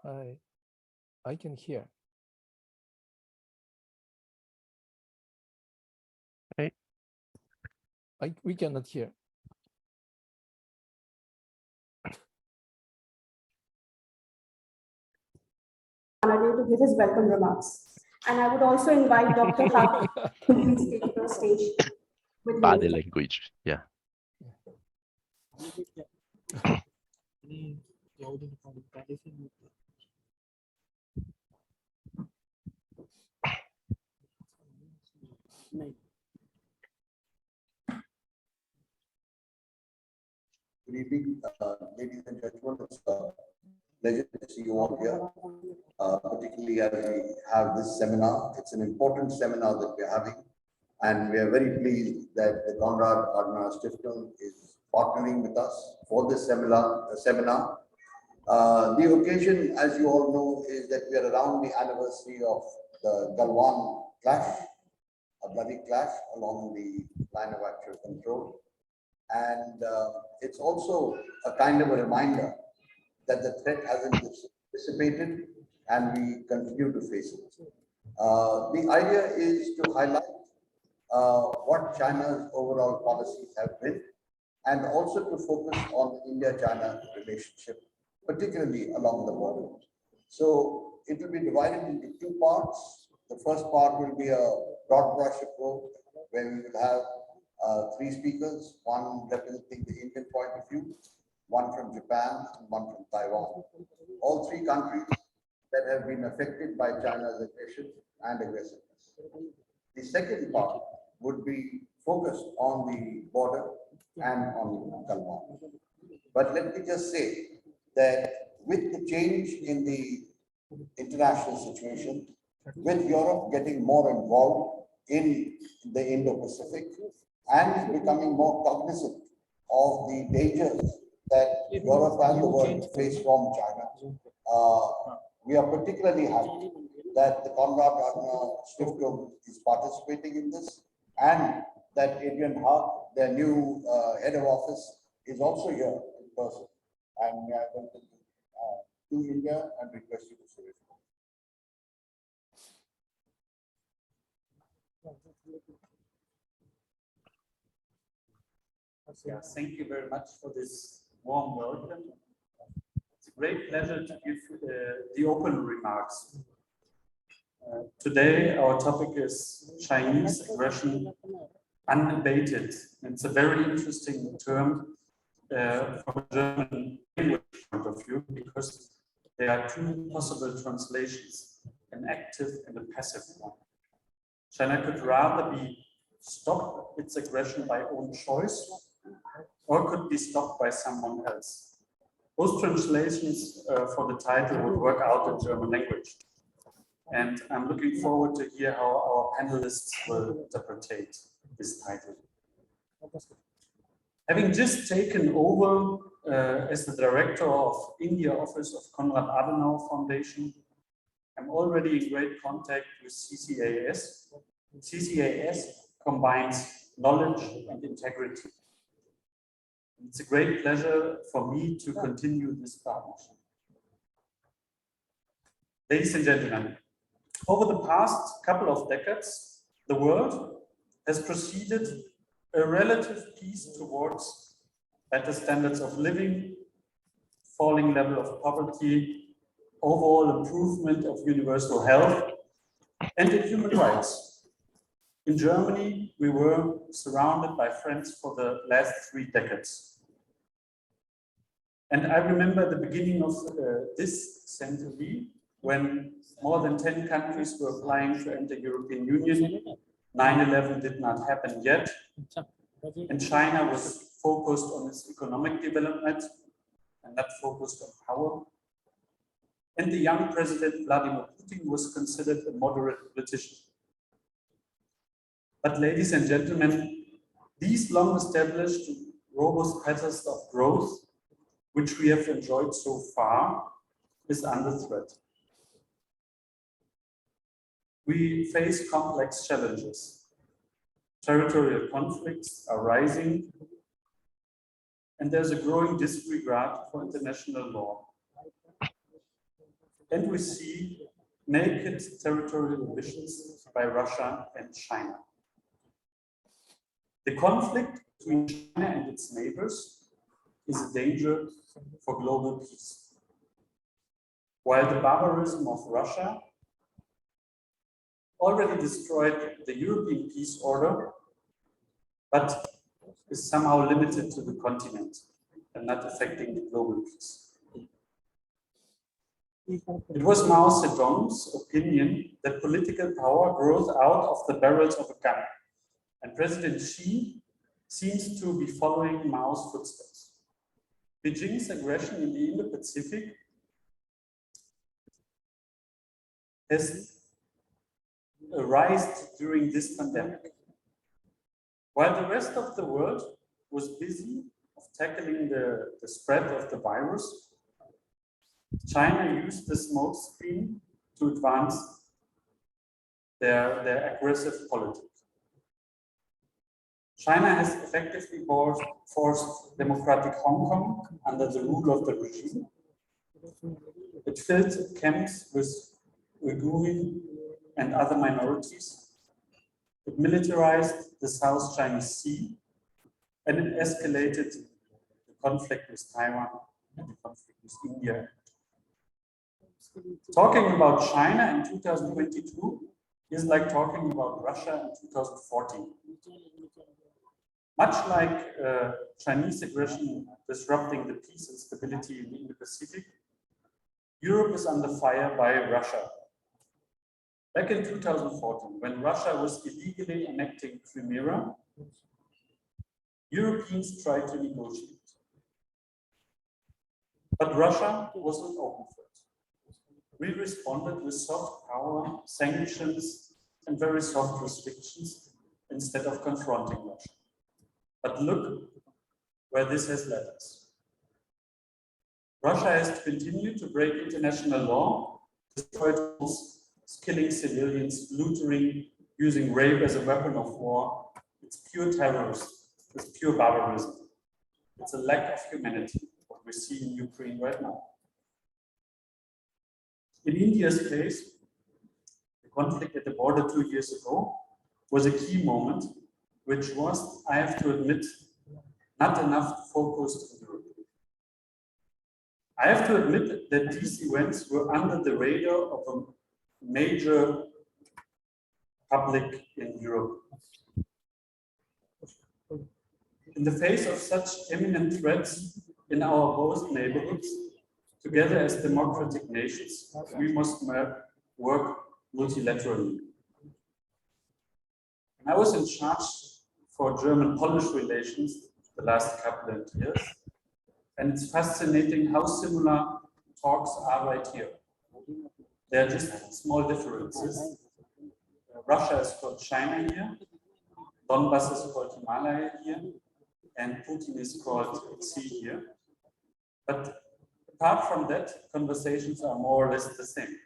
I can hear. Okay. We cannot hear. To give his welcome remarks. And I would also invite Dr. Hafiz to please take the stage. With Body him. language, yeah. Good evening, ladies and gentlemen. It's a pleasure to see you all here, particularly as we have this seminar. It's an important seminar that we're having, and we are very pleased that the Konrad Adenauer Stiftung is partnering with us for this seminar. The occasion, as you all know, is that we are around the anniversary of the Galwan clash, a bloody clash along the line of actual control. And it's also a kind of a reminder that the threat hasn't dissipated and we continue to face it. The idea is to highlight what China's overall policies have been, and also to focus on the India-China relationship, particularly along the border. So it will be divided into two parts. The first part will be a broad brush approach, where we will have three speakers, one representing the Indian point of view, one from Japan, and one from Taiwan. All three countries that have been affected by China's aggression and aggressiveness. The second part would be focused on the border and on Galwan. But let me just say that with the change in the international situation, with Europe getting more involved in the Indo-Pacific and becoming more cognizant of the dangers that Europe and the world face from China, we are particularly happy that the Konrad Adenauer Stiftung is participating in this, and that Adrian Hart, their new head of office, is also here in person. And I welcome you to India and request you to say it. Yeah, thank you very much for this warm welcome. It's a great pleasure to give the open remarks. Today, our topic is Chinese aggression unabated. It's a very interesting term from a German language point of view, because there are two possible translations, an active and a passive one. China could rather be stopped its aggression by own choice, or could be stopped by someone else. Both translations for the title would work out in German language. And I'm looking forward to hear how our panelists will interpret this title. Having just taken over as the director of India office of Konrad Adenauer Foundation, I'm already in great contact with CCAS. CCAS combines knowledge and integrity. It's a great pleasure for me to continue this partnership. Ladies and gentlemen, over the past couple of decades, the world has proceeded a relative peace towards better standards of living, falling level of poverty, overall improvement of universal health, and in human rights. In Germany, we were surrounded by friends for the last 3 decades. And I remember the beginning of this century, when more than 10 countries were applying to enter European Union. 9/11 did not happen yet. And China was focused on its economic development and not focused on power. And the young President Vladimir Putin was considered a moderate politician. But ladies and gentlemen, these long-established robust patterns of growth, which we have enjoyed so far, is under threat. We face complex challenges. Territorial conflicts are rising, and there's a growing disregard for international law. and we see naked territorial ambitions by Russia and China. The conflict between China and its neighbors is a danger for global peace. While the barbarism of Russia already destroyed the European peace order, but is somehow limited to the continent and not affecting the global peace. It was Mao Zedong's opinion that political power grows out of the barrels of a gun, and President Xi seems to be following Mao's footsteps. Beijing's aggression in the Indo-Pacific has arisen during this pandemic. While the rest of the world was busy of tackling the spread of the virus, China used the smokescreen to advance their aggressive politics. China has effectively forced democratic Hong Kong under the rule of the regime. It filled camps with Uyghur and other minorities. It militarized the South China Sea, and it escalated the conflict with Taiwan and the conflict with India. Talking about China in 2022 is like talking about Russia in 2014. Much like Chinese aggression disrupting the peace and stability in the Indo-Pacific, Europe is under fire by Russia. Back in 2014, when Russia was illegally annexing Crimea, Europeans tried to negotiate. But Russia wasn't open for it. We responded with soft power, sanctions, and very soft restrictions instead of confronting Russia. But look where this has led us. Russia has to continue to break international law, destroy tools, killing civilians, looting, using rape as a weapon of war. It's pure terrorism. It's pure barbarism. It's a lack of humanity, what we see in Ukraine right now. In India's case, the conflict at the border 2 years ago was a key moment, which was, I have to admit, not enough focused on Europe. I have to admit that these events were under the radar of a major public in Europe. In the face of such imminent threats in our both neighborhoods, together as democratic nations, we must work multilaterally. I was in charge for German-Polish relations the last couple of years, and it's fascinating how similar talks are right here. There are just small differences. Russia is called China here, Donbass is called Himalaya here, and Putin is called Xi here. But apart from that, conversations are more or less the same.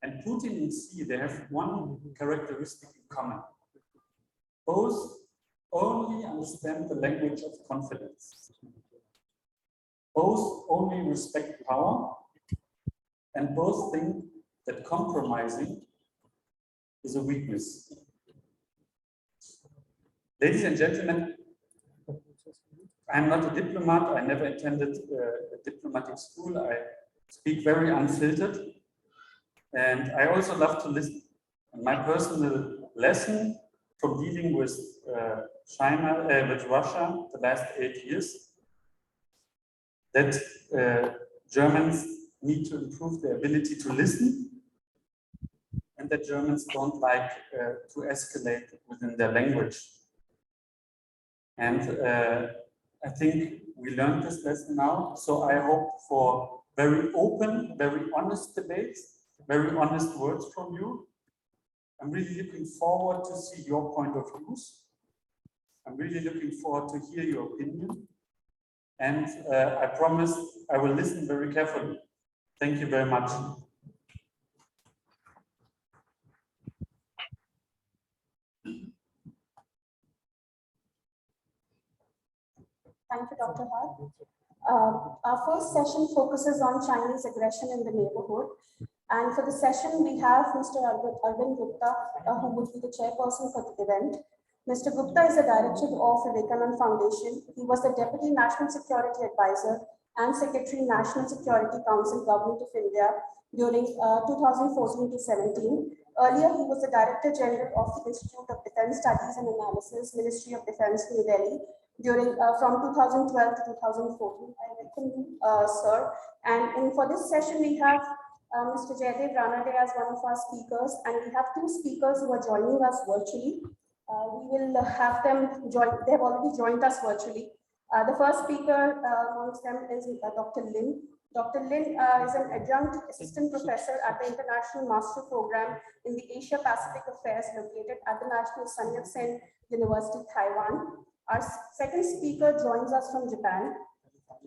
And Putin and Xi, they have one characteristic in common. Both only understand the language of confidence. Both only respect power, and both think that compromising is a weakness. Ladies and gentlemen, I'm not a diplomat. I never attended a diplomatic school. I speak very unfiltered. And I also love to listen. And my personal lesson from dealing with with Russia the last 8 years, that Germans need to improve their ability to listen, and that Germans don't like to escalate within their language. And I think we learned this lesson now. So I hope for very open, very honest debates, very honest words from you. I'm really looking forward to see your point of views. I'm really looking forward to hear your opinion. And I promise I will listen very carefully. Thank you very much. Thank you, Dr. Hart. Our first session focuses on Chinese aggression in the neighborhood. And for the session, we have Mr. Arvind Gupta, who would be the chairperson for the event. Mr. Gupta is the director of Vivekanand Foundation. He was the Deputy National Security Advisor and Secretary National Security Council, Government of India during 2014 to 17. Earlier, he was the Director General of the Institute of Defense Studies and Analysis, Ministry of Defense, New Delhi, during from 2012 to 2014. I welcome you, sir. And for this session, we have Mr. Jaidev Ranade as one of our speakers, and we have two speakers who are joining us virtually. We will have them join, they have already joined us virtually. The first speaker amongst them is Dr. Lin. Dr. Lin is an adjunct assistant professor at the International Master Program in the Asia Pacific Affairs located at the National Sun Yat-sen University, Taiwan. Our second speaker joins us from Japan,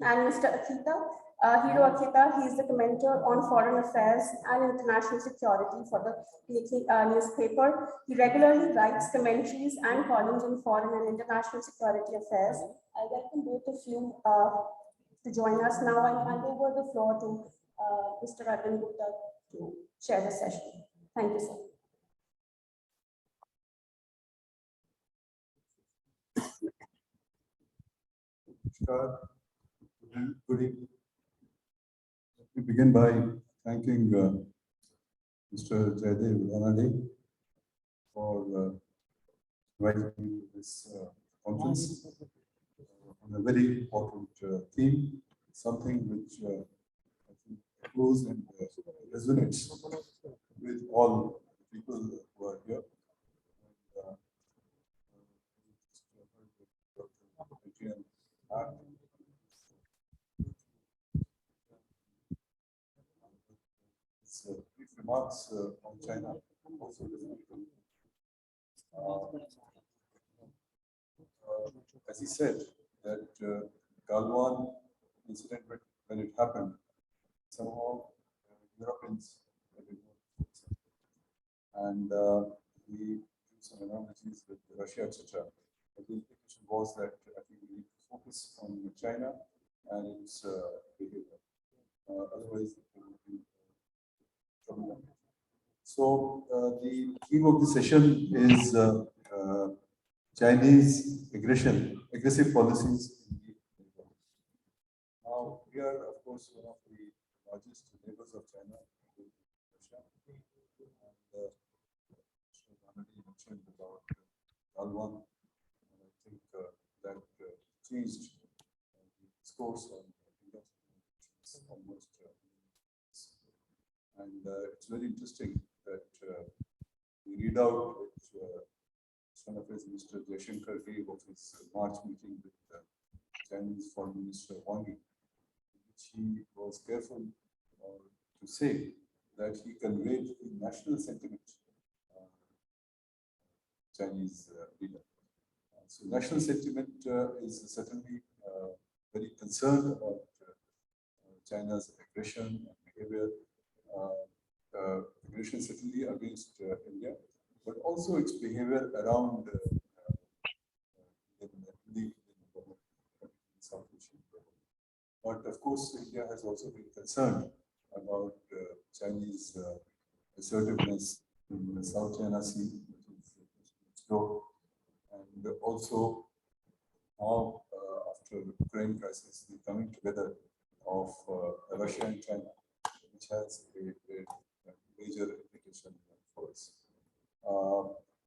and Mr. Hiro Akita. He is the commentator on foreign affairs and international security for the Nikkei newspaper. He regularly writes commentaries and columns on foreign and international security affairs. I welcome both of you to join us now. I'll hand over the floor to Mr. Arvind Gupta to chair the session. Thank you, sir. Good evening. Let me begin by thanking Mr. Jaidev Ranade for inviting me to this conference on a very important theme, something which I think echoes and resonates with all the people who are here. Brief remarks on China. Also, as he said, that Galwan incident, when it happened, somehow Europeans have been more, and we do some analogies with Russia, etc. But the implication was that I think we need to focus on China and its behavior. Otherwise, it will be trouble. So the theme of the session is Chinese aggressive policies in the neighborhood. Now, we are, of course, one of the largest neighbors of China, Russia. And already mentioned about Galwan. I think that changed the discourse on almost. And it's very interesting that we read out which one of his Mr. Jaishankar gave of his March meeting with the Chinese Foreign Minister Wang Yi, in which he was careful to say that he conveyed the national sentiment Chinese leader. So national sentiment is certainly very concerned about China's aggression and behavior. Aggression certainly against India, but also its behavior around the South Asian. But of course, India has also been concerned about Chinese assertiveness in the South China Sea, and also now after the Ukraine crisis, the coming together of Russia and China, which has a major implication for us.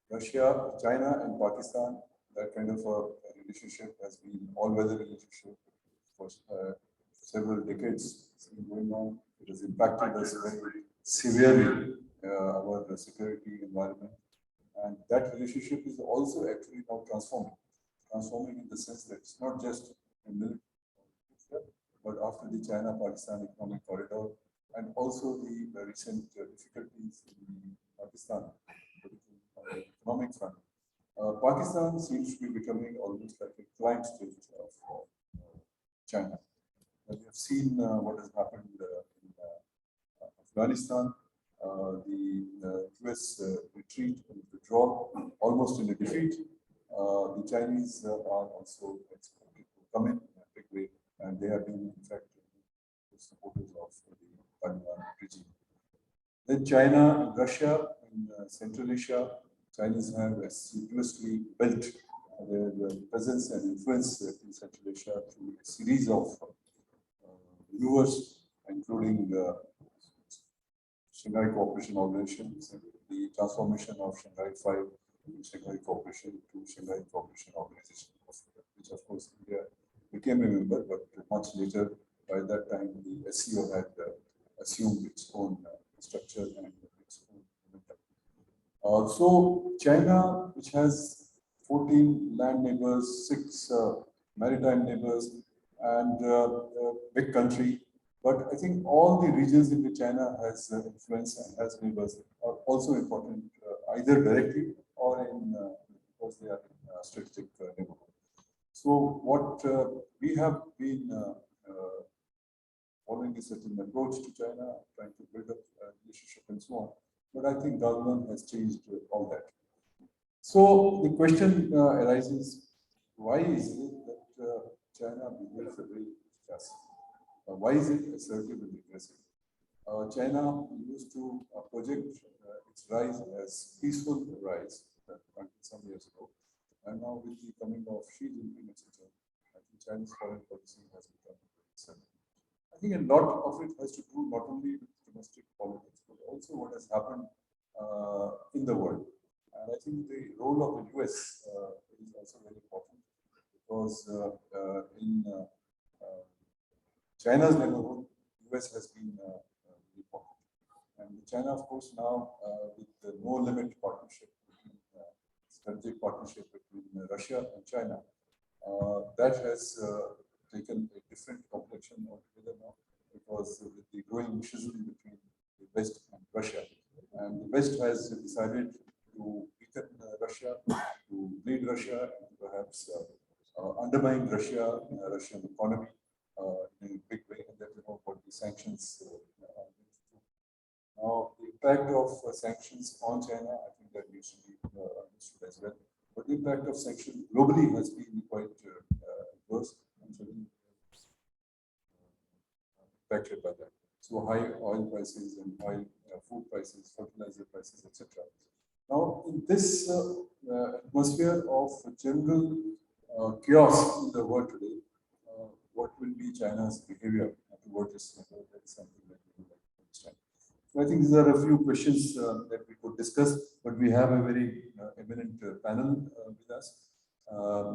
Russia, China, and Pakistan, that kind of a relationship has been all-weather relationship for several decades. It's been going on. It has impacted us very severely, our security environment. And that relationship is also actually now transforming in the sense that it's not just a military, but after the China-Pakistan economic corridor, and also the recent difficulties in Pakistan, particularly on the economic front. Pakistan seems to be becoming almost like a client state of China. And we have seen what has happened in Afghanistan, the US retreat and withdrawal, almost in a defeat. The Chinese are also expected to come in a big way and they have been, in fact, the supporters of the Taliban regime. Then China and Russia in Central Asia, Chinese have assiduously built their presence and influence in Central Asia through a series of maneuvers, including Shanghai Cooperation Organization, the transformation of Shanghai 5 to Shanghai Cooperation to Shanghai Cooperation Organization, which of course India became a member, but much later, by that time, the SCO had assumed its own structure and its own momentum. So China, which has 14 land neighbors, 6 maritime neighbors, and a big country. But I think all the regions in which China has influence and has neighbors are also important, either directly or in because they are in strategic neighborhood. So what we have been following a certain approach to China, trying to build up a relationship and so on. But I think government has changed all that. So the question arises: why is it that China behaves the way it does? Why is it assertive and aggressive? China used to project its rise as peaceful rise some years ago, and now with the coming of Xi Jinping, etc., I think Chinese foreign policy has become very certain. I think a lot of it has to do not only with domestic politics, but also what has happened in the world. And I think the role of the US is also very important, because in China's neighborhood, US has been very important. And China, of course, now with the no limit partnership, strategic partnership between Russia and China, that has taken a different complexion altogether now, because with the growing schism between the West and Russia, and the West has decided to weaken Russia, to bleed Russia, and perhaps undermine Russia, Russian economy in a big way, and that you know what the sanctions. Now, the impact of sanctions on China, I think that needs to be understood as well. But the impact of sanctions globally has been quite adverse, and so impacted by that. So high oil prices and high food prices, fertilizer prices, etc. Now, in this atmosphere of general chaos in the world today, what will be China's behavior towards this? That is something that we would like to understand. So I think these are a few questions that we could discuss, but we have a very eminent panel with us.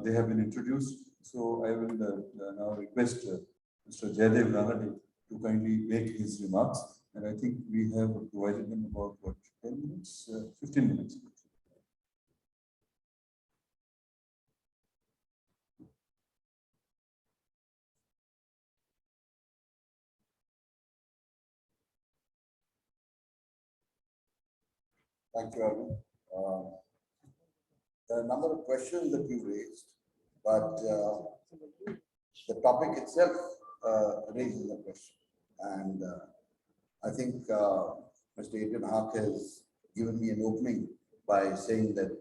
They have been introduced. So I will now request Mr. Jaidev Ranade to kindly make his remarks. And I think we have provided them about what, 10 minutes, 15 minutes. Thank you, Arvind. There are a number of questions that you raised, but the topic itself raises a question. And I think Mr. Adrian Hawk has given me an opening by saying that,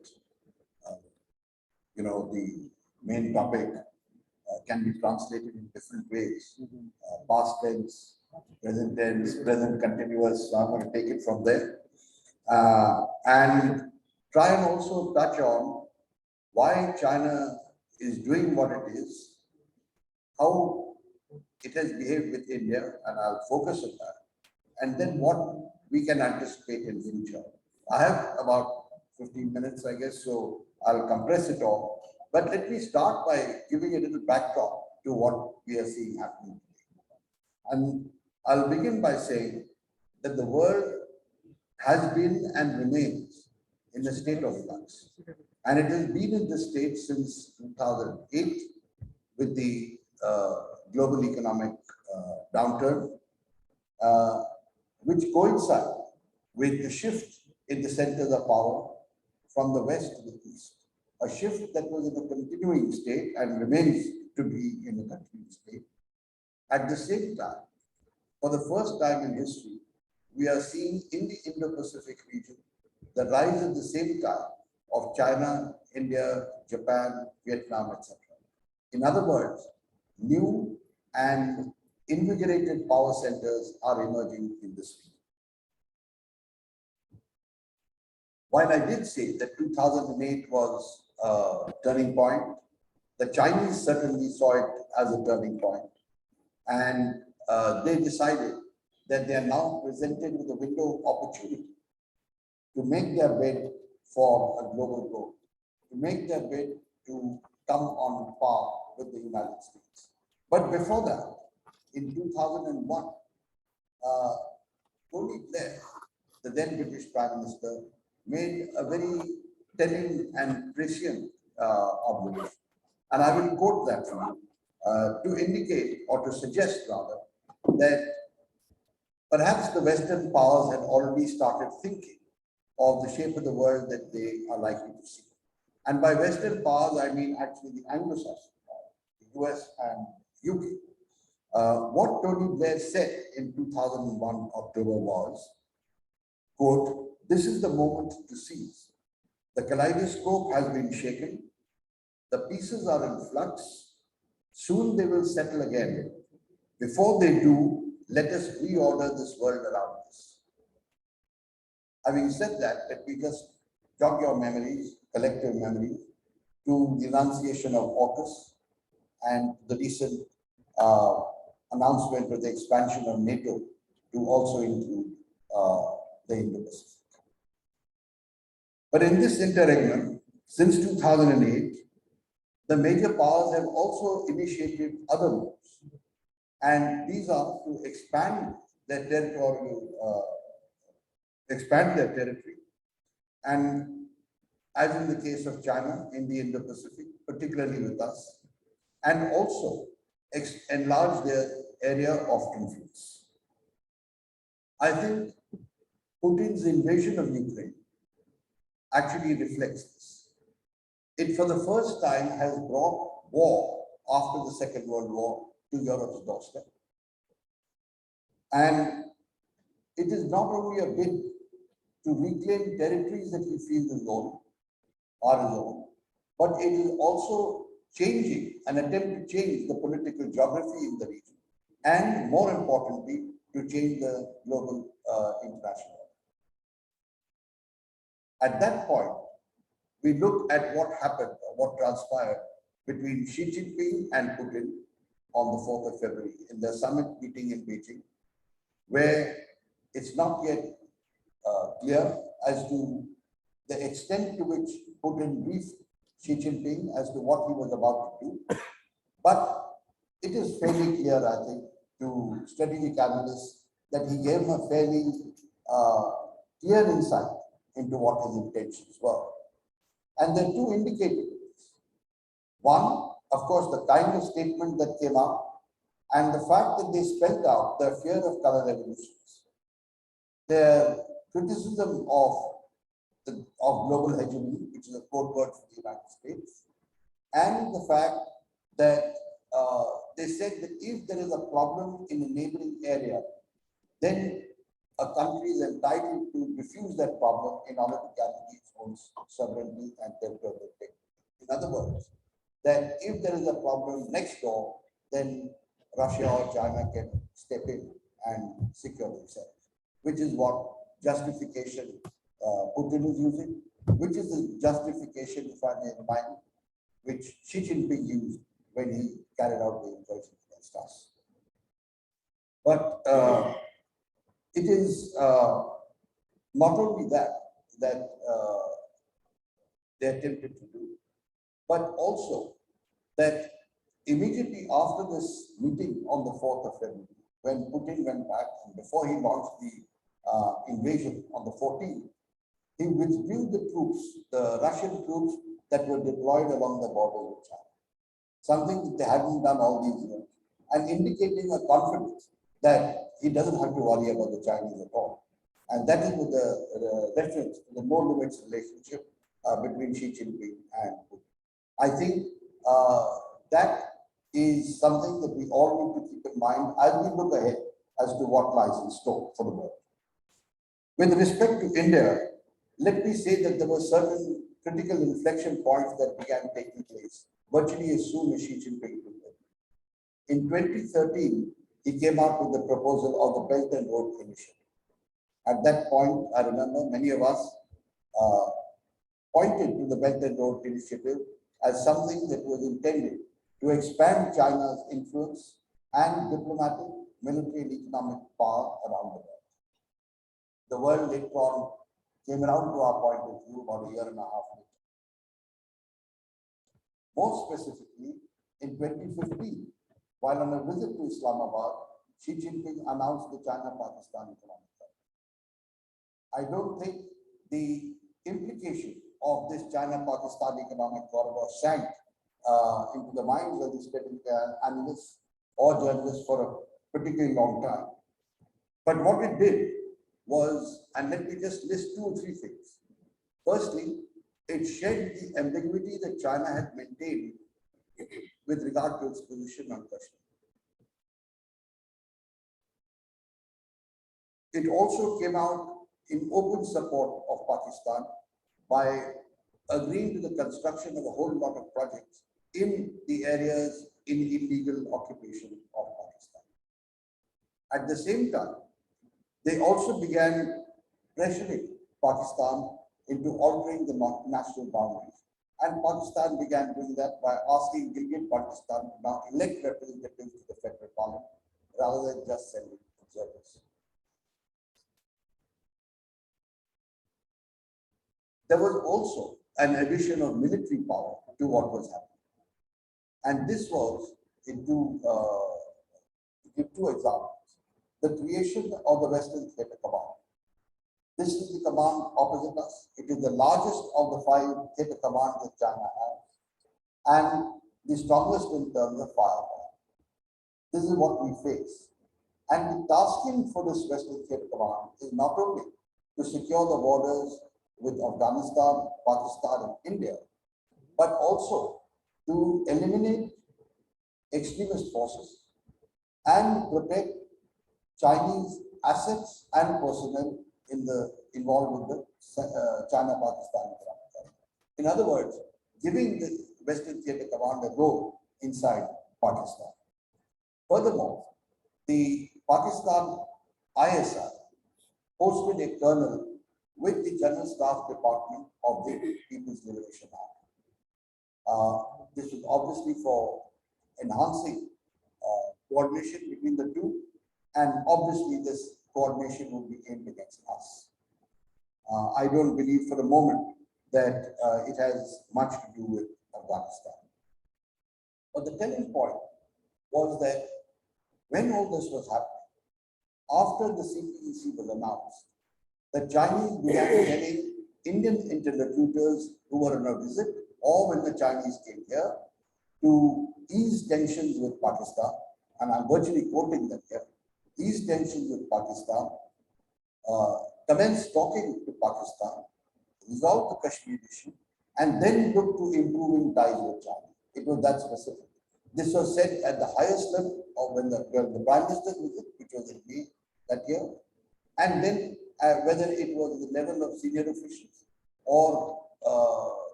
you know, the main topic can be translated in different ways. Past tense, present continuous. So I'm going to take it from there. And try and also touch on why China is doing what it is, how it has behaved with India, and I'll focus on that, and then what we can anticipate in future. I have about 15 minutes, I guess, so I'll compress it all. But let me start by giving a little backdrop to what we are seeing happening today. And I'll begin by saying that the world has been and remains in a state of flux. And it has been in this state since 2008 with the global economic downturn, which coincide with the shift in the centers of power from the west to the east. A shift that was in a continuing state and remains to be in a continuing state. At the same time, for the first time in history, we are seeing in the Indo-Pacific region the rise at the same time of China, India, Japan, Vietnam, etc. In other words, new and invigorated power centers are emerging in this region. While I did say that 2008 was a turning point, the Chinese certainly saw it as a turning point, and they decided that they are now presented with a window of opportunity to make their bid for a global growth, to make their bid to come on par with the United States. But before that, in 2001, Tony Blair, the then British Prime Minister, made a very telling and prescient observation. And I will quote that from you to indicate or to suggest rather that perhaps the Western powers had already started thinking of the shape of the world that they are likely to see. And by Western powers, I mean actually the Anglo-Saxon powers, the US and UK. What Tony Blair said in 2001 October was, quote, "This is the moment to seize. The kaleidoscope has been shaken. The pieces are in flux. Soon they will settle again. Before they do, let us reorder this world around us." Having said that, let me just jog your memories, collective memories, to the enunciation of AUKUS and the recent announcement with the expansion of NATO to also include the Indo-Pacific. But in this interregnum, since 2008, the major powers have also initiated other moves, and these are to expand their territory, and as in the case of China in the Indo-Pacific, particularly with us, and also enlarge their area of influence. I think Putin's invasion of Ukraine actually reflects this. It, for the first time, has brought war after the Second World War to Europe's doorstep. And it is not only a bid to reclaim territories that he feels is own, are his own, but it is also changing, an attempt to change the political geography in the region, and more importantly, to change the global international order. At that point, we look at what happened, or what transpired between Xi Jinping and Putin on the 4th of February in the summit meeting in Beijing, where it's not yet clear as to the extent to which Putin briefed Xi Jinping as to what he was about to do. But it is fairly clear, I think, to strategic analysts that he gave him a fairly clear insight into what his intentions were. And there are two indicators. One, of course, the kind of statement that came out and the fact that they spelled out their fear of color revolutions, their criticism of global hegemony, which is a code word for the United States, and the fact that they said that if there is a problem in a neighboring area, then a country is entitled to diffuse that problem in order to guarantee its own sovereignty and territorial integrity. In other words, that if there is a problem next door, then Russia or China can step in and secure themselves, which is what justification Putin is using, which is the justification, if I may remind, which Xi Jinping used when he carried out the invasion against us. But it is not only that they attempted to do, but also that immediately after this meeting on the 4th of February, when Putin went back and before he launched the invasion on the 14th, he withdrew the troops, the Russian troops that were deployed along the border with China, something that they hadn't done all these years, and indicating a confidence that he doesn't have to worry about the Chinese at all. And that is with the reference to the no limits relationship between Xi Jinping and Putin. I think that is something that we all need to keep in mind as we look ahead as to what lies in store for the world. With respect to India, let me say that there were certain critical inflection points that began taking place virtually as soon as Xi Jinping took it. In 2013, he came out with the proposal of the Belt and Road Initiative. At that point, I remember many of us pointed to the Belt and Road Initiative as something that was intended to expand China's influence and diplomatic, military, and economic power around the world. The world later on came around to our point of view about a year and a half later. More specifically, in 2015, while on a visit to Islamabad, Xi Jinping announced the China-Pakistan economic corridor. I don't think the implication of this China-Pakistan economic corridor sank into the minds of these analysts or journalists for a particularly long time. But what it did was, and let me just list 2 or 3 things. Firstly, it shed the ambiguity that China had maintained with regard to its position on Kashmir. It also came out in open support of Pakistan by agreeing to the construction of a whole lot of projects in the areas in illegal occupation of Pakistan. At the same time, they also began pressuring Pakistan into altering the national boundaries. And Pakistan began doing that by asking Gilgit-Baltistan to now elect representatives to the federal parliament rather than just sending observers. There was also an addition of military power to what was happening. And this was, to give 2 examples, the creation of the Western Theatre Command. This is the command opposite us. It is the largest of the 5 theatre commands that China has, and the strongest in terms of firepower. This is what we face. And the tasking for this Western Theatre Command is not only to secure the borders with Afghanistan, Pakistan, and India, but also to eliminate extremist forces and protect Chinese assets and personnel involved with the China-Pakistan. In other words, giving the Western Theatre Command a role inside Pakistan. Furthermore, the Pakistan ISI posted a colonel with the General Staff Department of the People's Liberation Army. This is obviously for enhancing coordination between the two, and obviously this coordination will be aimed against us. I don't believe for a moment that it has much to do with Afghanistan. But the telling point was that when all this was happening, after the CPEC was announced, the Chinese began telling Indian interlocutors who were on a visit or when the Chinese came here to ease tensions with Pakistan, and I'm virtually quoting them here, ease tensions with Pakistan, commence talking to Pakistan, resolve the Kashmir issue, and then look to improving ties with China. It was that specific. This was said at the highest level of when the Prime Minister's visit, which was in May that year, and then whether it was the level of senior officials or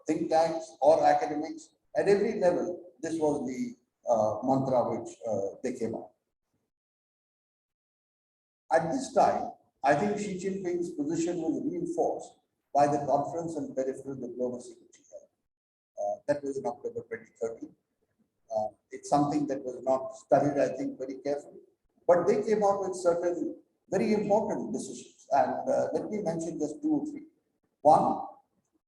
think tanks or academics, at every level, this was the mantra which they came out. At this time, I think Xi Jinping's position was reinforced by the conference on peripheral diplomacy which he held. That was in October 2013. It's something that was not studied, I think, very carefully, but they came out with certain very important decisions. And let me mention just 2 or 3. One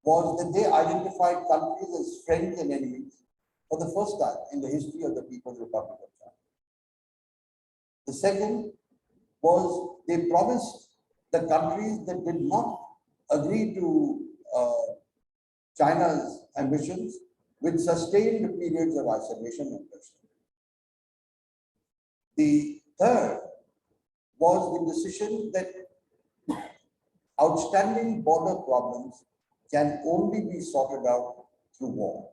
was that they identified countries as friends and enemies for the first time in the history of the People's Republic of China. The second was they promised the countries that did not agree to China's ambitions with sustained periods of isolation and pressure. The third was the decision that outstanding border problems can only be sorted out through war.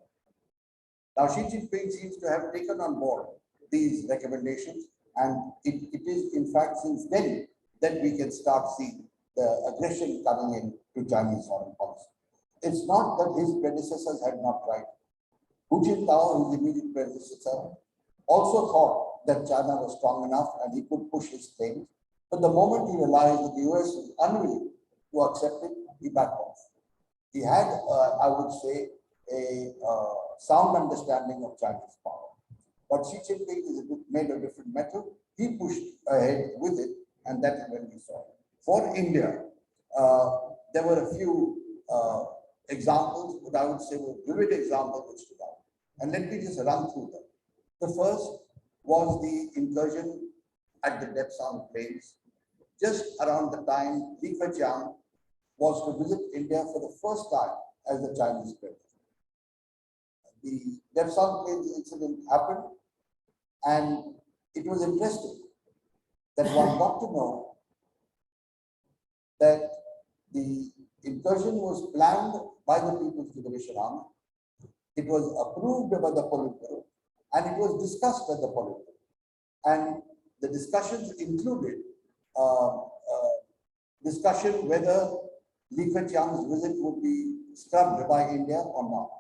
Now, Xi Jinping seems to have taken on board these recommendations, and it is in fact since then that we can start seeing the aggression coming in to Chinese foreign policy. It's not that his predecessors had not tried. Hu Jintao, his immediate predecessor, also thought that China was strong enough and he could push his claims. But the moment he realized that the US was unwilling to accept it, he backed off. He had, I would say, a sound understanding of China's power. But Xi Jinping is made of different metal. He pushed ahead with it, and that is when we saw it. For India, there were a few examples, but I would say were vivid examples which stood out. And let me just run through them. The first was the incursion at the Depsang Plains, just around the time Li Keqiang was to visit India for the first time as the Chinese president. The Depsang Plains incident happened, and it was interesting that one got to know that the incursion was planned by the People's Liberation Army. It was approved by the Politburo, and it was discussed at the Politburo. And the discussions included discussion whether Li Keqiang's visit would be scrubbed by India or not.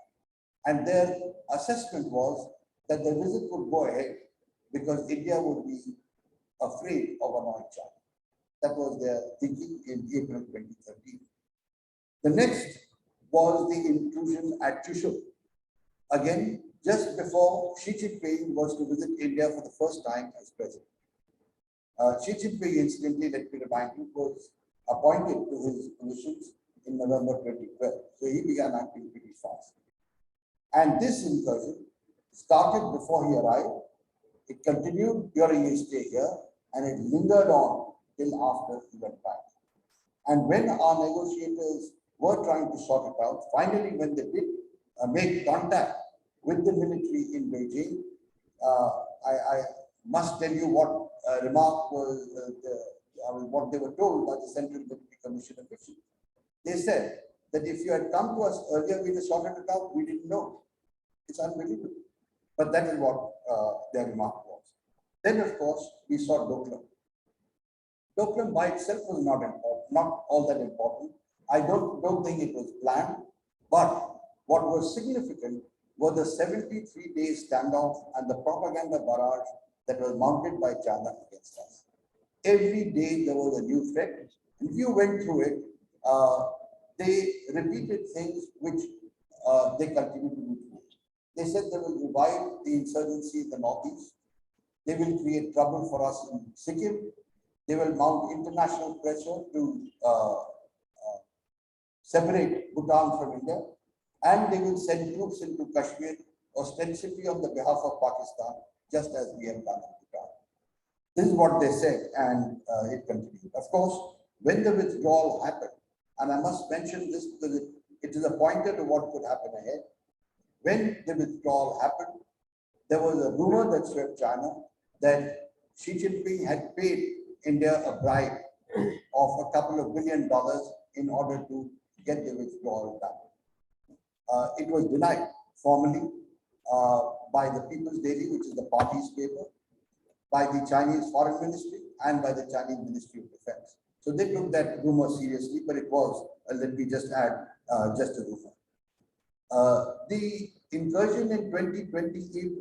And their assessment was that the visit would go ahead because India would be afraid of annoying China. That was their thinking in April 2013. The next was the intrusion at Chushul. Again, just before Xi Jinping was to visit India for the first time as president. Xi Jinping, incidentally, let me remind you, was appointed to his positions in November 2012. So he began acting pretty fast. And this incursion started before he arrived. It continued during his stay here, and it lingered on till after he went back. And when our negotiators were trying to sort it out, finally, when they did make contact with the military in Beijing, I must tell you what remark was what they were told by the Central Military Commission officials. They said that if you had come to us earlier, we'd have sorted it out. We didn't know. It's unbelievable. But that is what their remark was. Then, of course, we saw Doklam. Doklam by itself was not all that important. I don't think it was planned. But what was significant were the 73-day standoff and the propaganda barrage that was mounted by China against us. Every day there was a new threat. And if you went through it, they repeated things which they continue to do. They said they will revive the insurgency in the northeast. They will create trouble for us in Sikkim. They will mount international pressure to separate Bhutan from India. And they will send troops into Kashmir, ostensibly on the behalf of Pakistan, just as we have done in Bhutan. This is what they said, and it continued. Of course, when the withdrawal happened, and I must mention this because it is a pointer to what could happen ahead. When the withdrawal happened, there was a rumor that swept China that Xi Jinping had paid India a bribe of a couple of $1 billion in order to get the withdrawal done. It was denied formally by the People's Daily, which is the party's paper, by the Chinese Foreign Ministry, and by the Chinese Ministry of Defense. So they took that rumor seriously, but it was, let me just add, just a rumor. The incursion in 2020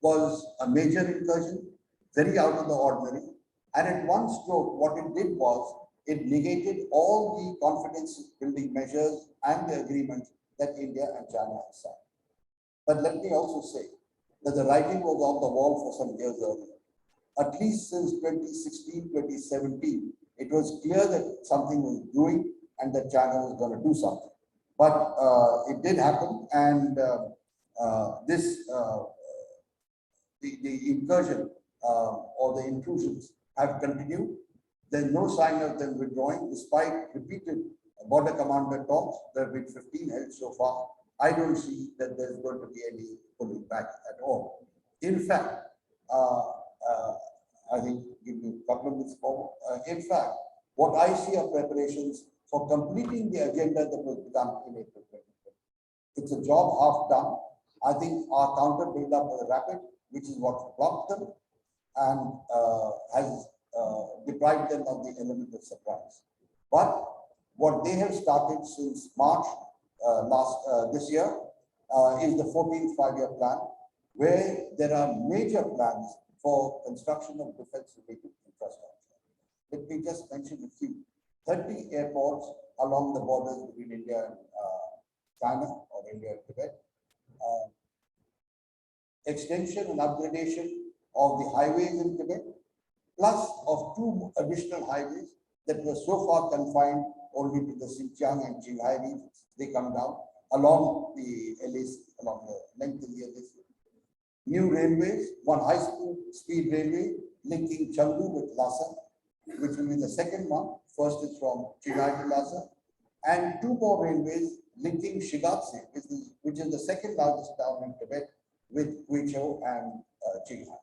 was a major incursion, very out of the ordinary. And at one stroke, what it did was, it negated all the confidence building measures and the agreements that India and China have signed. But let me also say that the writing was on the wall for some years earlier. At least since 2016, 2017, it was clear that something was brewing and that China was going to do something. But it did happen, and the incursion or the intrusions have continued. There's no sign of them withdrawing, despite repeated border commander talks. There have been 15 held so far. I don't see that there's going to be any pulling back at all. In fact, I think give me a couple of minutes forward. In fact, what I see are preparations for completing the agenda that was begun in April 2020. It's a job half done. I think our counter build-up was rapid, which is what blocked them and has deprived them of the element of surprise. But what they have started since March this year is the 14th five-year plan, where there are major plans for construction of defense-related infrastructure. Let me just mention a few. 30 airports along the borders between India and China or India and Tibet. Extension and upgradation of the highways in Tibet, plus of 2 additional highways that were so far confined only to the Xinjiang and Qinghai regions. They come down along the LAC, along the length of the LAC. New railways, 1 high-speed railway linking Chengdu with Lhasa, which will be the second one. First is from Qinghai to Lhasa, and 2 more railways linking Shigatse, which is the second largest town in Tibet, with Guizhou and Qinghai.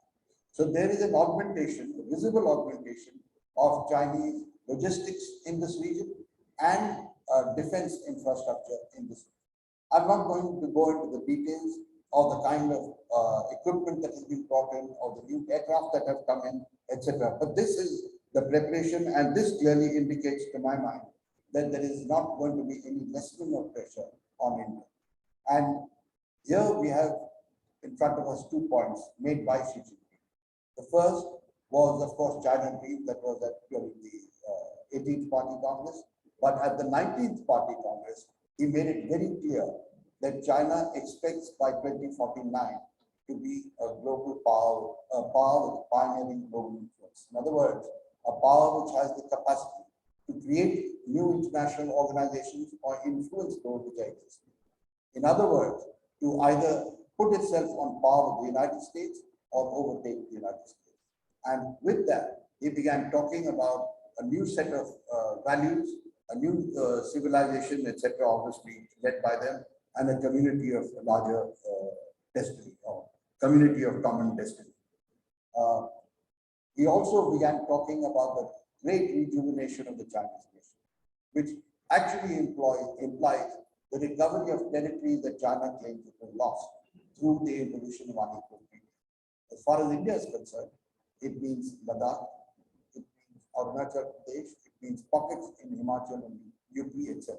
So there is an augmentation, a visible augmentation of Chinese logistics in this region and defense infrastructure in this region. I'm not going to go into the details of the kind of equipment that has been brought in, or the new aircraft that have come in, etc. But this is the preparation, and this clearly indicates to my mind that there is not going to be any lessening of pressure on India. And here we have in front of us 2 points made by Xi Jinping. The first was, of course, China Green, that was during the 18th Party Congress. But at the 19th Party Congress, he made it very clear that China expects by 2049 to be a global power, a power with pioneering global influence. In other words, a power which has the capacity to create new international organizations or influence those which are existing. In other words, to either put itself on par with the United States or overtake the United States. And with that, he began talking about a new set of values, a new civilization, etc., obviously led by them, and a community of larger destiny, or community of common destiny. He also began talking about the great rejuvenation of the Chinese nation, which actually implies the recovery of territory that China claims it was lost through the evolution of unequal treaty. As far as India is concerned, it means Ladakh, it means Arunachal Pradesh, it means pockets in Himachal and UP, etc.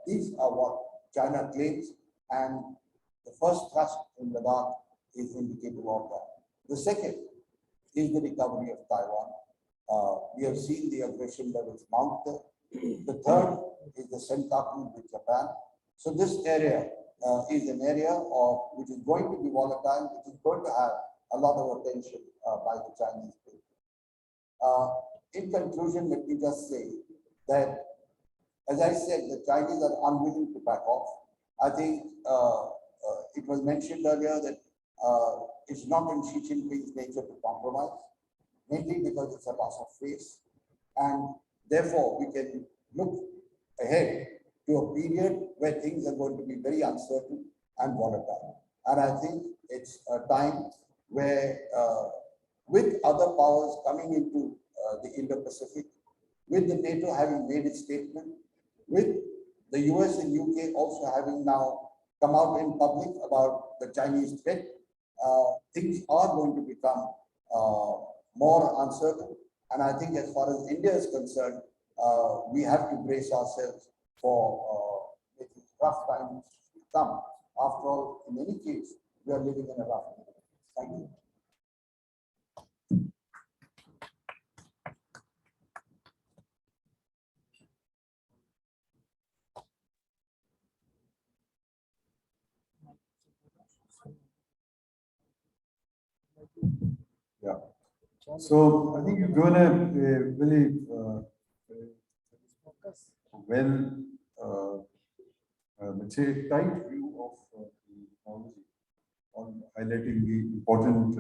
These are what China claims, and the first thrust in Ladakh is indicative of that. The second is the recovery of Taiwan. We have seen the aggression levels mount there. The third is the Senkaku with Japan. So this area is an area which is going to be volatile, which is going to have a lot of attention by the Chinese people. In conclusion, let me just say that, as I said, the Chinese are unwilling to back off. I think it was mentioned earlier that it's not in Xi Jinping's nature to compromise, mainly because it's a loss of face. And therefore, we can look ahead to a period where things are going to be very uncertain and volatile. And I think it's a time where, with other powers coming into the Indo-Pacific, with the NATO having made its statement, with the US and UK also having now come out in public about the Chinese threat, things are going to become more uncertain. And I think as far as India is concerned, we have to brace ourselves for making rough times come. After all, in any case, we are living in a rough time. Thank you. Yeah. So I think you've given a really let's say, tight view of the technology on highlighting the important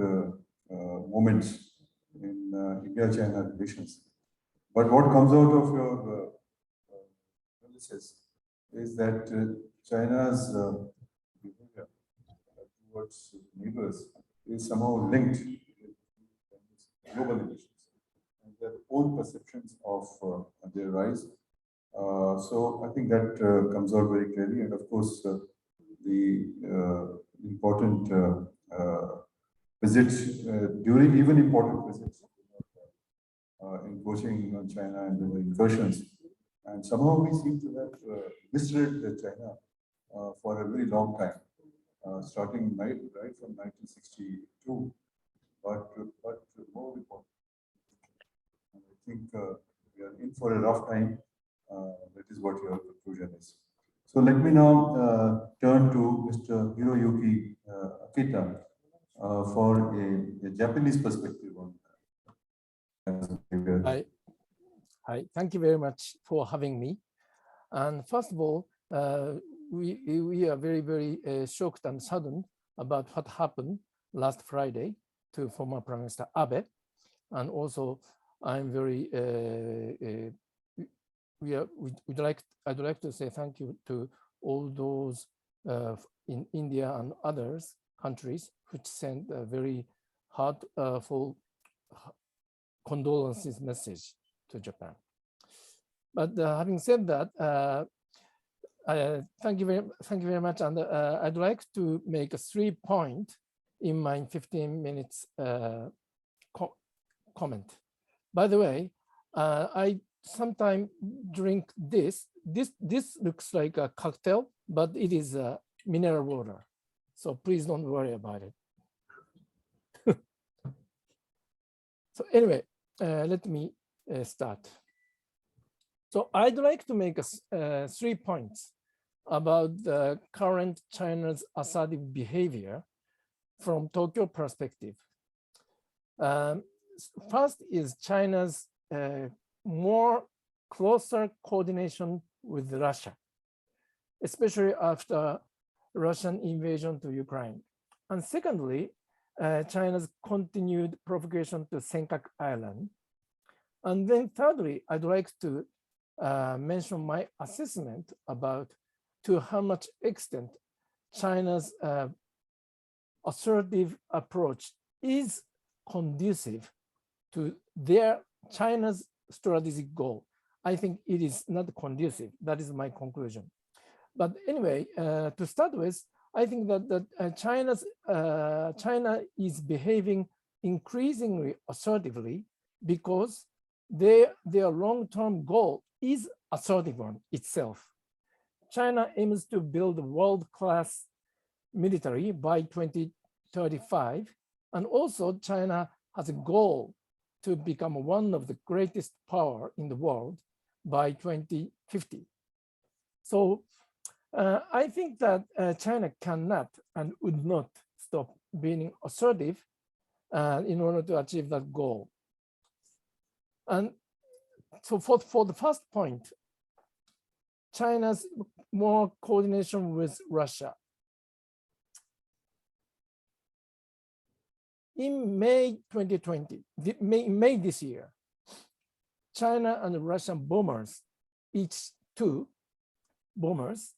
moments in India-China relations. But what comes out of your analysis is that China's behavior towards neighbors is somehow linked with global relations and their own perceptions of their rise. So I think that comes out very clearly, and of course the important visits during even important visits encroaching on China and the incursions, and somehow we seem to have misread China for a very long time, starting right from 1962 but more important. I think we are in for a rough time. That is what your conclusion is. So let me now turn to Mr. Hiroyuki Akita for a Japanese perspective on behavior. Hi, thank you very much for having me. And first of all, we are very shocked and saddened about what happened last Friday to former Prime Minister Abe. And also, I'm very I'd like to say thank you to all those in India and others countries which sent a very heartful condolences message to Japan. But having said that, thank you very much, and I'd like to make a 3 point in my 15 minutes comment. By the way, I sometimes drink this. This looks like a cocktail, but it is mineral water. So please don't worry about it. So anyway, let me start. So I'd like to make 3 points about the current China's assertive behavior from Tokyo perspective. First is China's more closer coordination with Russia, especially after Russian invasion to Ukraine. And secondly, China's continued provocation to Senkaku Island. And then thirdly, I'd like to mention my assessment about to how much extent China's assertive approach is conducive to China's strategic goal. I think it is not conducive. That is my conclusion. But anyway, to start with, I think that China is behaving increasingly assertively because their long-term goal is assertive one itself. China aims to build a world-class military by 2035, and also China has a goal to become one of the greatest power in the world by 2050. So I think that China cannot and would not stop being assertive in order to achieve that goal. And so for the first point, China's more coordination with Russia. In May 2020, May this year, China and Russian bombers, each 2 bombers,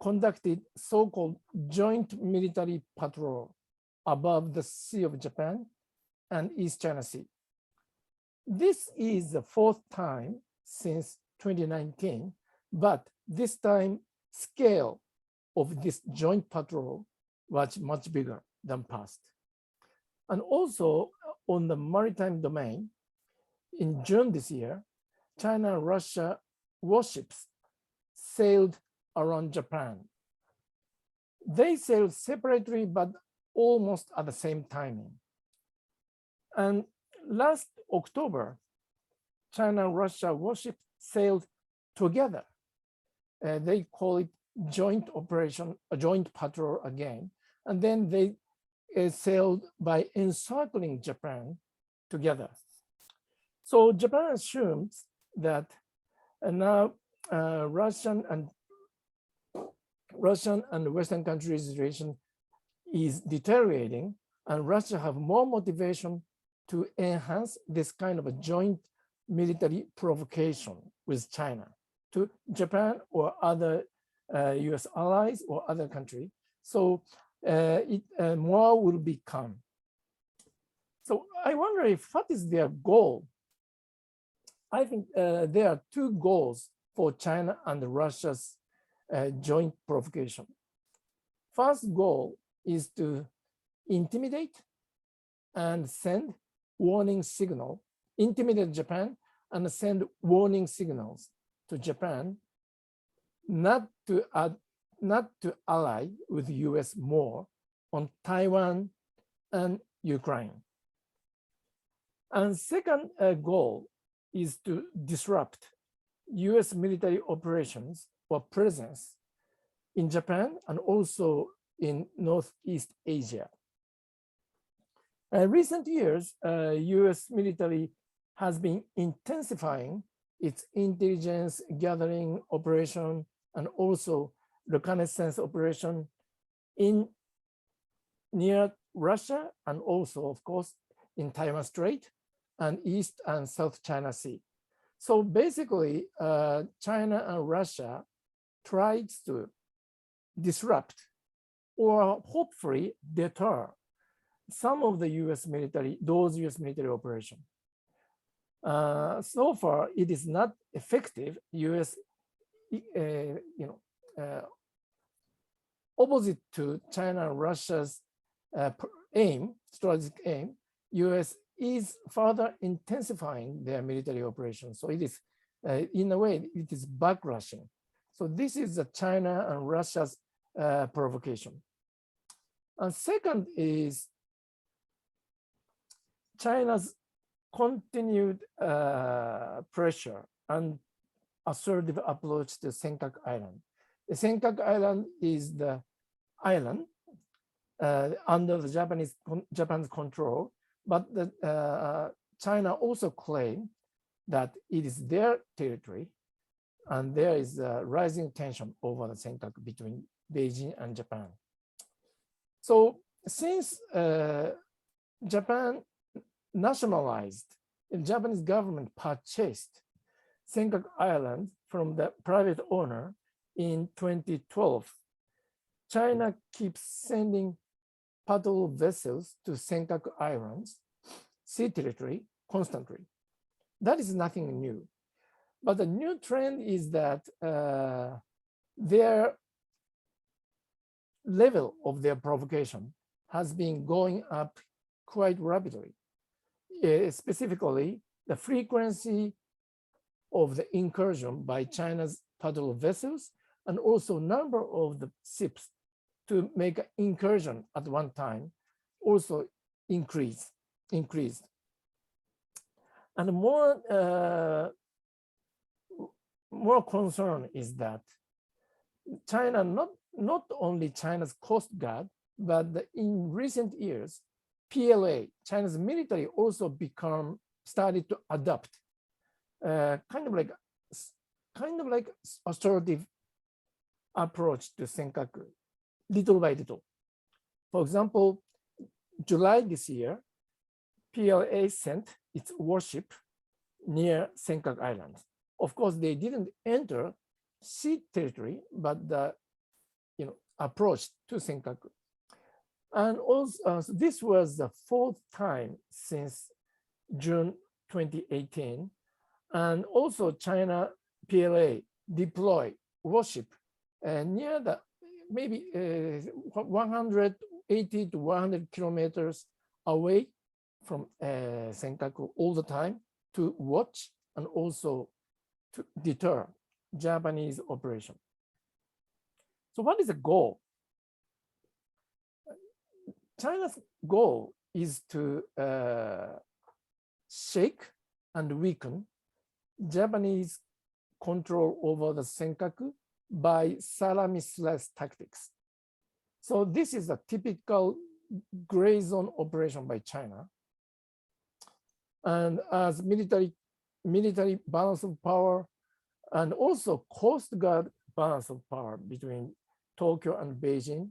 conducted so-called joint military patrol above the Sea of Japan and East China Sea. This is the 4th time since 2019, but this time scale of this joint patrol was much bigger than past. And also on the maritime domain, in June this year, China and Russia warships sailed around Japan. They sailed separately, but almost at the same timing. And last October, China and Russia warships sailed together. They call it joint operation, a joint patrol again. And then they sailed by encircling Japan together. So Japan assumes that now Russian and Western countries' relation is deteriorating, and Russia have more motivation to enhance this kind of a joint military provocation with China to Japan or other US allies or other countries. So more will become. So I wonder if what is their goal? I think there are 2 goals for China and Russia's joint provocation. First goal is to intimidate and send warning signal, intimidate Japan and send warning signals to Japan not to ally with the US more on Taiwan and Ukraine. And second goal is to disrupt US military operations or presence in Japan and also in Northeast Asia. In recent years, US military has been intensifying its intelligence gathering operation and also reconnaissance operation in near Russia and also, of course, in Taiwan Strait and East and South China Sea. So basically, China and Russia tried to disrupt or hopefully deter some of the US military, those US military operations. So far, it is not effective. US, opposite to China and Russia's strategic aim, US is further intensifying their military operations. So it is, in a way, it is backrushing. So this is the China and Russia's provocation. And second is China's continued pressure and assertive approach to Senkaku Island. The Senkaku Island is the island under the Japan's control, but China also claimed that it is their territory, and there is a rising tension over the Senkaku between Beijing and Japan. So since Japan nationalized, the Japanese government purchased Senkaku Island from the private owner in 2012, China keeps sending patrol vessels to Senkaku Islands, sea territory, constantly. That is nothing new. But the new trend is that their level of their provocation has been going up quite rapidly. Specifically, the frequency of the incursion by China's patrol vessels and also number of the ships to make an incursion at one time also increased. And more concern is that China, not only China's Coast Guard, but in recent years, PLA, China's military also started to adopt kind of like assertive approach to Senkaku, little by little. For example, July this year, PLA sent its warship near Senkaku Island. Of course, they didn't enter sea territory, but the approach to Senkaku. And also, this was the fourth time since June 2018. And also China PLA deployed warship near the maybe 180 to 100 kilometers away from Senkaku all the time to watch and also to deter Japanese operation. So what is the goal? China's goal is to shake and weaken Japanese control over the Senkaku by salami slice tactics. So this is a typical gray zone operation by China. And as military balance of power and also Coast Guard balance of power between Tokyo and Beijing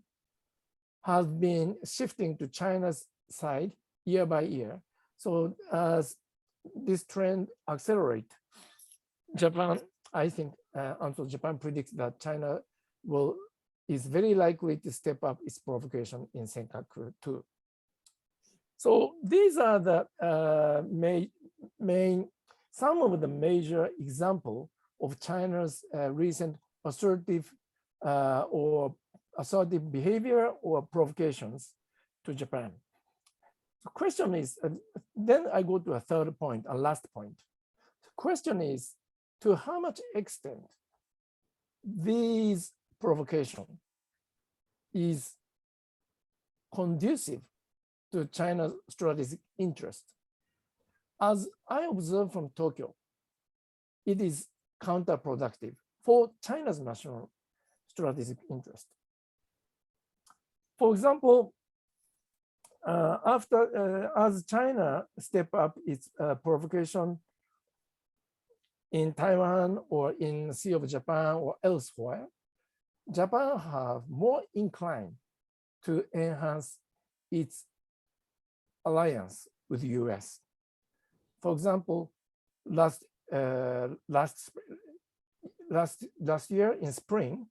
has been shifting to China's side year by year. So as this trend accelerates, Japan, I think, until Japan predicts that China is very likely to step up its provocation in Senkaku too. So these are the some of the major example of China's recent assertive behavior or provocations to Japan. The question is, then I go to a third point, a last point. The question is, to how much extent these provocation is conducive to China's strategic interest. As I observe from Tokyo, it is counterproductive for China's national strategic interest. For example, as China step up its provocation in Taiwan or in the Sea of Japan or elsewhere, Japan have more inclined to enhance its alliance with the US. For example, last year in spring,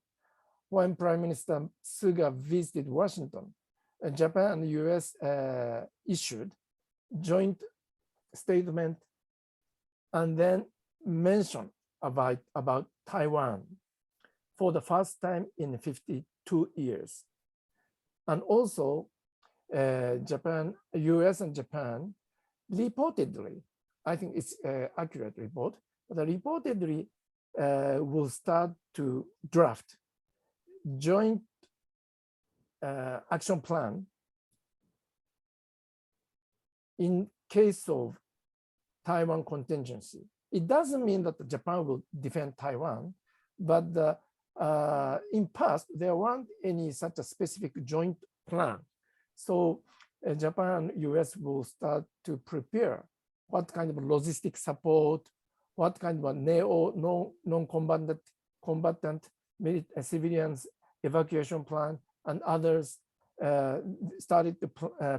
when Prime Minister Suga visited Washington, Japan and the US issued joint statement and then mentioned about Taiwan for the first time in 52 years. And also, US and Japan reportedly, I think it's an accurate report, but reportedly will start to draft joint action plan in case of Taiwan contingency. It doesn't mean that Japan will defend Taiwan, but in past, there weren't any such a specific joint plan. So Japan and US will start to prepare what kind of logistic support, what kind of non-combatant civilians evacuation plan, and others started to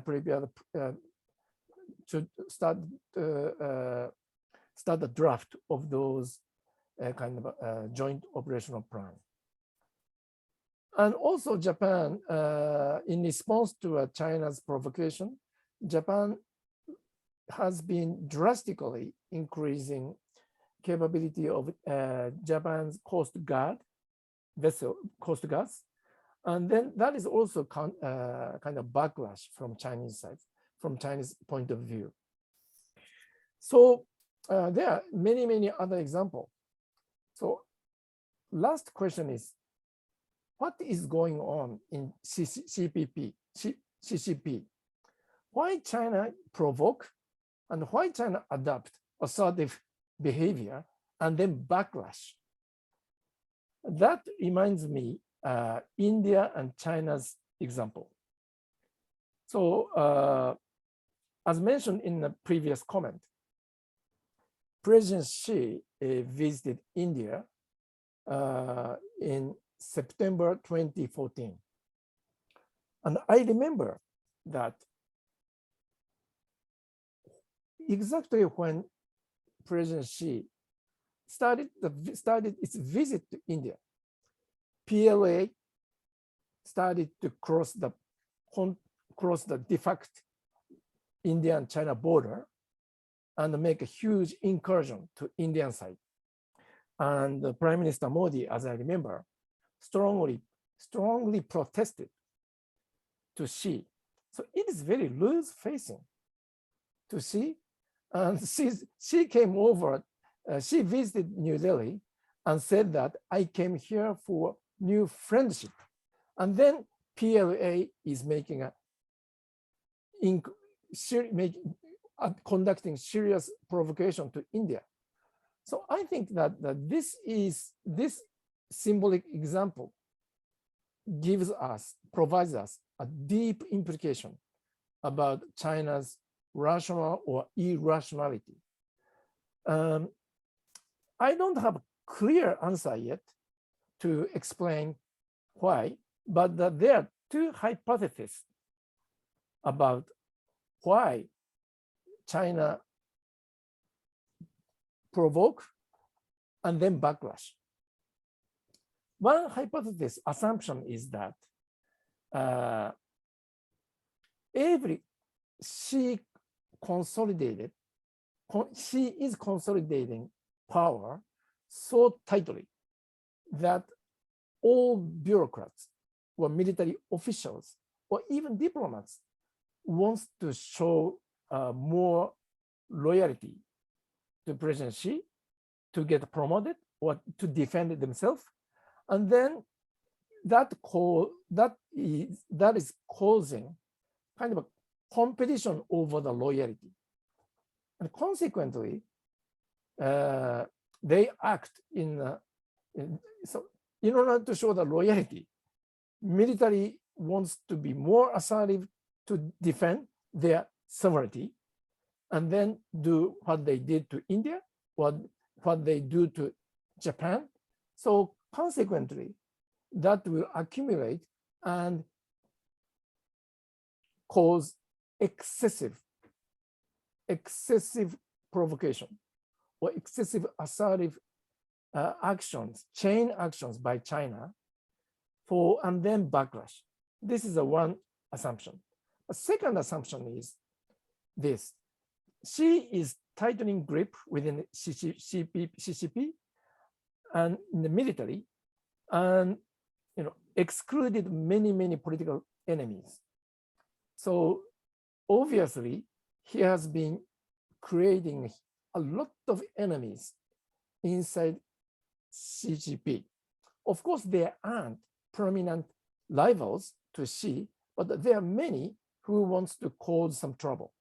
prepare to start the draft of those kind of joint operational plan. And also Japan, in response to China's provocation, Japan has been drastically increasing capability of Japan's Coast Guard vessel, Coast Guards. And then that is also kind of backlash from Chinese side, from Chinese point of view. So there are many, many other examples. So last question is, what is going on in CCP? Why China provoke and why China adopt assertive behavior and then backlash? That reminds me India and China's example. So as mentioned in the previous comment, President Xi visited India in September 2014. And I remember that exactly when President Xi started its visit to India, PLA started to cross the de facto India and China border and make a huge incursion to Indian side. And Prime Minister Modi, as I remember, strongly protested to Xi. So it is very loose facing to Xi. And she came over, she visited New Delhi and said that I came here for new friendship. And then PLA is conducting serious provocation to India. So I think that this symbolic example provides us a deep implication about China's rational or irrationality. I don't have a clear answer yet to explain why, but there are two hypotheses about why China provoke and then backlash. One hypothesis assumption is that she is consolidating power so tightly that all bureaucrats or military officials or even diplomats wants to show more loyalty to President Xi to get promoted or to defend themselves. And then that is causing kind of a competition over the loyalty. And consequently, they act so in order to show the loyalty, military wants to be more assertive to defend their sovereignty, and then do what they did to India, what they do to Japan. So consequently, that will accumulate and cause excessive provocation or excessive assertive actions, chain actions by China and then backlash. This is one assumption. A second assumption is this: Xi is tightening grip within CCP and in the military, and excluded many political enemies. So obviously, he has been creating a lot of enemies inside CCP. Of course, there aren't prominent rivals to Xi, but there are many who wants to cause some trouble.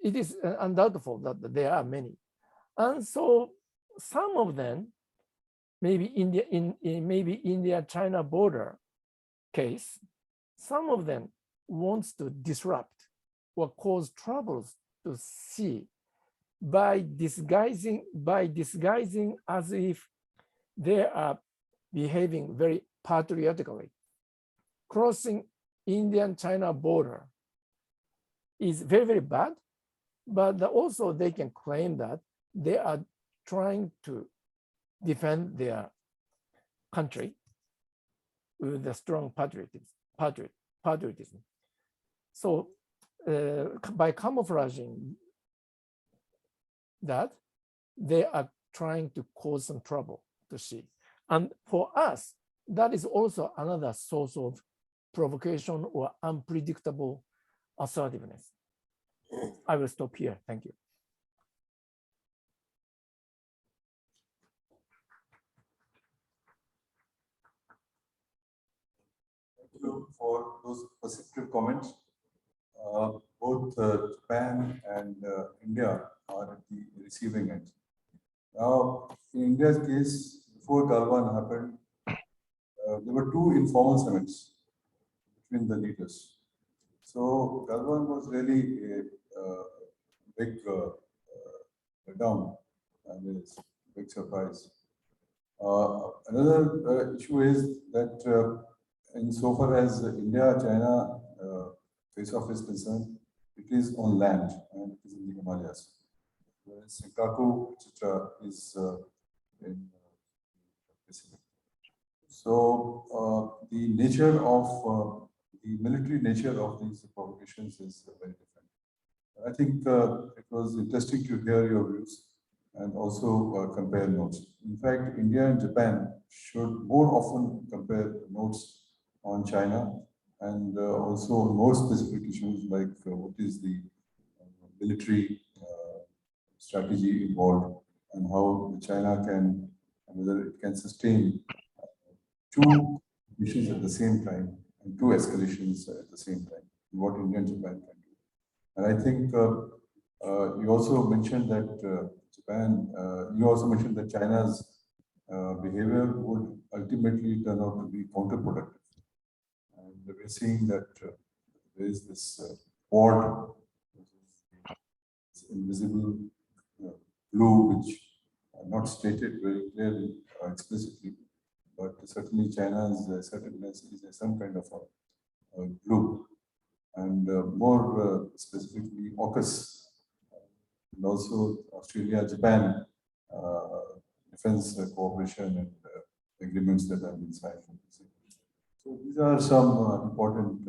It is undoubtable that there are many. And so some of them, maybe India-China border case, some of them wants to disrupt or cause troubles to Xi by disguising as if they are behaving very patriotically. Crossing Indian-China border is very bad, but also they can claim that they are trying to defend their country with a strong patriotism. So by camouflaging that, they are trying to cause some trouble to Xi. And for us, that is also another source of provocation or unpredictable assertiveness. I will stop here. Thank you. Thank you for those perceptive comments. Both Japan and India are at the receiving end. Now, in India's case, before Galwan happened, there were two informal summits between the leaders. So Galwan was really a big down, and it's a big surprise. Another issue is that insofar as India-China face-off is concerned, it is on land and it is in the Himalayas. Whereas Senkaku, etc., is in Pacific. So the nature of the military nature of these provocations is very different. I think it was interesting to hear your views and also compare notes. In fact, India and Japan should more often compare notes on China and also on more specific issues like what is the military strategy involved and how China can, whether it can sustain two missions at the same time and two escalations at the same time, what India and Japan can do. And I think you also mentioned that you also mentioned that China's behavior would ultimately turn out to be counterproductive. And we're seeing that there is this board, this invisible blue, which are not stated very clearly or explicitly, but certainly China's assertiveness is some kind of a blue. And more specifically, AUKUS, and also Australia-Japan defense cooperation and agreements that have been signed. So these are some important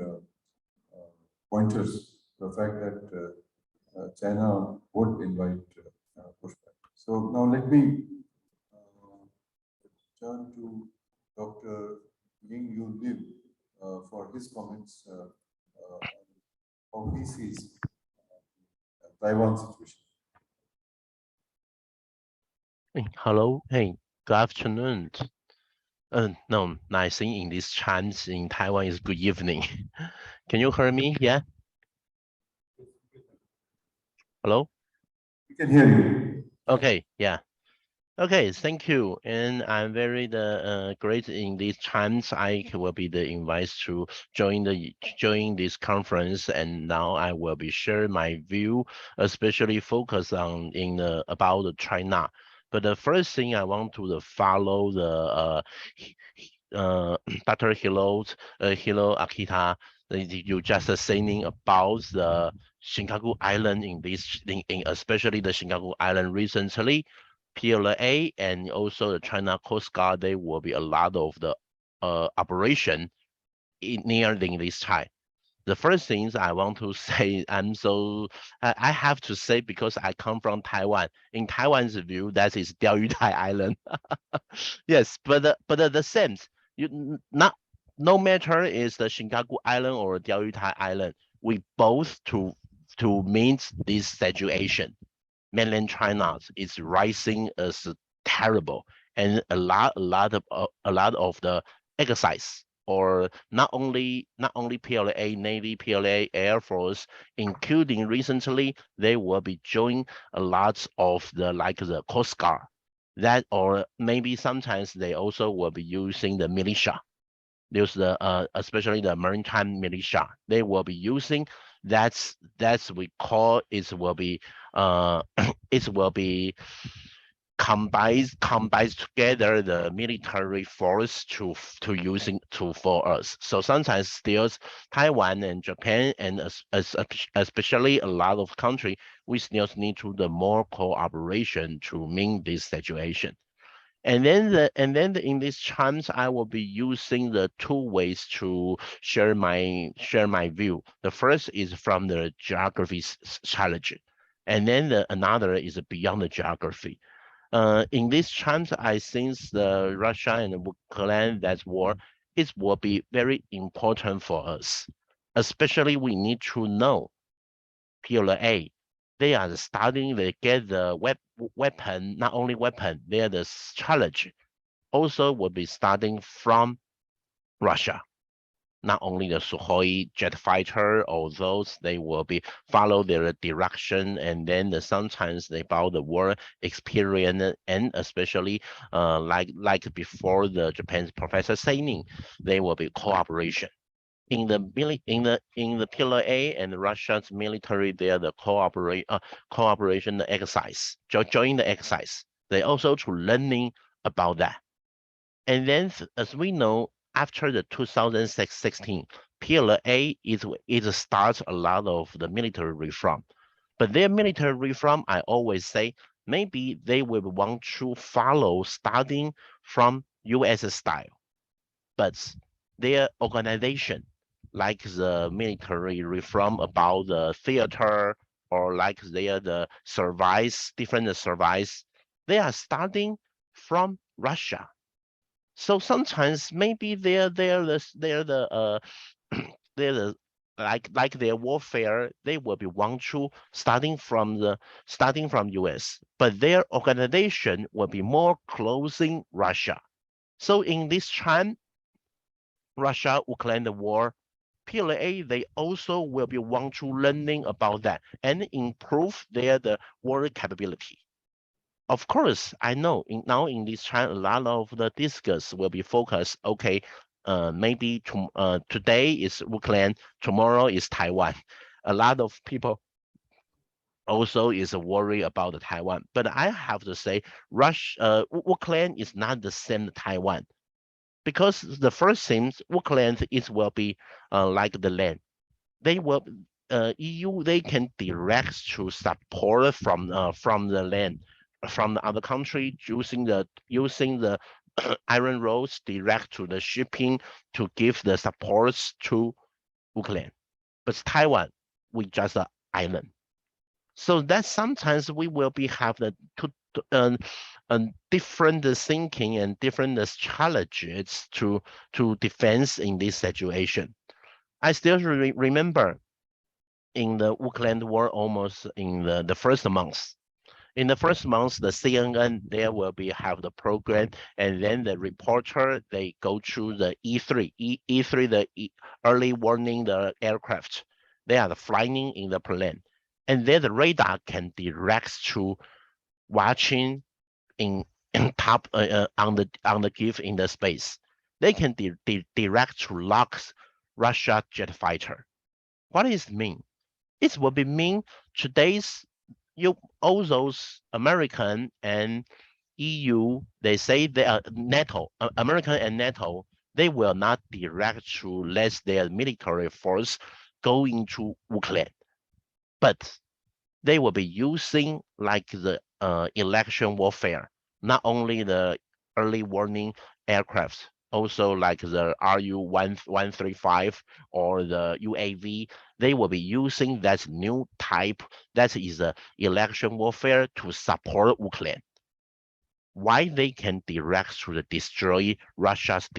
pointers to the fact that China would invite pushback. So now let me turn to Dr. Ying Yun Lim for his comments on how he sees Taiwan situation. Hello, hey, good afternoon. No, I think in this chance in Taiwan is good evening. Can you hear me? Yeah. Hello. We can hear you. Okay, yeah. Okay, thank you. And I'm very great in these times. I will be the invited to join this conference, and now I will be share my view, especially focus on about China. But the first thing I want to follow Dr. Hiro Akita. You just saying about the Shinkaku Island in especially the Shinkaku Island recently. PLA and also the China Coast Guard, there will be a lot of the operation near this time. The first things I want to say, I have to say because I come from Taiwan. In Taiwan's view, that is Diaoyutai Island. Yes, but the same, not no matter is the Shinkaku Island or Diaoyutai Island, we both to meet this situation. Mainland China is rising as terrible, and a lot of the exercise or not only PLA Navy, PLA Air Force, including recently they will be joining a lot of the Coast Guard. That or maybe sometimes they also will be using the militia. There's especially the maritime militia. They will be using that's we call it will be combines together the military force to using to for us. So sometimes still Taiwan and Japan and especially a lot of country, we still need to the more cooperation to meet this situation. In these times, I will be using the two ways to share my view. The first is from the geography strategy, and then another is beyond the geography. In these times, I think the Russia and Ukraine that war it will be very important for us. Especially we need to know PLA. They are starting to get the weapon, not only weapon, they are the challenge also will be starting from Russia. Not only the Sukhoi jet fighter, although they will be follow their direction, and then sometimes they about the war experience, and especially like before the Japan's Professor saying, they will be cooperation in the PLA and Russia's military. They are the cooperation exercise, join the exercise. They also to learning about that. And then, as we know, after the 2016, PLA it starts a lot of the military reform. But their military reform, I always say, maybe they will want to follow starting from US style. But their organization, like the military reform about the theater or like the service, different service, they are starting from Russia. So sometimes maybe they're the like their warfare, they will be want to starting from US, but their organization will be more closing Russia. So in this time, Russia-Ukraine war, PLA, they also will be want to learning about that and improve the war capability. Of course, I know now in this time, a lot of the discussions will be focused. Okay, maybe today is Ukraine, tomorrow is Taiwan. A lot of people also is worried about the Taiwan, but I have to say, Ukraine is not the same Taiwan, because the first thing, Ukraine is will be like the land. They will EU they can direct to support from the land from the other country using the iron roads direct to the shipping to give the supports to Ukraine. But Taiwan, we just an island. So that sometimes we will be have the different thinking and different challenges to defense in this situation. I still remember in the Ukraine war almost in the first month. In the first month, the CNN there will be have the program, and then the reporter they go through the E3, E3 early warning the aircraft. They are flying in the plane, and then the radar can direct to watching in top on the gift in the space. They can direct to lock Russia jet fighter. What does it mean? It will be mean today's all those American and EU, they say they are NATO, American and NATO, they will not direct to let their military force go into Ukraine, but they will be using like the election warfare, not only the early warning aircraft, also like the RU-135 or the UAV, they will be using that new type, that is the election warfare to support Ukraine. Why they can direct to destroy Russia's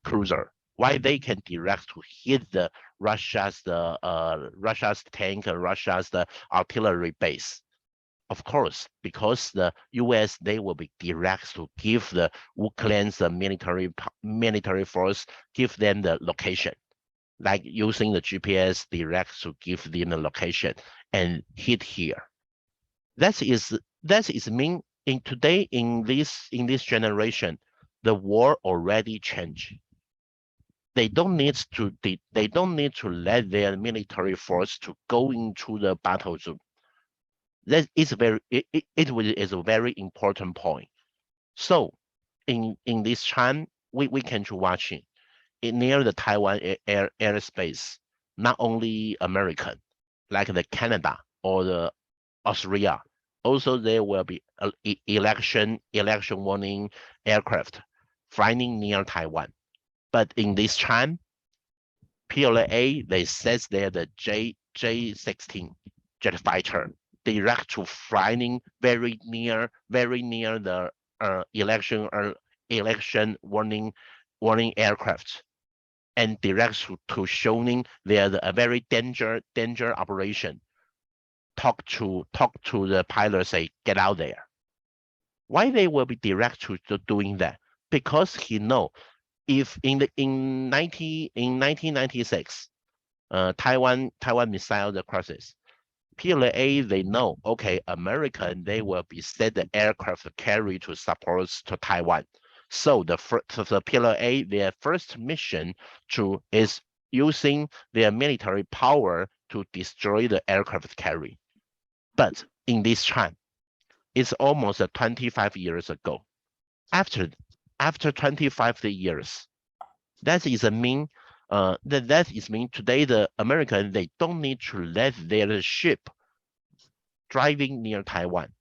cruiser? Why they can direct to hit the Russia's tank, Russia's artillery base? Of course, because the U.S. they will be direct to give the Ukraine's military force, give them the location, like using the GPS direct to give them the location and hit here. That is mean in today in this generation, the war already changed. They don't need to let their military force to go into the battle zone. That is it is a very important point. So in this time, we can watch it near the Taiwan airspace, not only American, like the Canada or the Australia. Also, there will be election warning aircraft flying near Taiwan. But in this time, PLA they says they're the J-16 jet fighter direct to flying very near the election warning aircraft, and direct to showing they're a very danger operation. Talk to the pilot, say get out there. Why they will be direct to doing that? Because he know if in 1996, Taiwan missile the crisis, PLA they know, okay, American they will be sent the aircraft carry to support to Taiwan. So the PLA their first mission is using their military power to destroy the aircraft carry. But in this time, it's almost 25 years ago. After 25 years, that is mean today the American they don't need to let their ship driving near Taiwan.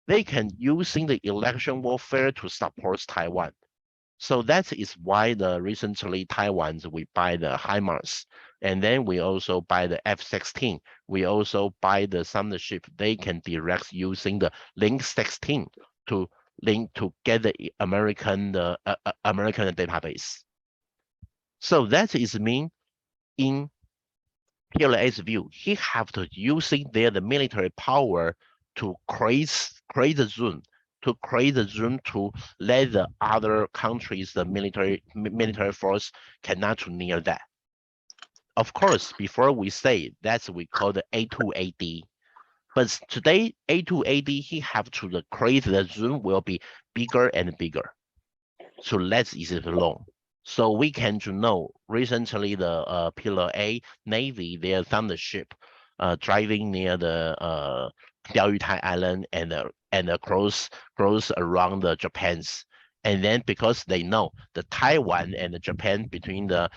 They can using the election warfare to support Taiwan. So that is why recently Taiwan's we buy the HIMARS, and then we also buy the F-16. We also buy some ship they can direct using the Link 16 to get the American database. So that is mean in PLA's view, he have to using the military power to create the zone, to let the other countries, the military force cannot near that. Of course, before we say that's we call the A2AD. But today, A2AD, he have to create the zone will be bigger and bigger. So let's ease it along. So we can know recently the PLA Navy, their thunder ship driving near the Diaoyutai Island and cross around the Japan's. And then because they know the Taiwan and the Japan between the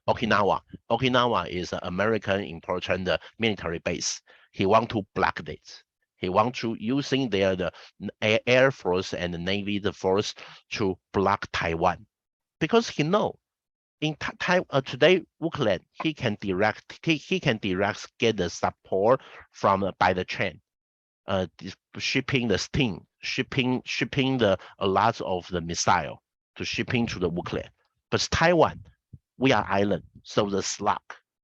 Okinawa is an American important military base. He want to block it. He want to using the Air Force and the Navy the force to block Taiwan, because he know in today Ukraine he can direct get the support from by the train, shipping the steam, shipping a lot of the missile to shipping to the Ukraine. But Taiwan, we are island, so the slack.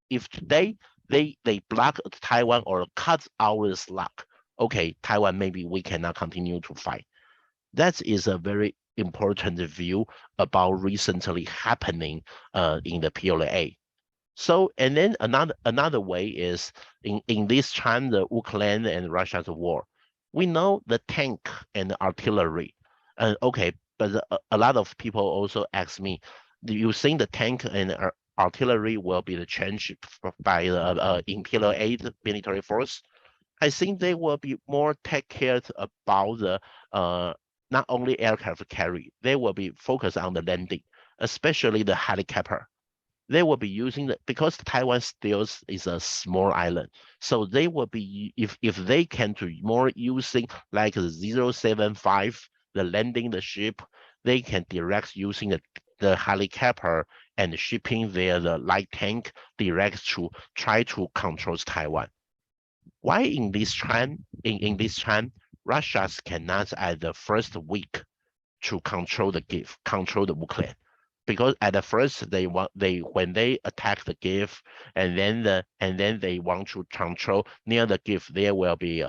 If today they block Taiwan or cut our slack, okay, Taiwan maybe we cannot continue to fight. That is a very important view about recently happening in the PLA. So, and then another way is in this time, the Ukraine and Russia's war, we know the tank and the artillery. And okay, but a lot of people also ask me, do you think the tank and artillery will be the change by the Imperial Aid military force? I think they will be more take care about the not only aircraft carry, they will be focused on the landing, especially the helicopter. They will be using the because Taiwan still is a small island, so they will be if they can to more using like the 075, the landing the ship, they can direct using the helicopter and shipping their the light tank direct to try to control Taiwan. Why in this time, Russia cannot at the first week to control the gift, control the Ukraine. Because at the first they when they attack the gift and then they want to control near the gift, there will be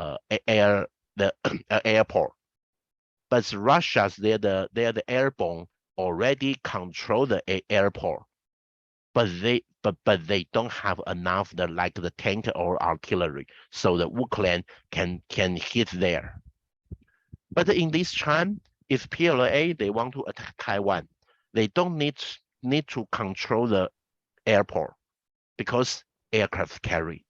air the airport. But Russia's they're the airborne already control the airport, but they don't have enough the like the tank or artillery, so the Ukraine can hit there. But in this time, if PLA they want to attack Taiwan, they don't need to control the airport because aircraft carry.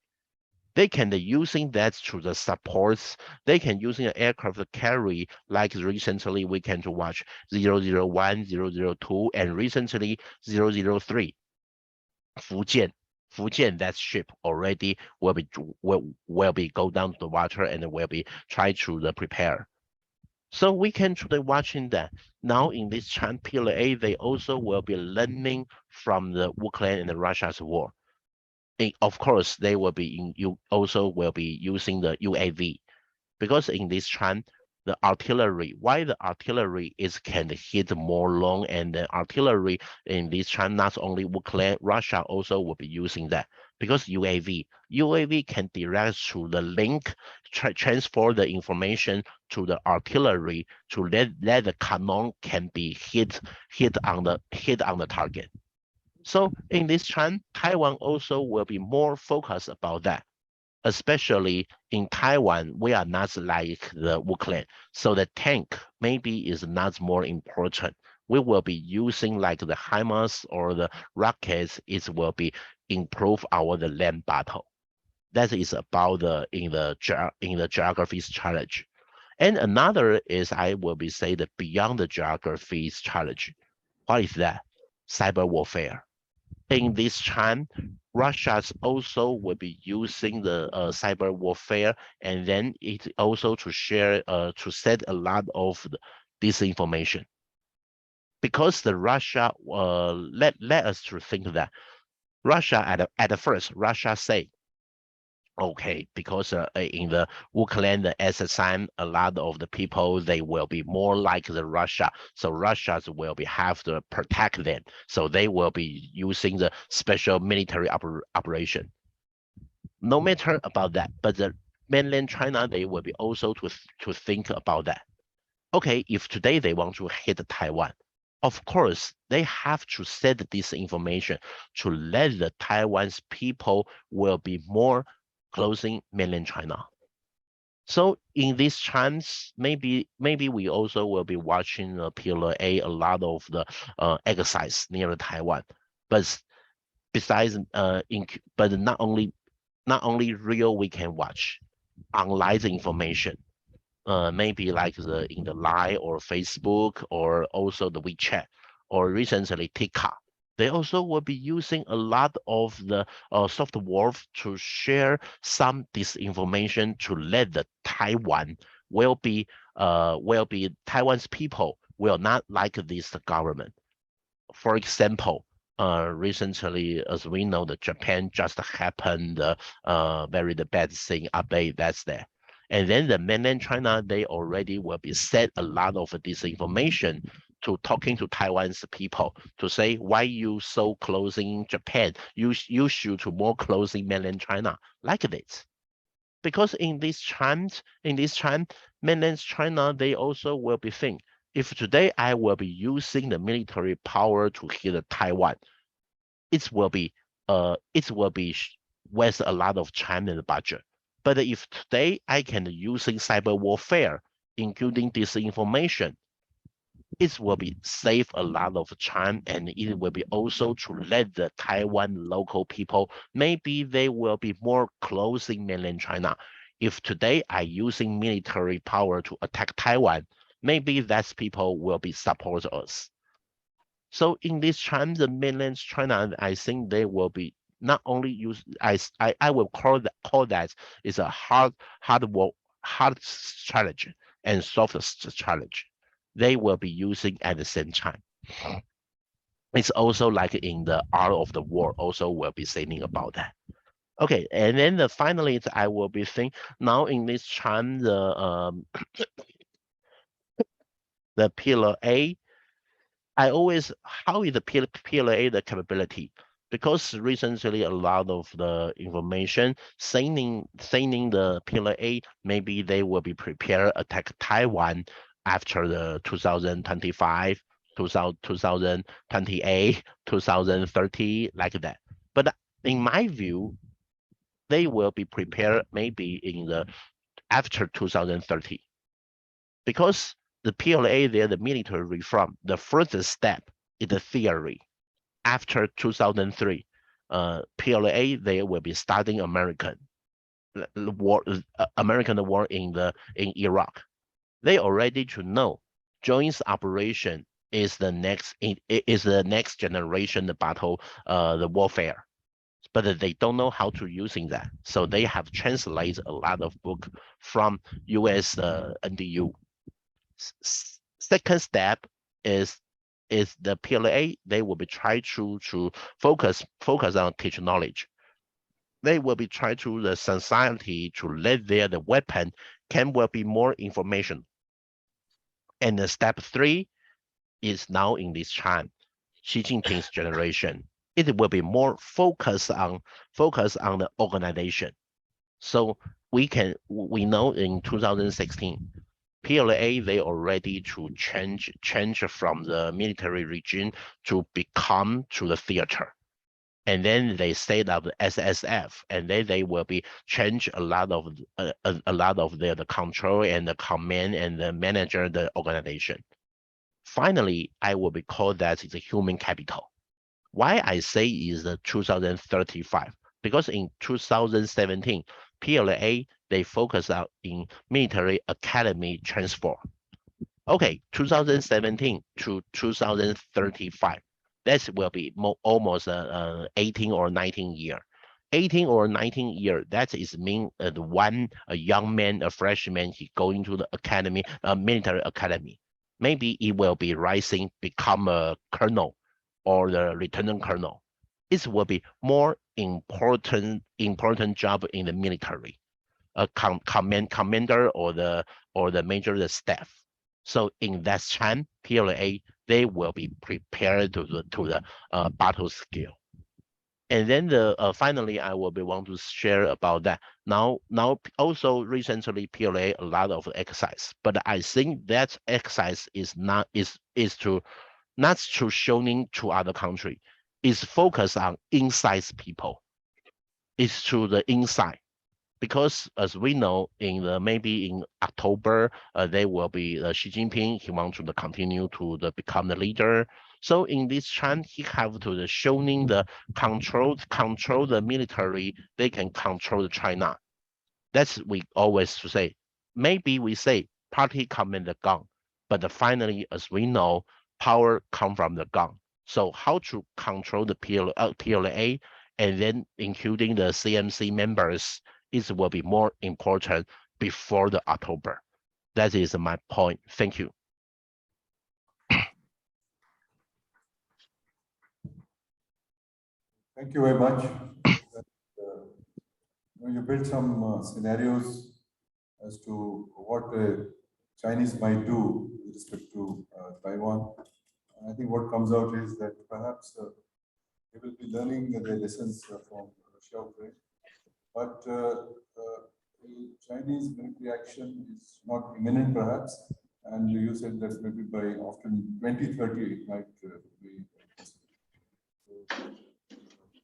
They can using that to the supports. They can using an aircraft carry like recently we can to watch 001, 002, and recently 003. Fujian, that ship already will be go down to the water and will be try to the prepare. So we can try watching that. Now in this time PLA, they also will be learning from the Ukraine and the Russia's war. And of course, they will be you also will be using the UAV because in this time the artillery, why the artillery is can hit more long and the artillery in this time not only Ukraine, Russia also will be using that because UAV can direct to the link, transfer the information to the artillery to let the cannon can be hit on the target. So in this time, Taiwan also will be more focused about that. Especially in Taiwan, we are not like the Ukraine. So the tank maybe is not more important. We will be using like the HIMARS or the rockets. It will be improve our the land battle. That is about the in the geography's challenge. And another is I will be say the beyond the geography's challenge. What is that? Cyber warfare. In this time, Russia's also will be using the cyber warfare, and then it also to share to set a lot of disinformation. Because the Russia let us to think that Russia at the first Russia say okay, because in the Ukraine, the SSM, a lot of the people, they will be more like the Russia. So Russians will be have to protect them. So they will be using the special military operation. No matter about that, but the mainland China, they will be also to think about that. Okay, if today they want to hit Taiwan, of course, they have to set this information to let the Taiwan's people will be more closing mainland China. So in these times, maybe we also will be watching PLA a lot of the exercise near Taiwan. But besides but not only real we can watch, online information. Maybe like in the Line or Facebook or also the WeChat or recently TikTok. They also will be using a lot of the software to share some disinformation to let the Taiwan will be Taiwan's people will not like this government. For example, recently, as we know, the Japan just happened very the bad thing update that's there. And then the mainland China, they already will be set a lot of disinformation to talking to Taiwan's people to say why you so closing Japan, you should to more closing mainland China like this. Because in this time, mainland China, they also will be think, if today I will be using the military power to hit Taiwan, it will be it will be waste a lot of time and budget. But if today I can using cyber warfare, including disinformation, it will be save a lot of time, and it will be also to let the Taiwan local people, maybe they will be more close in mainland China. If today I using military power to attack Taiwan, maybe that people will be support us. So in this time, the mainland China, I think they will be not only use, I will call that is a hard strategy and soft strategy. They will be using at the same time. It's also like in the art of the war, also will be saying about that. Okay, and then finally, I will be saying now in this time, the pillar A, I always, how is the PLA the capability? Because recently a lot of the information saying the PLA, maybe they will be prepared attack Taiwan after the 2025, 2028, 2030, like that. But in my view, they will be prepared maybe in the after 2030. Because the PLA, they're the military reform. The first step is the theory. After 2003, PLA, they will be starting American war in Iraq. They already to know joint operation is the next generation battle, the warfare. But they don't know how to using that. So they have translated a lot of book from US NDU. Second step is the PLA. They will be try to focus on teach knowledge. They will be try to the society to let the weapon can will be more information. And the step 3 is now in this time, Xi Jinping's generation. It will be more focus on the organization. So we know in 2016. PLA, they already to change from the military regime to become to the theater. And then they set up the SSF, and then they will be change a lot of the control and the command and the manager the organization. Finally, I will be called that is a human capital. Why I say is the 2035? Because in 2017, PLA, they focus out in military academy transfer. Okay, 2017 to 2035, that will be almost 18 or 19 year. 18 or 19 year, that is mean a young man, a freshman, he going to the academy, military academy. Maybe he will be rising, become a colonel or the lieutenant colonel. It will be more important job in the military, a commander or the major the staff. So in that time, PLA, they will be prepared to the battle scale. And then finally, I will be want to share about that. Now also recently PLA a lot of exercise, but I think that exercise is not to showing to other country. It's focused on inside people. It's to the inside. Because as we know, maybe in October, they will be Xi Jinping. He wants to continue to become the leader. So in this time, he have to showing the control the military. They can control China. That's we always say. Maybe we say party come in the gun, but finally, as we know, power come from the gun. So how to control the PLA and then including the CMC members, it will be more important before the October. That is my point. Thank you. Thank you very much. You built some scenarios as to what the Chinese might do with respect to Taiwan. I think what comes out is that perhaps they will be learning their lessons from Russia, Ukraine. But the Chinese military action is not imminent, perhaps. And you said that maybe by after 2030 it might be possible. So,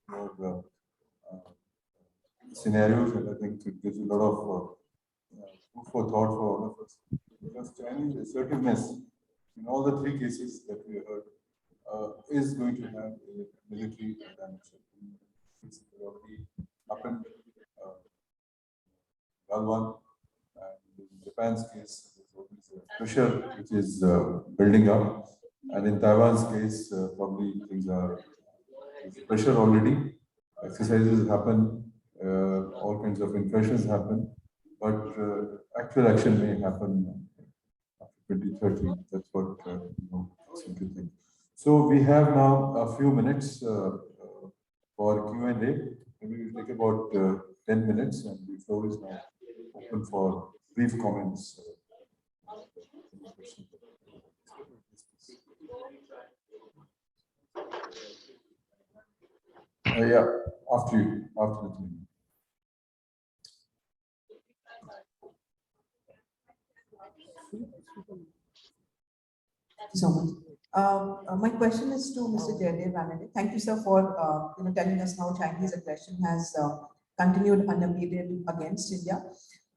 more scenarios, and I think it gives a lot of food for thought for all of us. Because Chinese assertiveness in all the three cases that we heard is going to have a military dimension. It's already happened. Galwan, and in Japan's case, there's always a pressure which is building up, and in Taiwan's case, probably things are there's pressure already. Exercises happen, all kinds of impressions happen, but actual action may happen after 2030. That's what I seem to think. So we have now a few minutes for Q&A. Maybe we'll take about 10 minutes, and the floor is now open for brief comments. Yeah, after you, after the team. So much. My question is to Mr. Jaidev Ranade. Thank you, sir, for telling us how Chinese aggression has continued unabated against India.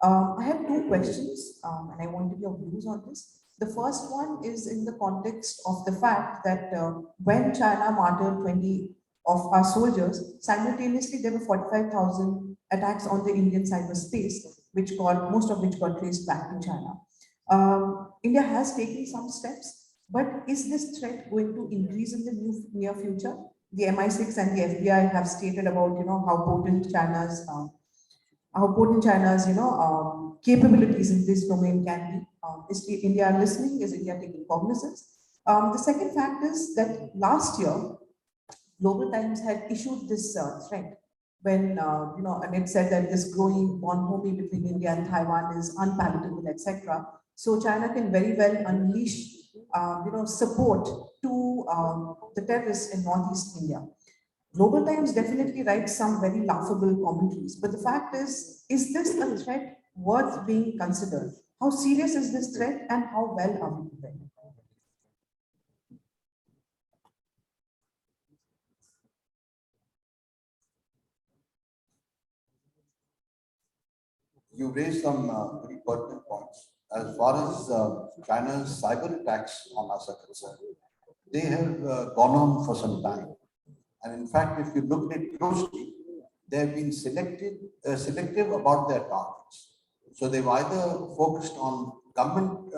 I have two questions, and I wanted your views on this. The first one is in the context of the fact that when China martyred 20 of our soldiers, simultaneously there were 45,000 attacks on the Indian cyberspace, most of which got traced back to China. India has taken some steps, but is this threat going to increase in the near future? The MI6 and the FBI have stated about how potent China's capabilities in this domain can be. Is India listening? Is India taking cognizance? The second fact is that last year, Global Times had issued this threat when and it said that this growing bonhomie between India and Taiwan is unpalatable, etc. So China can very well unleash support to the terrorists in Northeast India. Global Times definitely writes some very laughable commentaries, but the fact is this a threat worth being considered? How serious is this threat, and how well are we prepared? You raised some very pertinent points. As far as China's cyber attacks on us are concerned, they have gone on for some time. And in fact, if you look at it closely, they have been selective about their targets. So they've either focused on government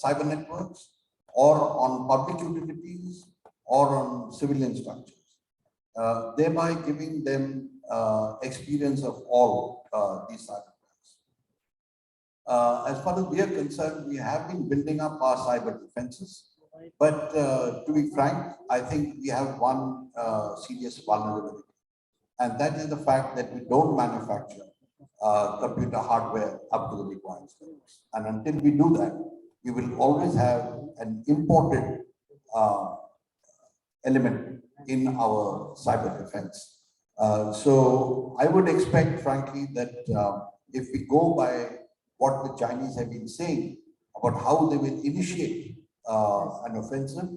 cyber networks, or on public utilities, or on civilian structures, thereby giving them experience of all these cyber attacks. As far as we are concerned, we have been building up our cyber defenses. But to be frank, I think we have one serious vulnerability. And that is the fact that we don't manufacture computer hardware up to the required standards. And until we do that, we will always have an imported element in our cyber defense. So I would expect, frankly, that if we go by what the Chinese have been saying about how they will initiate an offensive,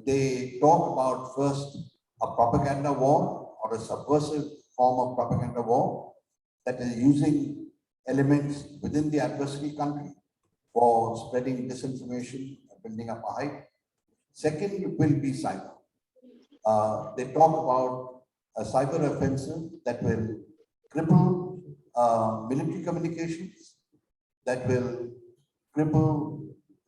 they talk about first a propaganda war or a subversive form of propaganda war that is using elements within the adversary country for spreading disinformation and building up a hype. Second will be cyber. They talk about a cyber offensive that will cripple military communications, that will cripple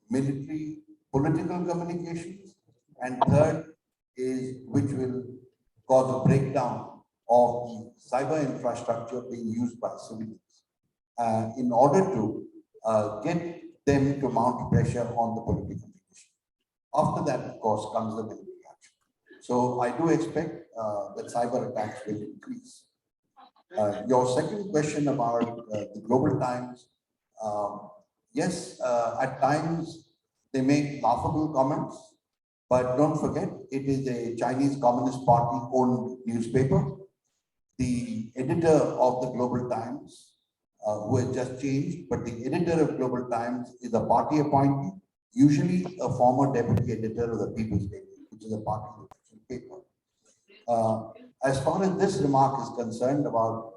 military political communications, and third is which will cause a breakdown of the cyber infrastructure being used by civilians in order to get them to mount pressure on the political leadership. After that, of course, comes the military action. So I do expect that cyber attacks will increase. Your second question about the Global Times, yes, at times they make laughable comments, but don't forget, it is a Chinese Communist Party owned newspaper. The editor of the Global Times, who has just changed, but the editor of Global Times is a party appointee, usually a former deputy editor of the People's Daily, which is a party election paper. As far as this remark is concerned about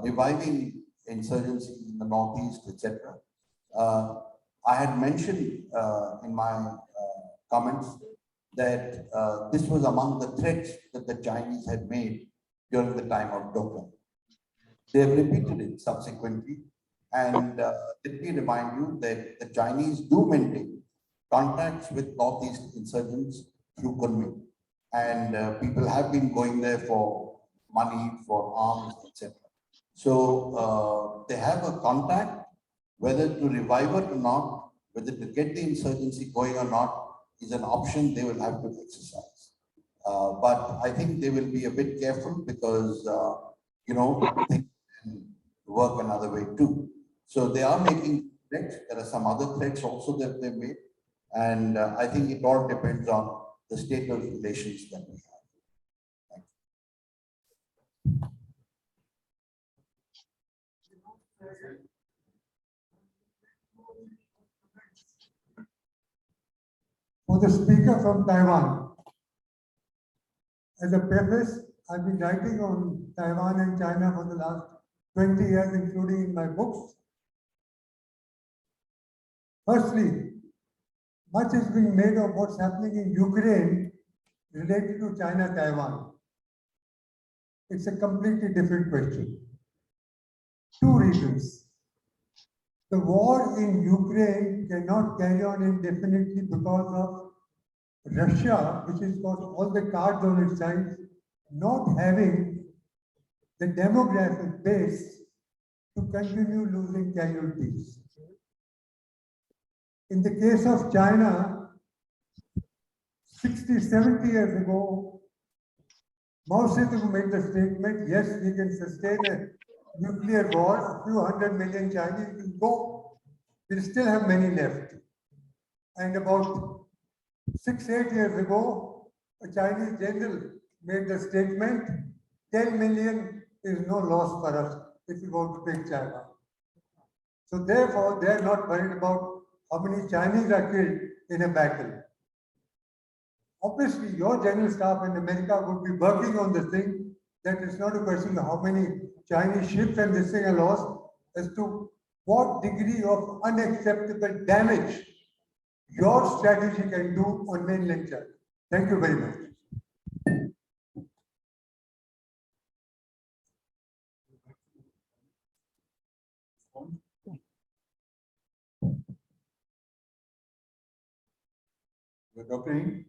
reviving insurgency in the Northeast, etc., I had mentioned in my comments that this was among the threats that the Chinese had made during the time of Doklam. They have repeated it subsequently. And let me remind you that the Chinese do maintain contacts with Northeast insurgents through Kunming. And people have been going there for money, for arms, etc. So they have a contact, whether to revive it or not, whether to get the insurgency going or not, is an option they will have to exercise. But I think they will be a bit careful because, things can work another way too. So they are making threats. There are some other threats also that they made. And I think it all depends on the state of relations that we have. For the speaker from Taiwan, as a preface, I've been writing on Taiwan and China for the last 20 years, including in my books. Firstly, much is being made of what's happening in Ukraine related to China-Taiwan. It's a completely different question. Two reasons. The war in Ukraine cannot carry on indefinitely because of Russia, which has got all the cards on its side, not having the demographic base to continue losing casualties. In the case of China, 60, 70 years ago, Mao Zedong made the statement, yes, we can sustain a nuclear war, a few 100 million Chinese will go, we'll still have many left. And about 6-8 years ago, a Chinese general made the statement, 10 million is no loss for us if we want to take China. So therefore, they are not worried about how many Chinese are killed in a battle. Obviously, your general staff in America would be working on the thing that it's not a question of how many Chinese ships and this thing are lost, as to what degree of unacceptable damage your strategy can do on mainland China. Thank you very much. Dr. Ng,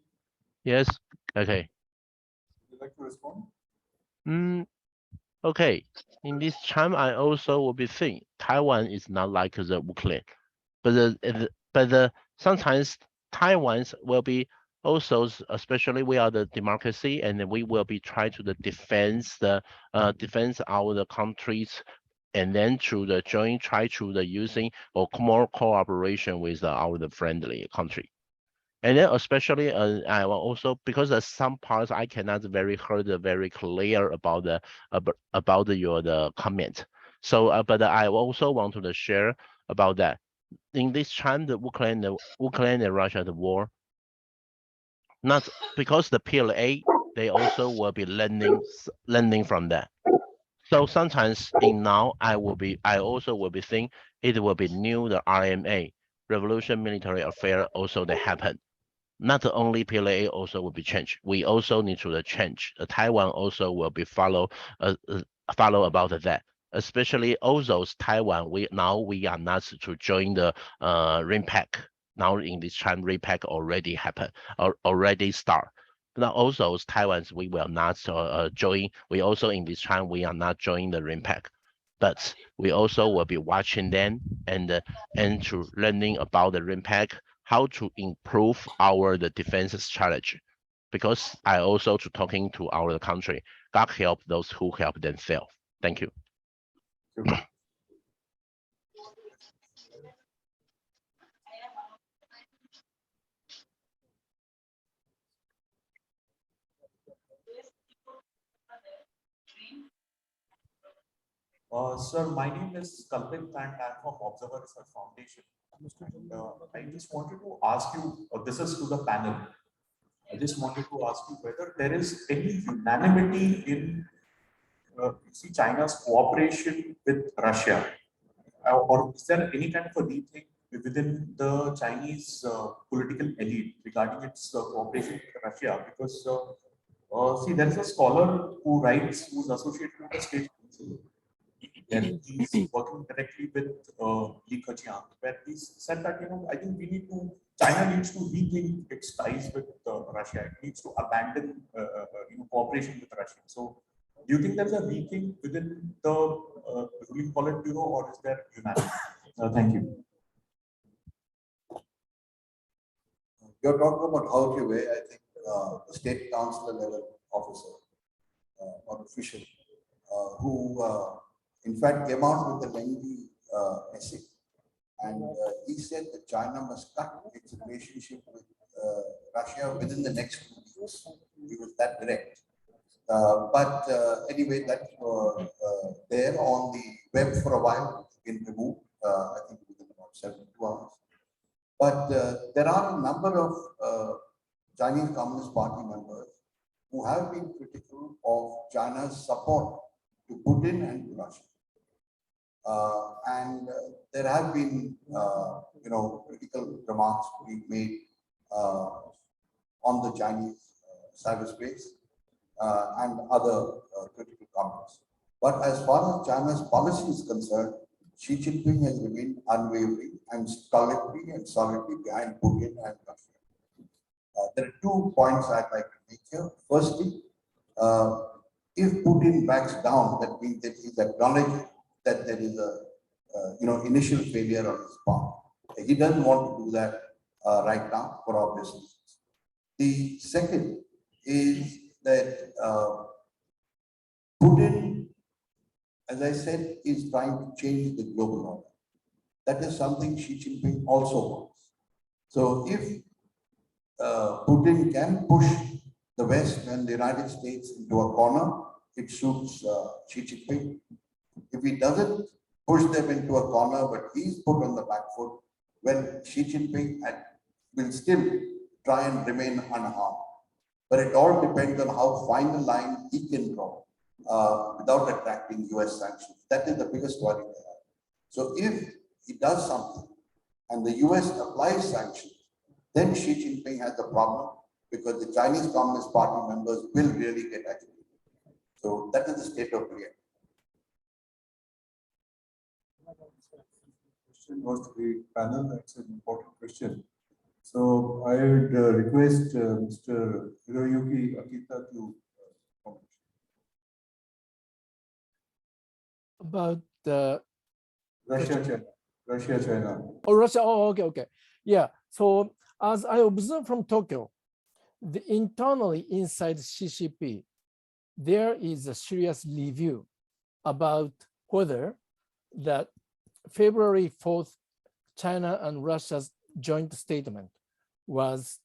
Yes. Okay. would you like to respond? Okay. In this time, I also will be saying Taiwan is not like the Ukraine, but sometimes Taiwan's will be also, especially we are the democracy, and we will be trying to defend our countries, and then through the try to the using or more cooperation with our friendly country. And then especially I will also, because some parts I cannot very clear about your comment. So but I also want to share about that. In this time, the Ukraine and Russia the war, not because the PLA, they also will be learning from that. So sometimes in now I also will be think it will be new the RMA, Revolution Military Affair also they happen. Not only PLA also will be changed. We also need to change. Taiwan also will be follow about that. Especially all those Taiwan, we are not to join the RIMPAC. Now in this time, RIMPAC already happened or already start. Now also Taiwan's we will not join. We also in this time we are not joining the RIMPAC, but we also will be watching them and to learning about the RIMPAC, how to improve the defense strategy. Because I also to talking to our country, God help those who help themselves. Thank you. Sir, my name is Kalpit and I'm from Observer Research Foundation. And, I just wanted to ask you, this is to the panel. I just wanted to ask you whether there is any unanimity in you see China's cooperation with Russia, or is there any kind of a rethink within the Chinese political elite regarding its cooperation with Russia? Because see, there is a scholar who writes, who's associated with the State Council, and he's working directly with Li Keqiang, where he's said that, I think China needs to rethink its ties with Russia. It needs to abandon, cooperation with Russia. So, do you think there's a rethink within the ruling Politburo, or is there unanimity? Thank you. You're talking about how to weigh, I think, the state council level officer or official who, in fact, came out with a lengthy essay. And he said that China must cut its relationship with Russia within the next 2 weeks. He was that direct. But anyway, that's there on the web for a while, been removed, I think within about 72 hours. But there are a number of Chinese Communist Party members who have been critical of China's support to Putin and to Russia. And there have been, critical remarks being made on the Chinese cyberspace and other critical comments. But as far as China's policy is concerned, Xi Jinping has remained unwavering and solitary behind Putin and Russia. There are 2 points I'd like to make here. Firstly, if Putin backs down, that means that he's acknowledging that there is a initial failure on his part. He doesn't want to do that right now for obvious reasons. The second is that Putin, as I said, is trying to change the global order. That is something Xi Jinping also wants. So if Putin can push the West and the United States into a corner, it suits Xi Jinping. If he doesn't push them into a corner, but he's put on the back foot, well, Xi Jinping will still try and remain unharmed. But it all depends on how fine a line he can draw without attracting US sanctions. That is the biggest worry they have. So if he does something and the US applies sanctions, then Xi Jinping has a problem because the Chinese Communist Party members will really get agitated. So that is the state of play. Question was to the panel. That's an important question. So I would request Mr. Hiroyuki Akita to comment. About the Russia, China. Oh, Russia. Oh, okay. Yeah. So as I observe from Tokyo, internally inside CCP, there is a serious review about whether that February 4th, China and Russia's joint statement was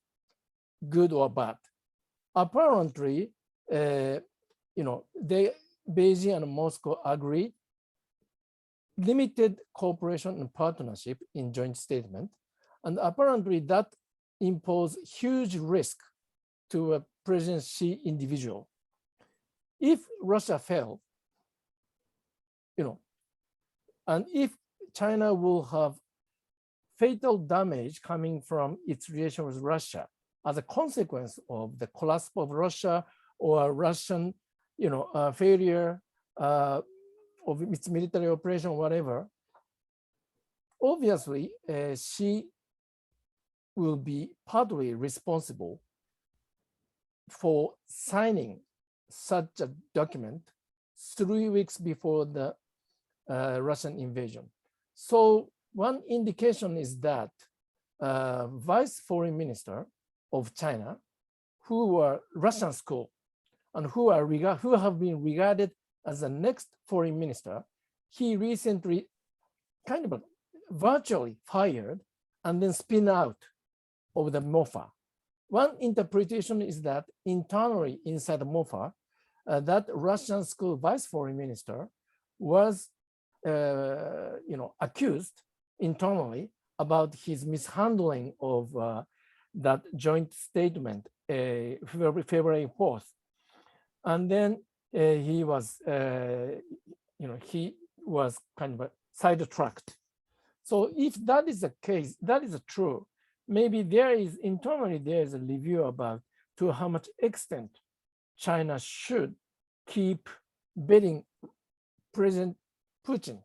good or bad. Apparently, Beijing and Moscow agreed limited cooperation and partnership in joint statement. And apparently that imposed huge risk to a President Xi individual. If Russia failed, and if China will have fatal damage coming from its relation with Russia as a consequence of the collapse of Russia or Russian, failure of its military operation, whatever, obviously, Xi will be partly responsible for signing such a document 3 weeks before the Russian invasion. So one indication is that Vice Foreign Minister of China, who were Russian school and who have been regarded as the next foreign minister, he recently kind of virtually fired and then spin out of the MOFA. One interpretation is that internally inside the MOFA, that Russian school vice foreign minister was, accused internally about his mishandling of that joint statement February 4th. And then he was, he was kind of sidetracked. So if that is the case, that is true, maybe internally there is a review about to how much extent China should keep bidding President Putin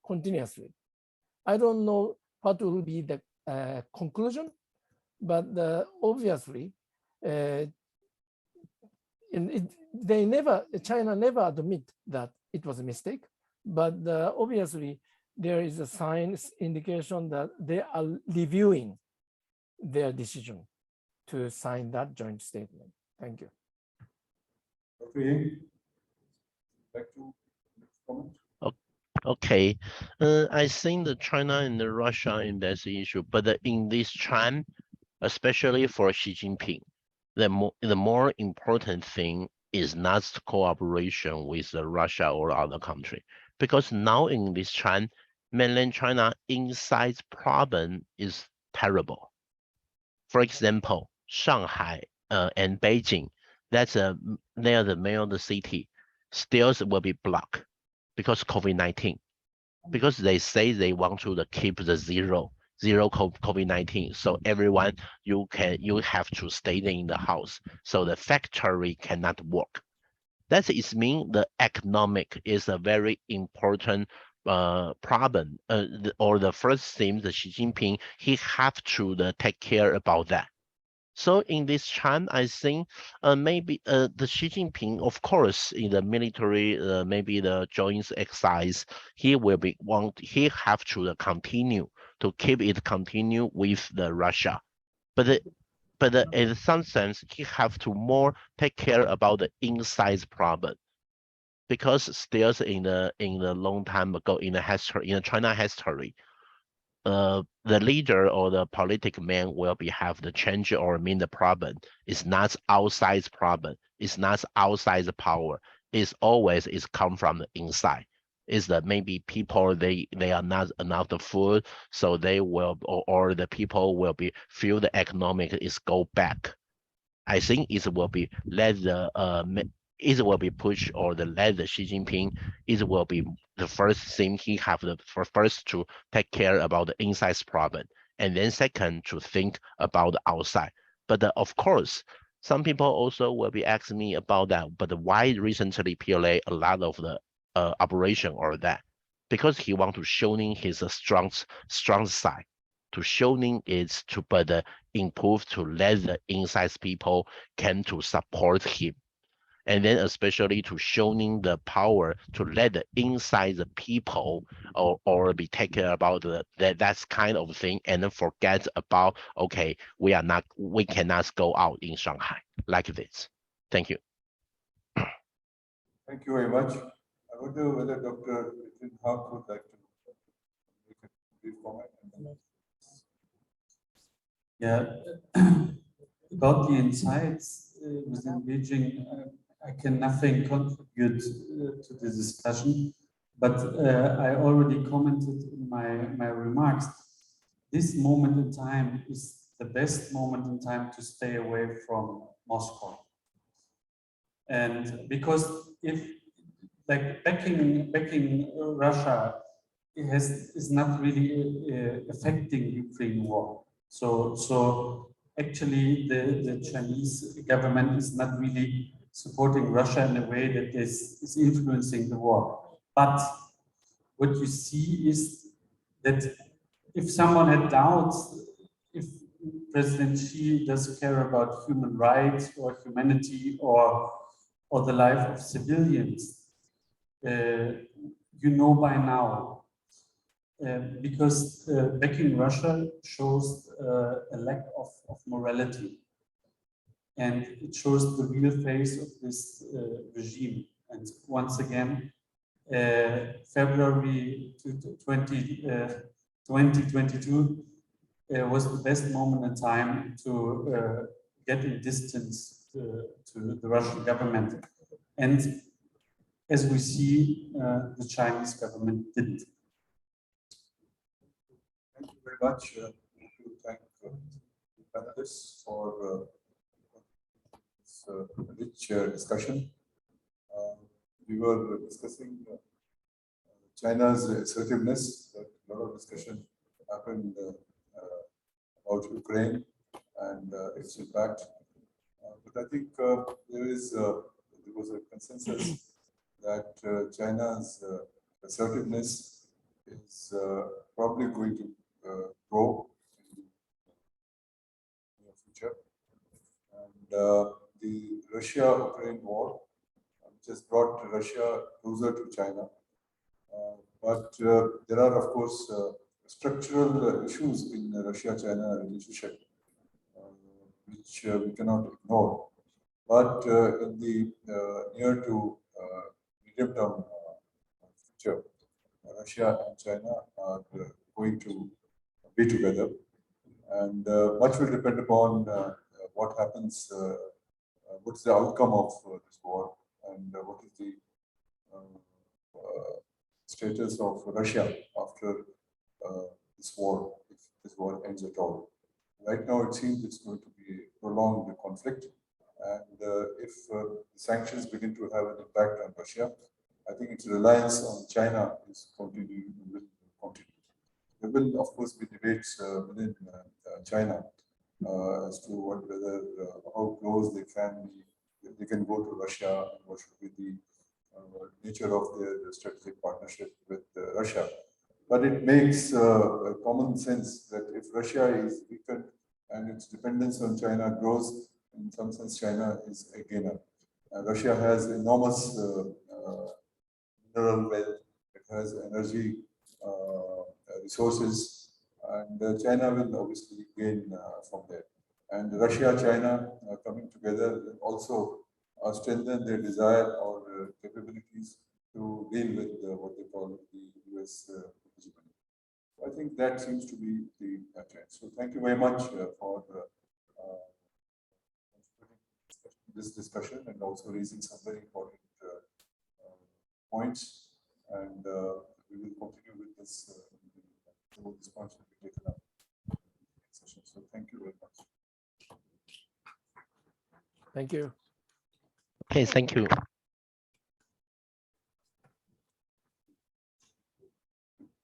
continuously. I don't know what will be the conclusion, but obviously, China never admit that it was a mistake, but obviously there is a signs indication that they are reviewing their decision to sign that joint statement. Thank you. Dr. Ying, back to comment. Okay, I think that China and Russia in this issue, but in this trend, especially for Xi Jinping, the more important thing is not cooperation with Russia or other country, because now in this trend, mainland China inside problem is terrible. For example, Shanghai and Beijing, they are the major city, still will be blocked because COVID-19, because they say they want to keep the zero COVID-19. So everyone, you have to stay in the house. So the factory cannot work. That is mean the economic is a very important problem. Or the first thing that Xi Jinping, he have to take care about that. So in this time, I think maybe the Xi Jinping, of course, in the military, maybe the joint exercise, he have to continue to keep it continue with the Russia, but in some sense, he have to more take care about the inside problem, because still in the long time ago in the history, in China history, the leader or the political man will have the change or mean the problem. It's not outside problem. It's not outside the power. It's always come from the inside. Is that maybe people they are not enough the food, so they will or the people will feel the economic is go back. I think it will be it will be pushed or let the Xi Jinping, it will be the first thing he have first to take care about the inside problem, and then second to think about the outside. But of course, some people also will be asking me about that. But why recently PLA a lot of the operation or that? Because he want to showing his strong side, to showing is to improve to let the inside people can to support him. And then especially to showing the power to let the inside the people or be taken about that's kind of thing, and then forget about, okay, we cannot go out in Shanghai like this. Thank you. Thank you very much. I wonder whether Dr. Haq would like to make a brief comment. Yeah, about the insights within Beijing, I can nothing contribute to the discussion, but I already commented in my remarks. This moment in time is the best moment in time to stay away from Moscow. And because if like backing Russia is not really affecting Ukraine war. So actually the Chinese government is not really supporting Russia in a way that is influencing the war. But what you see is that if someone had doubts if President Xi does care about human rights or humanity or the life of civilians, you know by now, because backing Russia shows a lack of morality, and it shows the real face of this regime. And once again, February 2022 was the best moment in time to get a distance to the Russian government. And as we see, the Chinese government didn't. Thank you very much. To thank the panelists for a rich discussion. We were discussing China's assertiveness. That a lot of discussion happened about Ukraine and its impact. But I think there was a consensus that China's assertiveness is probably going to grow in the near future. And the Russia-Ukraine war, which has brought Russia closer to China. But there are, of course, structural issues in the Russia-China relationship, which we cannot ignore. But in the near to medium term future, Russia and China are going to be together. And much will depend upon what happens, what's the outcome of this war, and what is the status of Russia after this war, if this war ends at all. Right now, it seems it's going to be a prolonged conflict. And if the sanctions begin to have an impact on Russia, I think its reliance on China is will continue. There will, of course, be debates within China as to whether how close they can go to Russia, and what should be the nature of their strategic partnership with Russia. But it makes common sense that if Russia is weakened and its dependence on China grows, in some sense, China is a gainer. Russia has enormous mineral wealth, it has energy resources, and China will obviously gain from there. And Russia, China coming together will also strengthen their desire or capabilities to deal with what they call the US hegemony. I think that seems to be the trend. So thank you very much for this discussion and also raising some very important points. And we will continue with this. This point will be taken up in the session. So thank you very much. Thank you. Okay, thank you.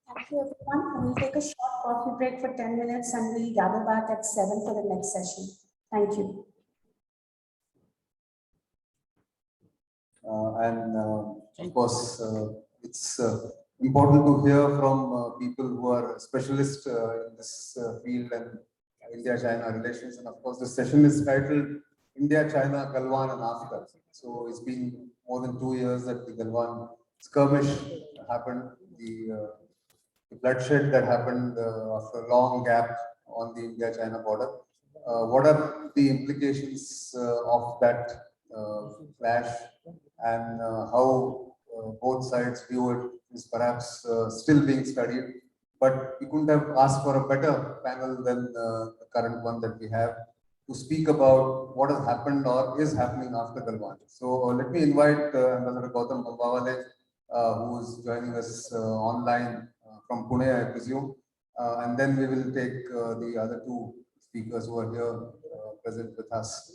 Thank you, everyone. We'll take a short coffee break for 10 minutes and we'll gather back at 7 for the next session. Thank you. Of course, it's important to hear from people who are specialists in this field and India-China relations. And of course, the session is titled India-China, Galwan and After. So it's been more than 2 years that the Galwan skirmish happened, the bloodshed that happened after a long gap on the India-China border. What are the implications of that clash, and how both sides view it is perhaps still being studied, but we couldn't have asked for a better panel than the current one that we have to speak about what has happened or is happening after Galwan. So let me invite Ambassador Gautam Bambawale, who is joining us online from Pune, I presume, and then we will take the other two speakers who are here present with us.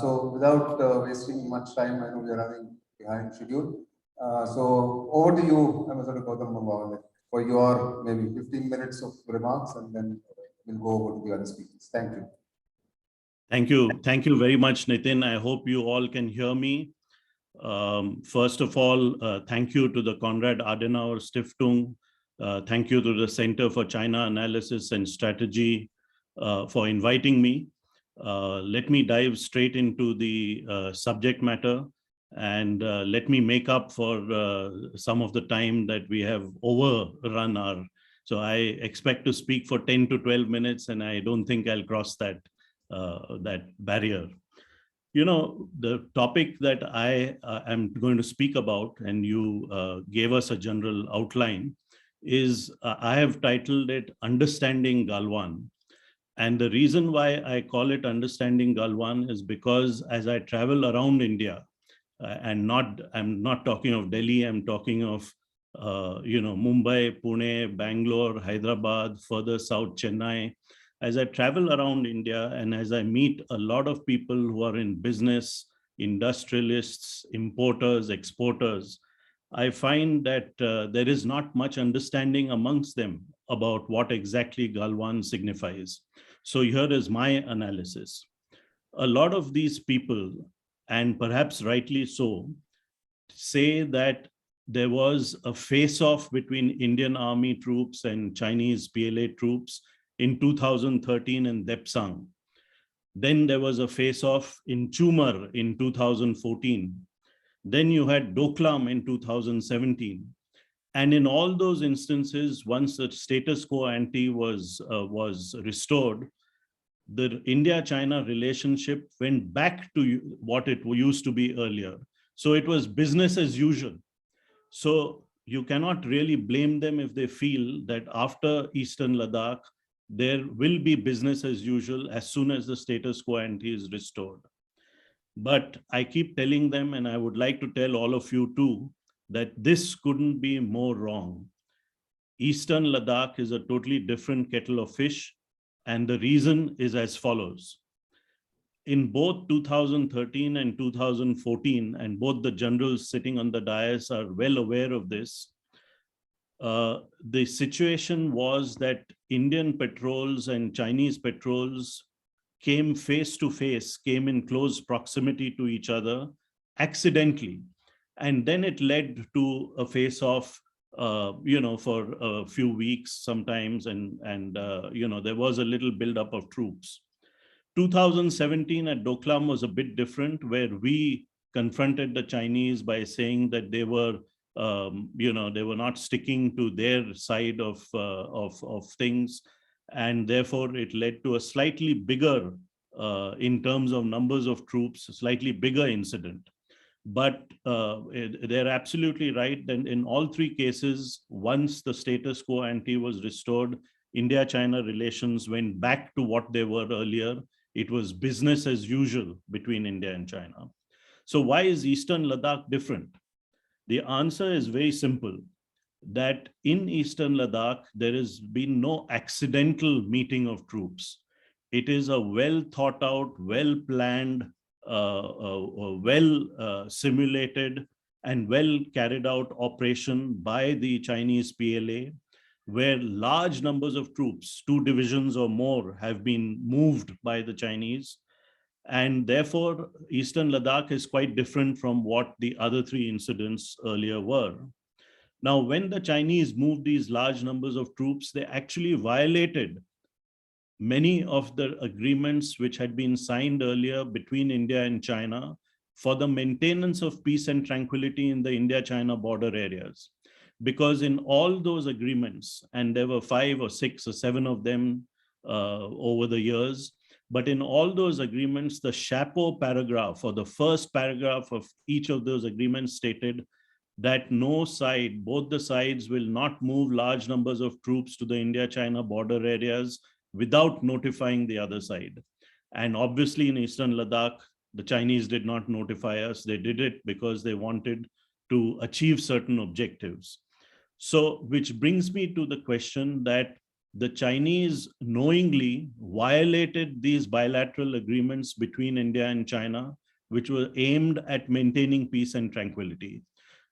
So without wasting much time, I know we are running behind schedule. So over to you, Ambassador Gautam Bambawale, for your maybe 15 minutes of remarks, and then we'll go over to the other speakers. Thank you. Thank you. Thank you very much, Nitin. I hope you all can hear me. First of all, thank you to the Konrad Adenauer Stiftung. Thank you to the Center for China Analysis and Strategy for inviting me. Let me dive straight into the subject matter, and let me make up for some of the time that we have overrun our. So I expect to speak for 10 to 12 minutes, and I don't think I'll cross that barrier. You know, the topic that I am going to speak about, and you gave us a general outline, is I have titled it Understanding Galwan. And the reason why I call it Understanding Galwan is because as I travel around India, and I'm not talking of Delhi, I'm talking of Mumbai, Pune, Bangalore, Hyderabad, further south, Chennai. As I travel around India and as I meet a lot of people who are in business, industrialists, importers, exporters, I find that there is not much understanding amongst them about what exactly Galwan signifies. So here is my analysis. A lot of these people, and perhaps rightly so, say that there was a face-off between Indian army troops and Chinese PLA troops in 2013 in Depsang. Then there was a face-off in Chumar in 2014. Then you had Doklam in 2017. And in all those instances, once the status quo ante was restored, the India-China relationship went back to what it used to be earlier. So it was business as usual. So you cannot really blame them if they feel that after Eastern Ladakh, there will be business as usual as soon as the status quo ante is restored. But I keep telling them, and I would like to tell all of you too, that this couldn't be more wrong. Eastern Ladakh is a totally different kettle of fish, and the reason is as follows. In both 2013 and 2014, and both the generals sitting on the dais are well aware of this, the situation was that Indian patrols and Chinese patrols came face to face, came in close proximity to each other accidentally. And then it led to a face-off, for a few weeks sometimes, and there was a little buildup of troops. 2017 at Doklam was a bit different, where we confronted the Chinese by saying that they were, they were not sticking to their side of things, and therefore it led to a slightly bigger, in terms of numbers of troops, a slightly bigger incident. But they're absolutely right that in all three cases, once the status quo ante was restored, India-China relations went back to what they were earlier. It was business as usual between India and China. So why is Eastern Ladakh different? The answer is very simple, that in Eastern Ladakh, there has been no accidental meeting of troops. It is a well thought out, well planned, simulated and well carried out operation by the Chinese PLA, where large numbers of troops, 2 divisions or more, have been moved by the Chinese. And therefore, Eastern Ladakh is quite different from what the other 3 incidents earlier were. Now, when the Chinese moved these large numbers of troops, they actually violated many of the agreements which had been signed earlier between India and China for the maintenance of peace and tranquility in the India-China border areas. Because in all those agreements, and there were 5 or 6 or 7 of them over the years, but in all those agreements, the chapeau paragraph, or the first paragraph of each of those agreements, stated that no side, both the sides, will not move large numbers of troops to the India-China border areas without notifying the other side. And obviously in Eastern Ladakh, the Chinese did not notify us. They did it because they wanted to achieve certain objectives. So, which brings me to the question that the Chinese knowingly violated these bilateral agreements between India and China, which were aimed at maintaining peace and tranquility.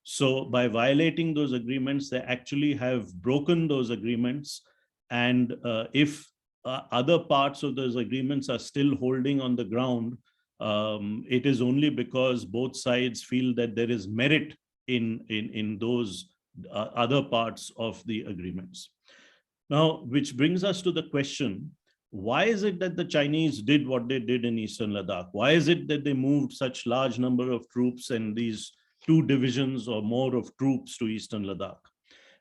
So by violating those agreements, they actually have broken those agreements. And if other parts of those agreements are still holding on the ground, it is only because both sides feel that there is merit in those other parts of the agreements. Now, which brings us to the question, why is it that the Chinese did what they did in Eastern Ladakh? Why is it that they moved such large number of troops and these 2 divisions or more of troops to Eastern Ladakh?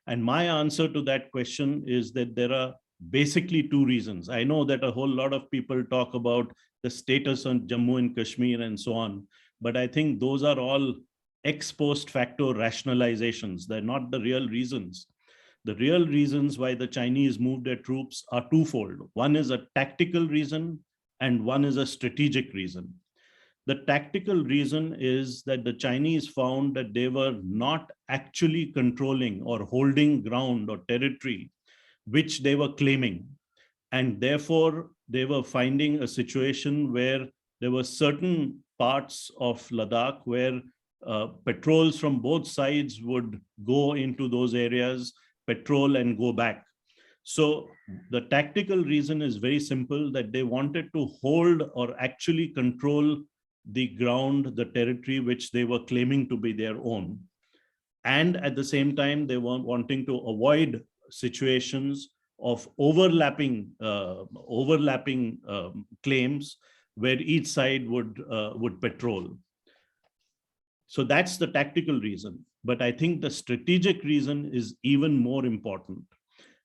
And my answer to that question is that there are basically 2 reasons. I know that a whole lot of people talk about the status on Jammu and Kashmir and so on, but I think those are all ex post facto rationalizations. They're not the real reasons. The real reasons why the Chinese moved their troops are twofold. One is a tactical reason and one is a strategic reason. The tactical reason is that the Chinese found that they were not actually controlling or holding ground or territory which they were claiming. And therefore, they were finding a situation where there were certain parts of Ladakh where patrols from both sides would go into those areas, patrol and go back. So the tactical reason is very simple, that they wanted to hold or actually control the ground, the territory which they were claiming to be their own. And at the same time, they were wanting to avoid situations of overlapping claims where each side would patrol. So that's the tactical reason. But I think the strategic reason is even more important.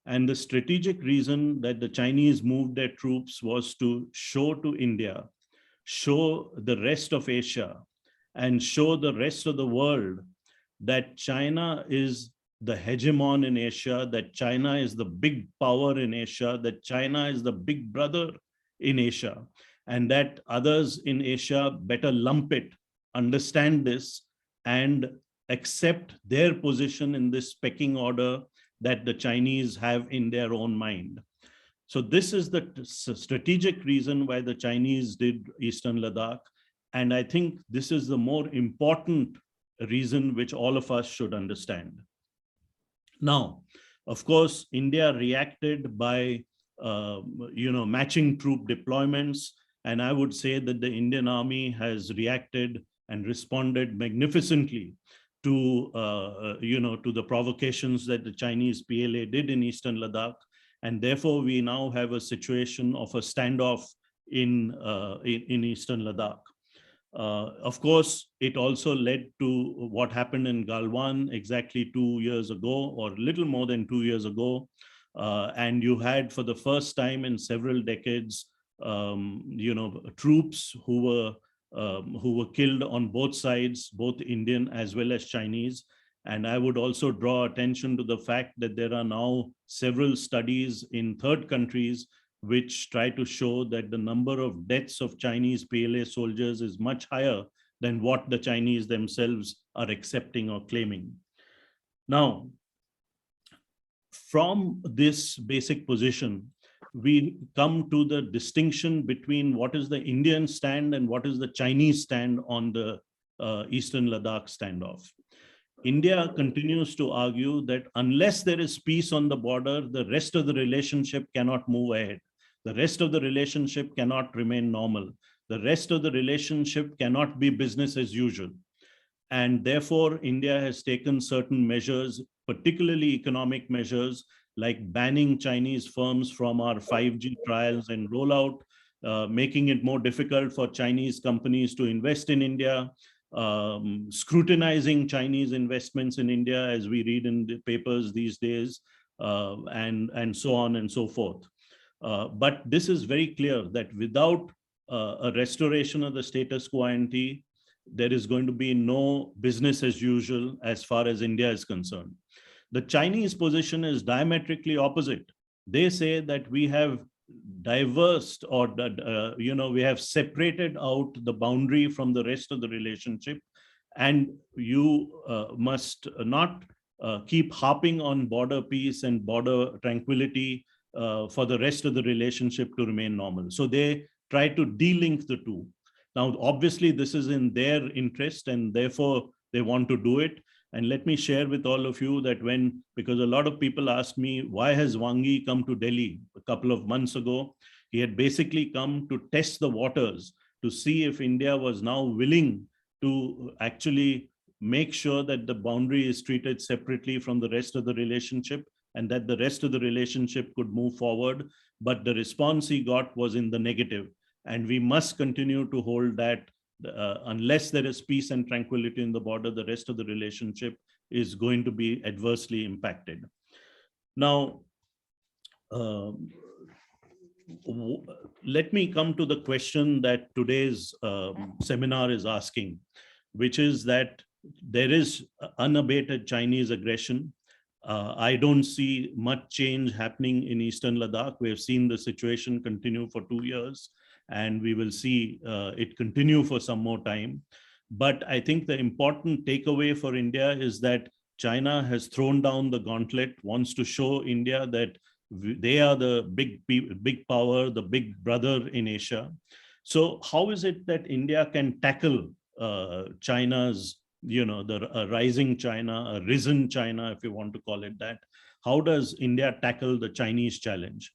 And the strategic reason that the Chinese moved their troops was to show to India, show the rest of Asia, and show the rest of the world that China is the hegemon in Asia, that China is the big power in Asia, that China is the big brother in Asia, and that others in Asia better lump it, understand this, and accept their position in this pecking order that the Chinese have in their own mind. So this is the strategic reason why the Chinese did Eastern Ladakh. And I think this is the more important reason which all of us should understand. Now, of course, India reacted by matching troop deployments. And I would say that the Indian Army has reacted and responded magnificently to the provocations that the Chinese PLA did in Eastern Ladakh. And therefore, we now have a situation of a standoff in Eastern Ladakh. Of course, it also led to what happened in Galwan exactly 2 years ago, or little more than 2 years ago. And you had, for the first time in several decades, troops who were killed on both sides, both Indian as well as Chinese. And I would also draw attention to the fact that there are now several studies in third countries which try to show that the number of deaths of Chinese PLA soldiers is much higher than what the Chinese themselves are accepting or claiming. Now, from this basic position, we come to the distinction between what is the Indian stand and what is the Chinese stand on the Eastern Ladakh standoff. India continues to argue that unless there is peace on the border, the rest of the relationship cannot move ahead. The rest of the relationship cannot remain normal. The rest of the relationship cannot be business as usual. And therefore, India has taken certain measures, particularly economic measures, like banning Chinese firms from our 5G trials and rollout, making it more difficult for Chinese companies to invest in India, scrutinizing Chinese investments in India, as we read in the papers these days, and so on and so forth. But this is very clear that without a restoration of the status quo ante, there is going to be no business as usual as far as India is concerned. The Chinese position is diametrically opposite. They say that we have diversed, or we have separated out the boundary from the rest of the relationship, and you must not keep harping on border peace and border tranquility for the rest of the relationship to remain normal. So they try to de-link the two. Now, obviously, this is in their interest, and therefore they want to do it. And let me share with all of you that because a lot of people asked me, why has Wang Yi come to Delhi a couple of months ago? He had basically come to test the waters to see if India was now willing to actually make sure that the boundary is treated separately from the rest of the relationship, and that the rest of the relationship could move forward. But the response he got was in the negative. And we must continue to hold that unless there is peace and tranquility in the border, the rest of the relationship is going to be adversely impacted. Now, let me come to the question that today's seminar is asking, which is that there is unabated Chinese aggression. I don't see much change happening in Eastern Ladakh. We have seen the situation continue for 2 years, and we will see it continue for some more time. But I think the important takeaway for India is that China has thrown down the gauntlet, wants to show India that they are the big power, the big brother in Asia. So how is it that India can tackle China's, the rising China, a risen China, if you want to call it that? How does India tackle the Chinese challenge?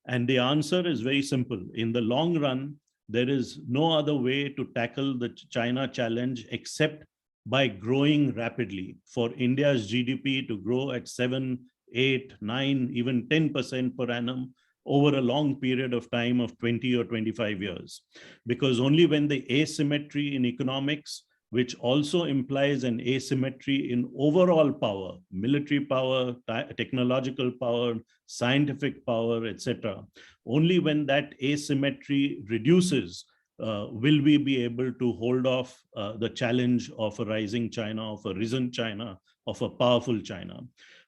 And the answer is very simple. In the long run, there is no other way to tackle the China challenge except by growing rapidly. For India's GDP to grow at 7, 8, 9, even 10% per annum over a long period of time of 20 or 25 years. Because only when the asymmetry in economics, which also implies an asymmetry in overall power, military power, technological power, scientific power, etc. Only when that asymmetry reduces will we be able to hold off the challenge of a rising China, of a risen China, of a powerful China.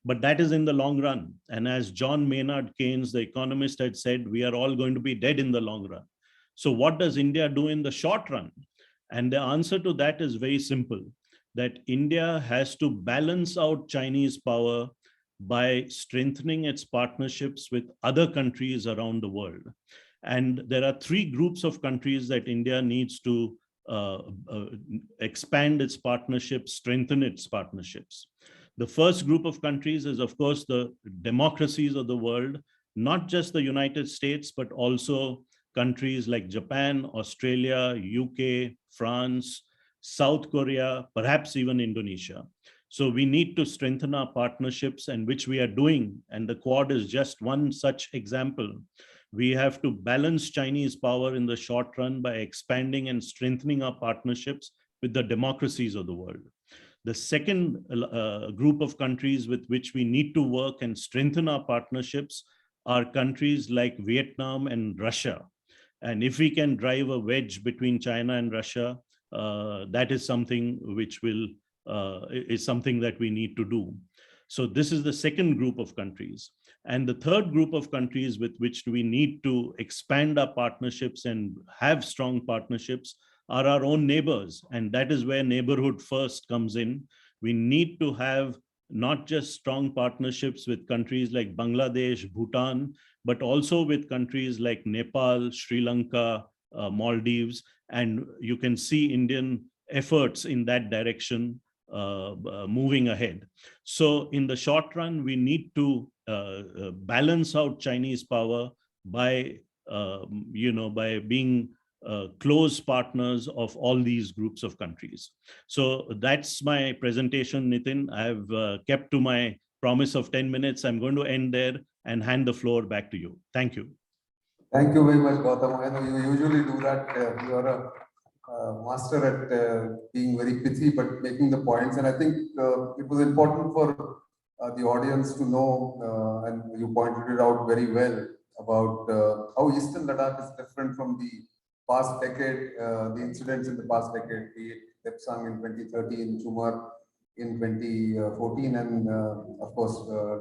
But that is in the long run. And as John Maynard Keynes, the economist, had said, we are all going to be dead in the long run. So what does India do in the short run? And the answer to that is very simple, that India has to balance out Chinese power by strengthening its partnerships with other countries around the world. And there are three groups of countries that India needs to expand its partnerships, strengthen its partnerships. The first group of countries is, of course, the democracies of the world, not just the United States, but also countries like Japan, Australia, UK, France, South Korea, perhaps even Indonesia. So we need to strengthen our partnerships, and which we are doing. And the Quad is just one such example. We have to balance Chinese power in the short run by expanding and strengthening our partnerships with the democracies of the world. The second group of countries with which we need to work and strengthen our partnerships are countries like Vietnam and Russia. And if we can drive a wedge between China and Russia, that is something which is something that we need to do. So this is the second group of countries. And the third group of countries with which we need to expand our partnerships and have strong partnerships are our own neighbors. And that is where neighborhood first comes in. We need to have not just strong partnerships with countries like Bangladesh, Bhutan, but also with countries like Nepal, Sri Lanka, Maldives. And you can see Indian efforts in that direction moving ahead. So in the short run, we need to balance out Chinese power by, by being close partners of all these groups of countries. So that's my presentation, Nitin. I've kept to my promise of 10 minutes. I'm going to end there and hand the floor back to you. Thank you. Thank you very much, Gautam. I know you usually do that. You are a master at being very pithy, but making the points. And I think it was important for the audience to know, and you pointed it out very well, about how Eastern Ladakh is different from the past decade, the incidents in the past decade, be it Tepsang in 2013, Chumar in 2014, and of course,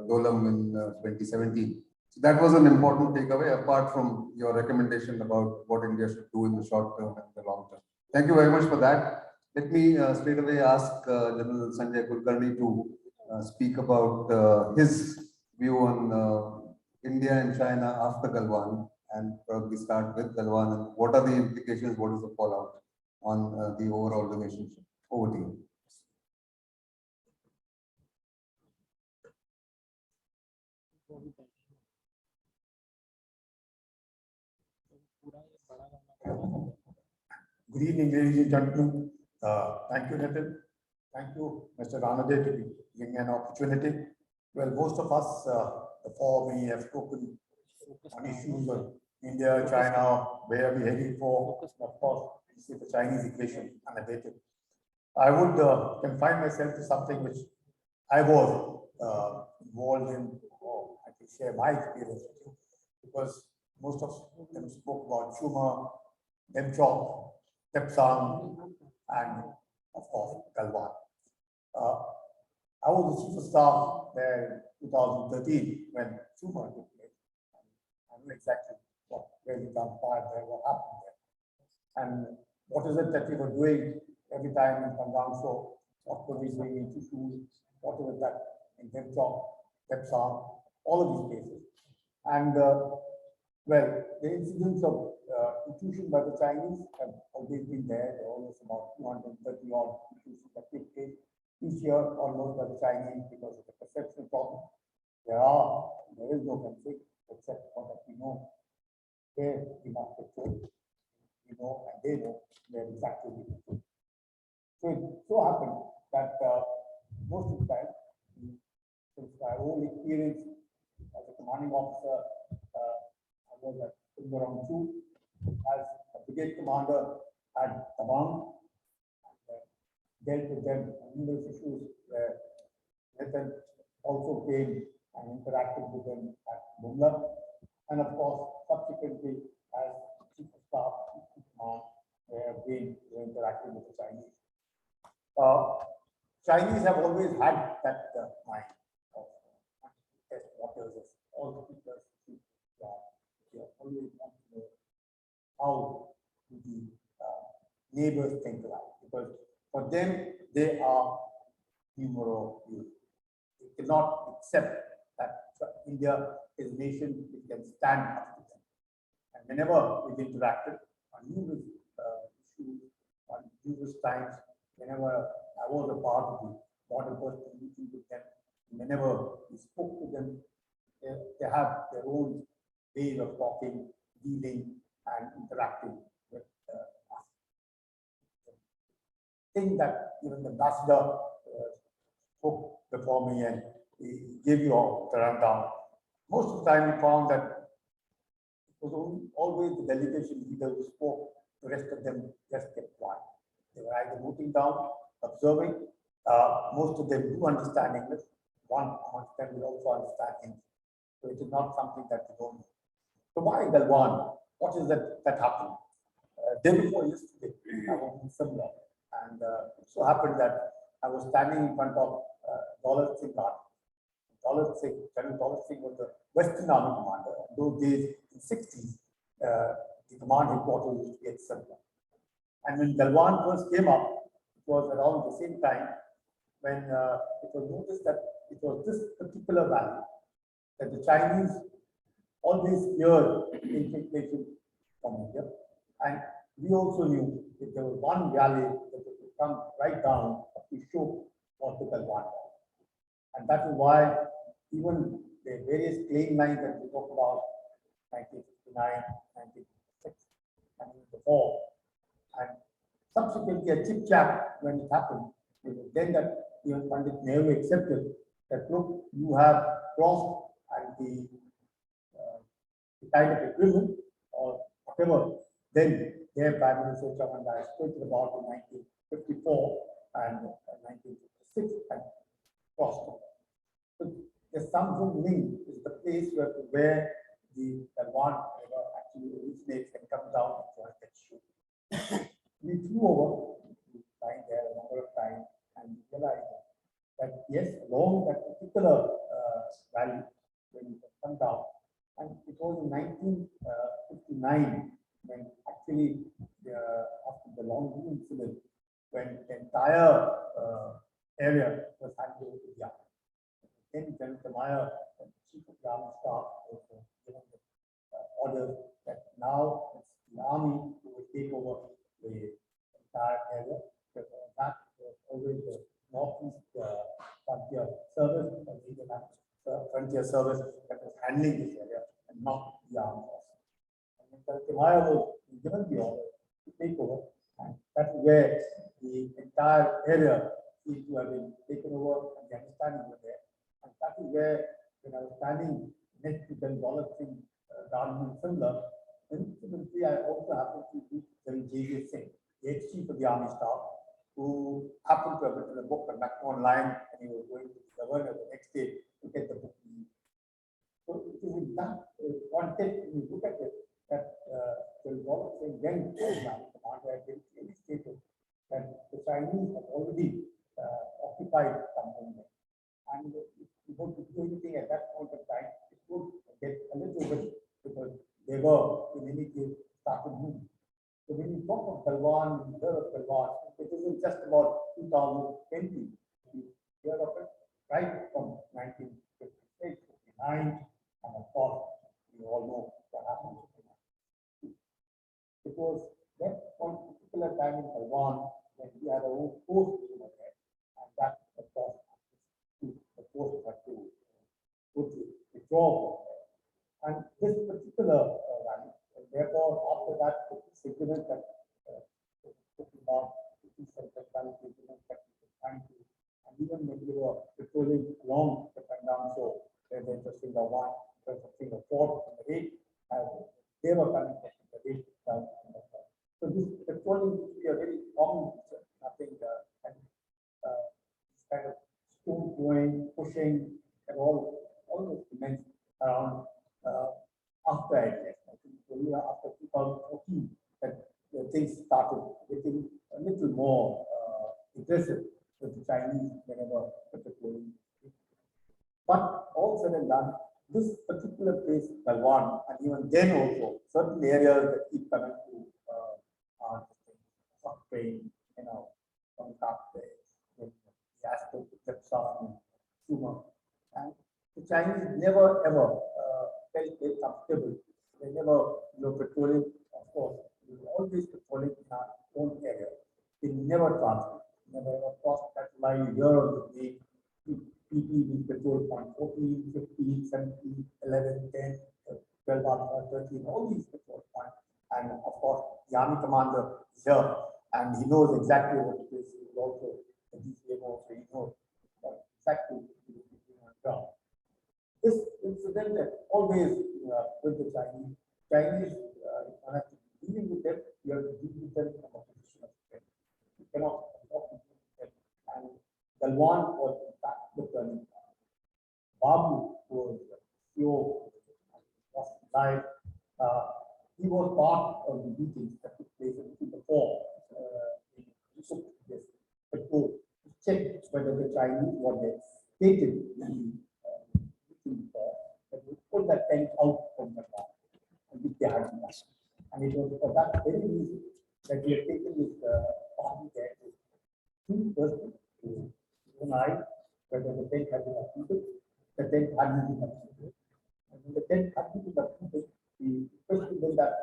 Dolam in 2017. So that was an important takeaway, apart from your recommendation about what India should do in the short term and the long term. Thank you very much for that. Let me straight away ask General Sanjay Kulkarni to speak about his view on India and China after Galwan, and probably start with Galwan and what are the implications, what is the fallout on the overall relationship. Over to you. Good evening, ladies and gentlemen. Thank you, Nitin. Thank you, Mr. Ranade, to give me an opportunity. Well, most of us before me have spoken on issues of India, China, where are we heading for? Of course, we see the Chinese equation unabated. I would confine myself to something which I was involved in, or I can share my experience with you, because most of them spoke about Chuma, Demchok, Tepsang, and of course, Galwan. I was the chief of staff there in 2013 when Chuma took place. I know exactly what really transpired there, what happened there. And what is it that we were doing every time in Pandangso, what were we doing in Chishu, what was it that in Demchok, Tepsang, all of these places. And Well, the incidents of intrusion by the Chinese have always been there. There are almost about 230 odd intrusions that take place each year, almost by the Chinese because of the perception problem. There is no conflict except for that we know where we must patrol. We know and they know where exactly we patrol. So it so happened that most of the time, since my own experience as a commanding officer, I was at Sundaram 2 as a brigade commander at Tabang, dealt with them on numerous issues where Nathan also came and interacted with them at Bumla. And of course, subsequently, as chief of staff, chief of command, where again interacting with the Chinese. Chinese have always had that mind of test waters of all the people. They always want to know how the neighbors think alike, because for them they are numero uno. They cannot accept that India is a nation which can stand up to them. And whenever we've interacted on numerous issues, on numerous times, whenever I was a part of the border person meeting with them, whenever we spoke to them, they have their own ways of talking, dealing, and interacting with us. Thing that even the ambassador spoke before me and he gave you all the rundown. Most of the time, we found that it was always the delegation leader who spoke. The rest of them just kept quiet. They were either noting down, observing. Most of them do understand English. One amongst them will also understand English. So it is not something that we don't know. So why Galwan? What is that happened? Day before yesterday, I was in Simla, and it so happened that I was standing in front of Daulat Singh Garden. General Daulat Singh was the Western Army commander. In those days, in the 60s, the command headquarters used to be at Simla. And when Galwan first came up, it was around the same time when it was noticed that it was this particular valley that the Chinese always feared infiltration from India. And we also knew that there was one valley that would come right down to show what the Galwan was. And that is why even the various claim lines that we talk about, 1959, 1956, and even before, and subsequently a chip chat when it happened, it was then that even Pandit Nehru accepted that, look, you have crossed and the kind of agreement or whatever, then their Prime Minister Chaman spoke about in 1954 and 1956 and crossed. So the Samsung Ling is the place where the Galwan river actually originates and comes down and joins that shoe. We flew over, we flying there a number of times, and we realized that yes, along that particular valley, when you come down, and it was in 1959 when actually after the Longview incident, when the entire area was handed over to the army. Then General Tamaya, the chief of the army staff, was given the order that now it's the army who will take over the entire area. Because that was always the Northeast Frontier Service, or the Indian Frontier Service that was handling this area, and not the armed forces. And General Tamaya was given the order to take over, and that's where the entire area seems to have been taken over, and the understanding was there. And that is where, when I was standing next to the Daulat Singh Garden in Simla, incidentally, I also happened to meet J.J. Singh, the ex-chief of the army staff, who happened to have written a book on back online, and he was going to the governor the next day to get the book. So it is in that context, when you look at it, that the Daulat Singh then commander had been clearly stated that the Chinese have already occupied something. And if you want to do anything at that point of time, it would get a little bit, because they were, in any case, started moving. So when you talk of Galwan, you hear of Galwan, it isn't just about 2020. You hear of it right from 1958, 59, and of course, you all know what happened forced her to withdraw. And this particular rally, and therefore, after that, the agreement that and even when we were patrolling along the Pandang shore, there's interesting the one, there's a thing of 4 and the 8, and they were coming from the 8 down. So this patrolling would be a very common feature, nothing and this kind of stone throwing, pushing, and all those events around after I left. I think only after 2014 that the things started getting a little more aggressive with the Chinese whenever patrolling. But all said and done, this particular place, Galwan, and even then also certain areas that keep coming to train, from Kapte, the aspect of Jepsan, Suma. And the Chinese never ever felt very comfortable. They never, patrolling, of course, they were always patrolling in our own area. They never transit, never ever crossed that line year of the day. PP with patrol point 14, 15, 17, 11, 10, 12, 13, all these patrol points. And of course, the army commander is here and he knows exactly what it is. He will also, the DCM also, he knows exactly what it is on the ground. This incident that always with the Chinese, you have to be dealing with them, you have to deal with them from a position of strength. You cannot talk with them. And Galwan was in fact the turning point. Babu was the CEO of life. He was part of the meetings that took place before he took this patrol to check whether the Chinese what they stated in the meeting that we put that tank out from the ground and which they had done. And it was for that very reason that we have taken this army there to two persons to deny whether the tank had been upheated, the tank hadn't been upheated. And when the tank hadn't been upheated, we questioned them that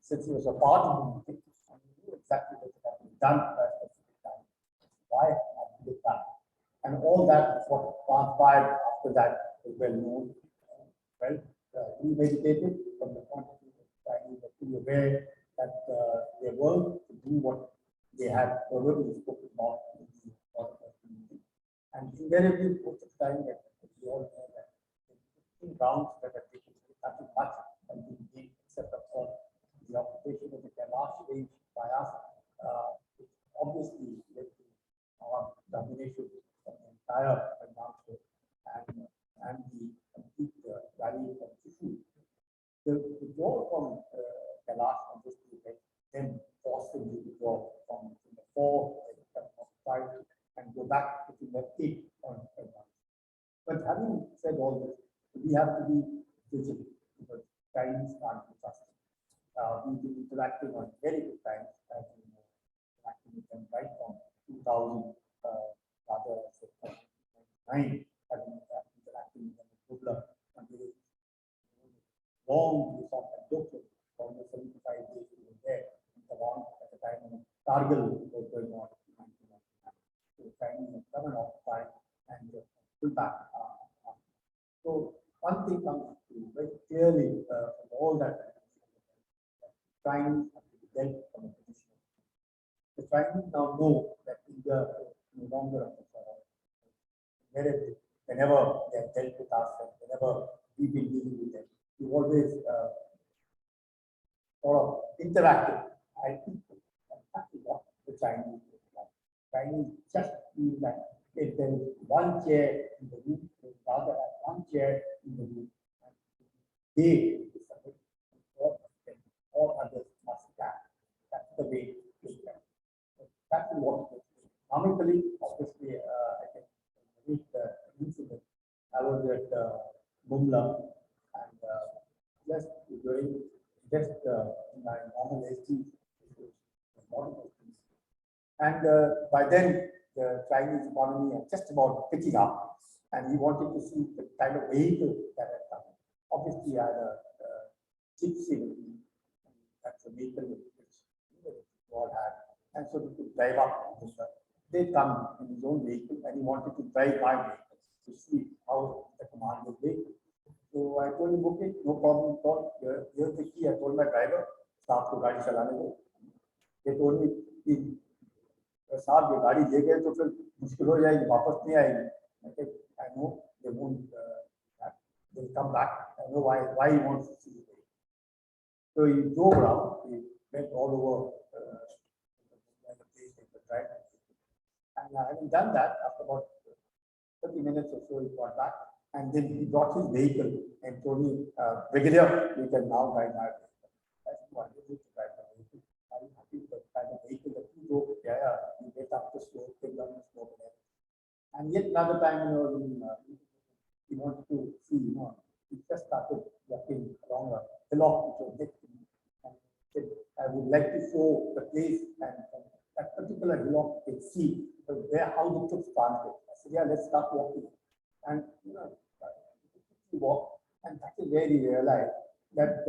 since he was a part of the meeting, and he knew exactly what had been done at a specific time, why had he did that? And all that is what transpired after that is well known. Well, premeditated from the point of view of the Chinese were fully aware that they were to do what they had already spoken about in the meeting. And invariably, most of the time, that we all know that the 15 rounds that have taken place, nothing much has been gained except for the occupation of the Kailash range by us, which obviously led to our domination of the entire Punjab and the complete rally of Chifu. The withdrawal from Kailash obviously led them forced them to withdraw from the 4 and go back to the 8 on Kailash. But having said all this, we have to be vigilant because Chinese can't be trusted. We've been interacting on very good times, as you know, interacting with them right from 2000, rather, 9, having interacting with them in Kubla, and very long resort and Dokyo, almost 75 days we were there in Taiwan at the time when Kargil was going on in 1999. So the Chinese have come and occupied and pulled back. So one thing comes to very clearly from all that Chinese have to be dealt from a position. The Chinese now know that India is no longer whenever they have dealt with us and whenever we've been dealing with them, we've always sort of interacted. I think that's what the Chinese do. Chinese just feel that if there is one chair in the room, they rather have one chair in the room, and they submit, all others must stand. That's the way to stand. That's what it is. Economically, obviously, I can read the incident. I was at Mumla and just doing my normal SG. And by then, the Chinese economy was just about picking up, and he wanted to see the kind of vehicle that had come. Obviously, I had a gypsy with me. That's a vehicle which God had. And so we could drive up with the they come in his own vehicle and he wanted to drive my vehicle to see how the command will be. So I told him, okay, no problem at all. Here's the key. I told my driver, "Saab ko gaadi chalane do." They told me, "Saab, ye gaadi le gaye to fir mushkil ho jayegi, wapas nahi aayegi." I said, "I know they won't. They'll come back. I know why he wants to see the vehicle." So he drove around. He went all over the place they could drive. And having done that, after about 30 minutes or so, he got back. And then he brought his vehicle and told me, "Brigadier, you can now drive my vehicle." I said, "Why did you drive my vehicle? Are you happy with the kind of vehicle that you drove?" "Yeah, you get up the slope, take down the slope." And yet another time, he wanted to see, he just started walking along a hillock which was next to me. And he said, "I would like to show the place and that particular hillock can see how the troops planted." I said, "Yeah, let's start walking." And we walk, and that is where he realized that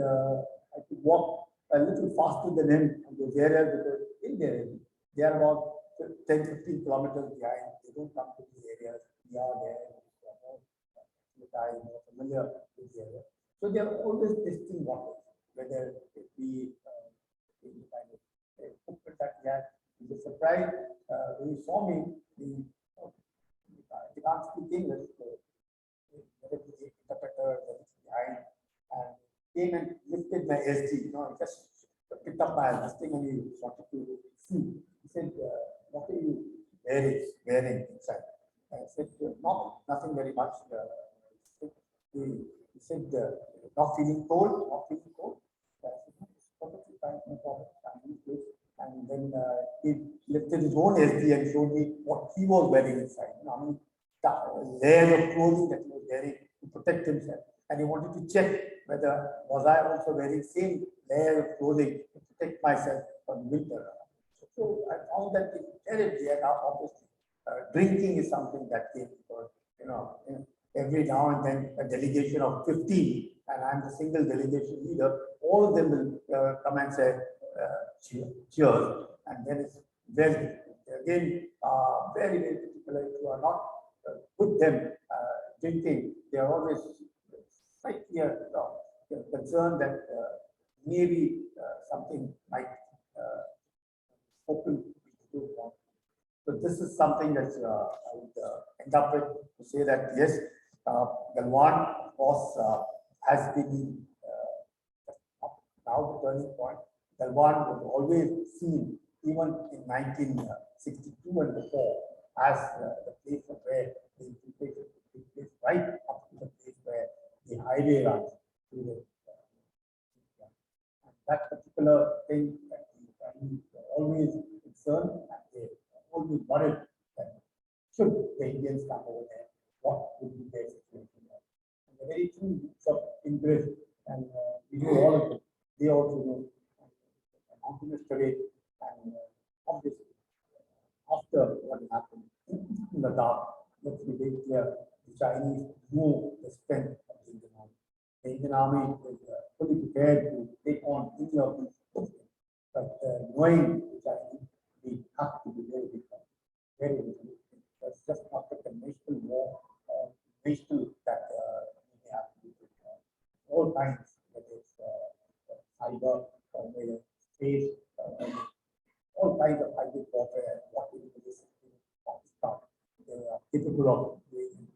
I could walk a little faster than him in those areas, because in there they are about 10-15 kilometers behind. They don't come to these areas. We are there. More familiar with the area. So they are always testing waters, whether it be any kind of equipment that he had. He was surprised when he saw me. He can't speak English, so the interpreter behind, and came and lifted my SD. He just picked up my listing and he wanted to see. He said, "What are you wearing inside?" I said, nothing very much." He said, "Not feeling cold, not feeling cold." I said, "No, it's perfectly fine, no problem." And then he lifted his own SD and showed me what he was wearing inside. How many layers of clothing that he was wearing to protect himself. And he wanted to check whether was I also wearing same layer of clothing to protect myself from winter. So I found that terribly, and obviously drinking is something that came because, every now and then a delegation of 15, and I'm the single delegation leader, all of them will come and say, cheers. And then it's very, again, very, very particular. If you are not with them drinking, they are always slightly concerned that maybe something might open to do wrong. So this is something that I would end up with to say that yes, Galwan, of course, has been now the turning point. Galwan was always seen, even in 1962 and before, as the place where the infiltration took place, right up to the place where the highway runs through the and that particular thing that the Chinese were always concerned, and they always worried that should the Indians come over there, what would be their situation there. And the very true roots of interest, and we know all of it. They also know mountainous terrain, and obviously after what happened in the dark, let's be very clear, the Chinese know the strength of the Indian Army. The Indian Army is fully prepared to take on any of these questions. But knowing the Chinese, we have to be very different, very different. That's just not the conventional war, conventional that we have to do all kinds, whether it's cyber, or space, all kinds of hybrid warfare, what we do this in Pakistan. They are capable of doing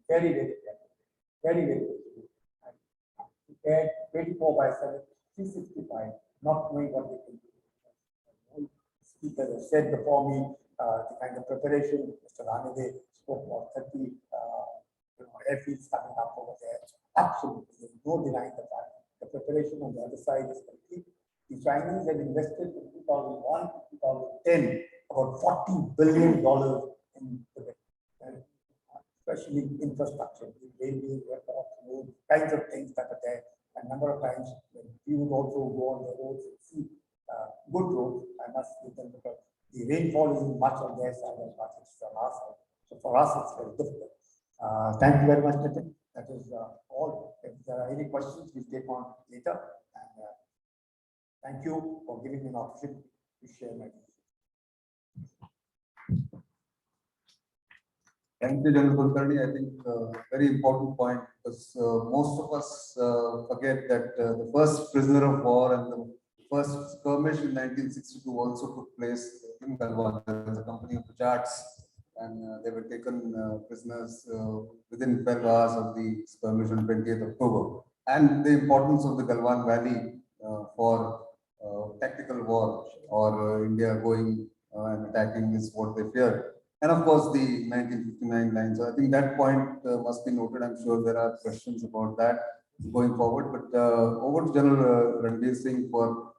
very, very careful, very, very careful. And prepared 24/7, 365, not knowing what they can do. Speakers have said before me, the kind of preparation Mr. Ranade spoke about 30 airfields coming up over there. Absolutely, there's no denying the fact. The preparation on the other side is complete. The Chinese have invested in 2001 to 2010 about $40 billion in Tibet, especially infrastructure, railways, airports, roads, kinds of things that are there. A number of times when we would also go on the roads and see good roads, I must say them, because the rainfall is much on their side as much as on our side. So for us, it's very difficult. Thank you very much, Nitin. That is all. If there are any questions, we'll take on later. And thank you for giving me an opportunity to share my views. Thank you, General Kulkarni. I think very important point, because most of us forget that the first prisoner of war and the first skirmish in 1962 also took place in Galwan. There was a company of Jats, and they were taken prisoners within 12 hours of the skirmish on 20th October. And the importance of the Galwan Valley for tactical war, or India going and attacking is what they feared. And of course, the 1959 line. So I think that point must be noted. I'm sure there are questions about that going forward. But over to General Ranbir Singh for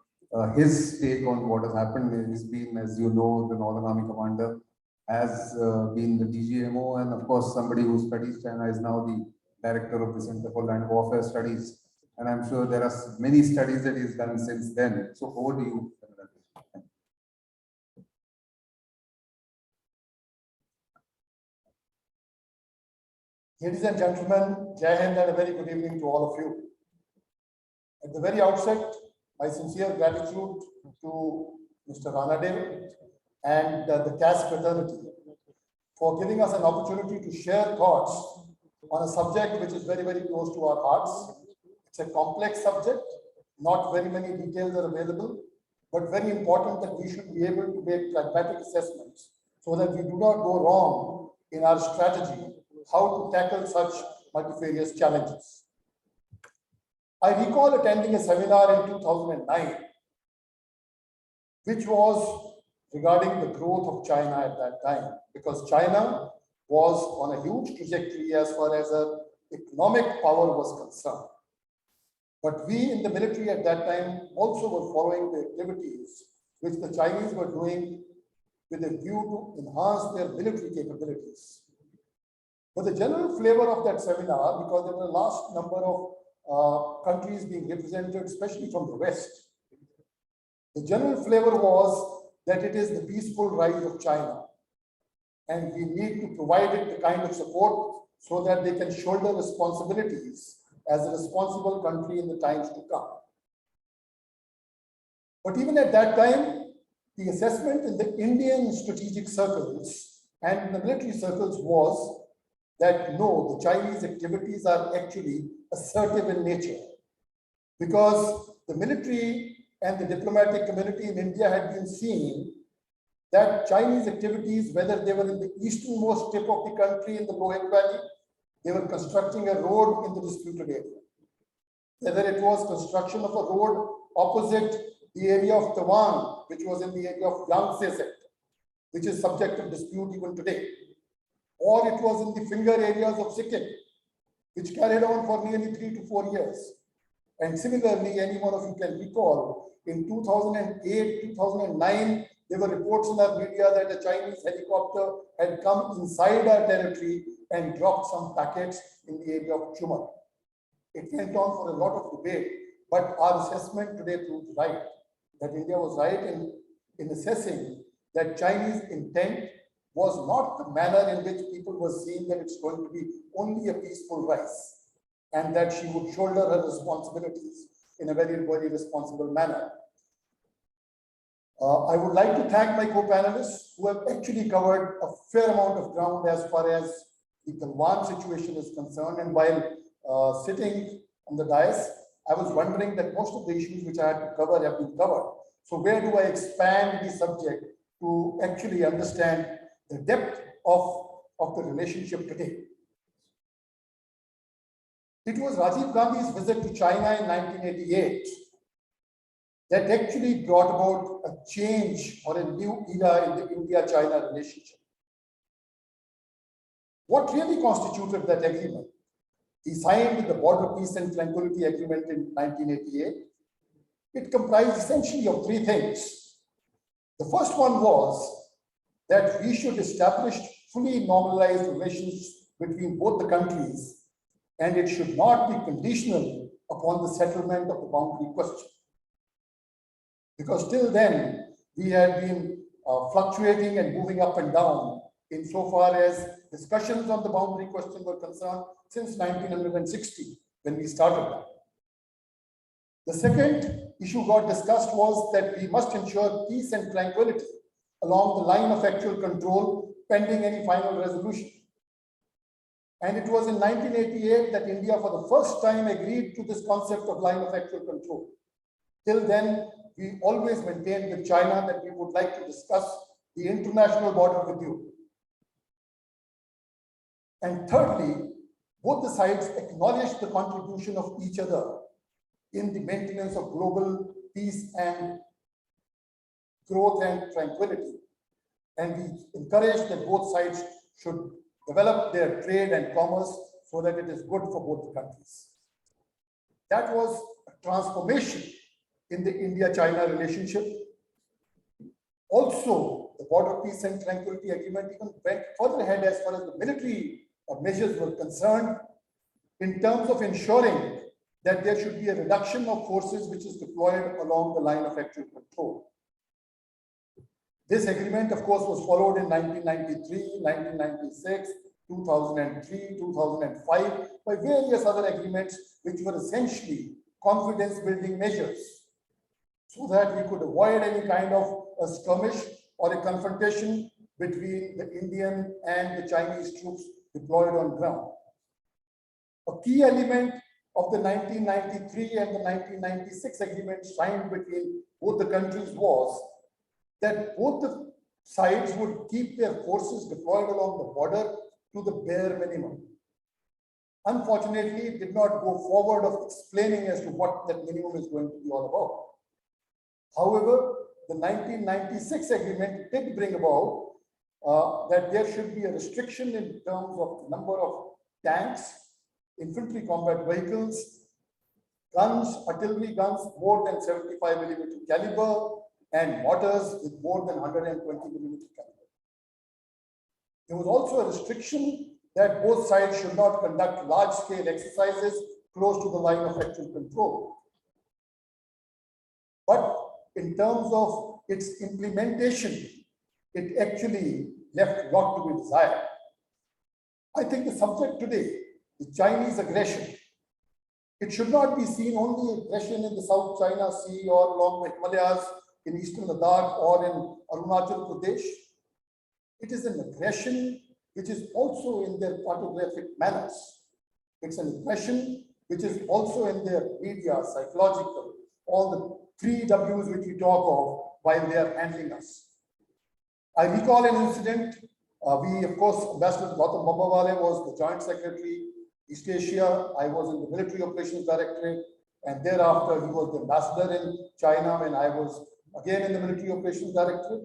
his take on what has happened. He's been, as you know, the Northern Army Commander, has been the DGMO, and of course, somebody who studies China is now the Director of the Center for Land Warfare Studies. And I'm sure there are many studies that he's done since then. So over to you, General. Ladies and gentlemen, Jai Hind and a very good evening to all of you. At the very outset, my sincere gratitude to Mr. Ranade and the CAS fraternity for giving us an opportunity to share thoughts on a subject which is very, very close to our hearts. It's a complex subject, not very many details are available, but very important that we should be able to make pragmatic assessments so that we do not go wrong in our strategy how to tackle such multifarious challenges. I recall attending a seminar in 2009, which was regarding the growth of China at that time, because China was on a huge trajectory as far as economic power was concerned. But we in the military at that time also were following the activities which the Chinese were doing with a view to enhance their military capabilities. But the general flavor of that seminar, because there were a large number of countries being represented, especially from the West, the general flavor was that it is the peaceful rise of China. And we need to provide it the kind of support so that they can shoulder responsibilities as a responsible country in the times to come. But even at that time, the assessment in the Indian strategic circles and in the military circles was that no, the Chinese activities are actually assertive in nature, because the military and the diplomatic community in India had been seeing that Chinese activities, whether they were in the easternmost tip of the country in the Lohen Valley, they were constructing a road in the disputed area. Whether it was construction of a road opposite the area of Tawang, which was in the area of Yangtze sector, which is subject of dispute even today, or it was in the finger areas of Sikkim, which carried on for nearly 3 to 4 years. And similarly, any one of you can recall, in 2008, 2009, there were reports in our media that a Chinese helicopter had come inside our territory and dropped some packets in the area of Chumar. It went on for a lot of debate, but our assessment today proves right, that India was right in assessing that Chinese intent was not the manner in which people were seeing that it's going to be only a peaceful rise, and that she would shoulder her responsibilities in a very, very responsible manner. I would like to thank my co-panelists who have actually covered a fair amount of ground as far as the Galwan situation is concerned. And while sitting on the dais, I was wondering that most of the issues which I had to cover have been covered. So where do I expand the subject to actually understand the depth of the relationship today? It was Rajiv Gandhi's visit to China in 1988 that actually brought about a change or a new era in the India-China relationship. What really constituted that agreement? He signed the Border Peace and Tranquility Agreement in 1988. It comprised essentially of 3 things. The first one was that we should establish fully normalized relations between both the countries, and it should not be conditional upon the settlement of the boundary question. Because till then, we had been fluctuating and moving up and down insofar as discussions on the boundary question were concerned since 1960, when we started that. The second issue got discussed was that we must ensure peace and tranquility along the line of actual control pending any final resolution. And it was in 1988 that India for the first time agreed to this concept of line of actual control. Till then, we always maintained with China that we would like to discuss the international border with you. And thirdly, both the sides acknowledged the contribution of each other in the maintenance of global peace and growth and tranquility. And we encouraged that both sides should develop their trade and commerce so that it is good for both the countries. That was a transformation in the India-China relationship. Also, the Border Peace and Tranquility Agreement even went further ahead as far as the military measures were concerned in terms of ensuring that there should be a reduction of forces which is deployed along the line of actual control. This agreement, of course, was followed in 1993, 1996, 2003, 2005 by various other agreements which were essentially confidence-building measures so that we could avoid any kind of a skirmish or a confrontation between the Indian and the Chinese troops deployed on ground. A key element of the 1993 and the 1996 agreement signed between both the countries was that both the sides would keep their forces deployed along the border to the bare minimum. Unfortunately, it did not go forward of explaining as to what that minimum is going to be all about. However, the 1996 agreement did bring about that there should be a restriction in terms of the number of tanks, infantry combat vehicles, guns, artillery guns more than 75mm caliber, and mortars with more than 120mm caliber. There was also a restriction that both sides should not conduct large-scale exercises close to the line of actual control. But in terms of its implementation, it actually left a lot to be desired. I think the subject today, the Chinese aggression, it should not be seen only aggression in the South China Sea or along the Himalayas, in eastern Ladakh or in Arunachal Pradesh. It is an aggression which is also in their cartographic manners. It's an aggression which is also in their media, psychological, all the 3 W's which we talk of while they are handling us. I recall an incident. We, of course, Ambassador Gautam Babbawale was the Joint Secretary, East Asia. I was in the Military Operations Directorate, and thereafter he was the ambassador in China when I was again in the Military Operations Directorate.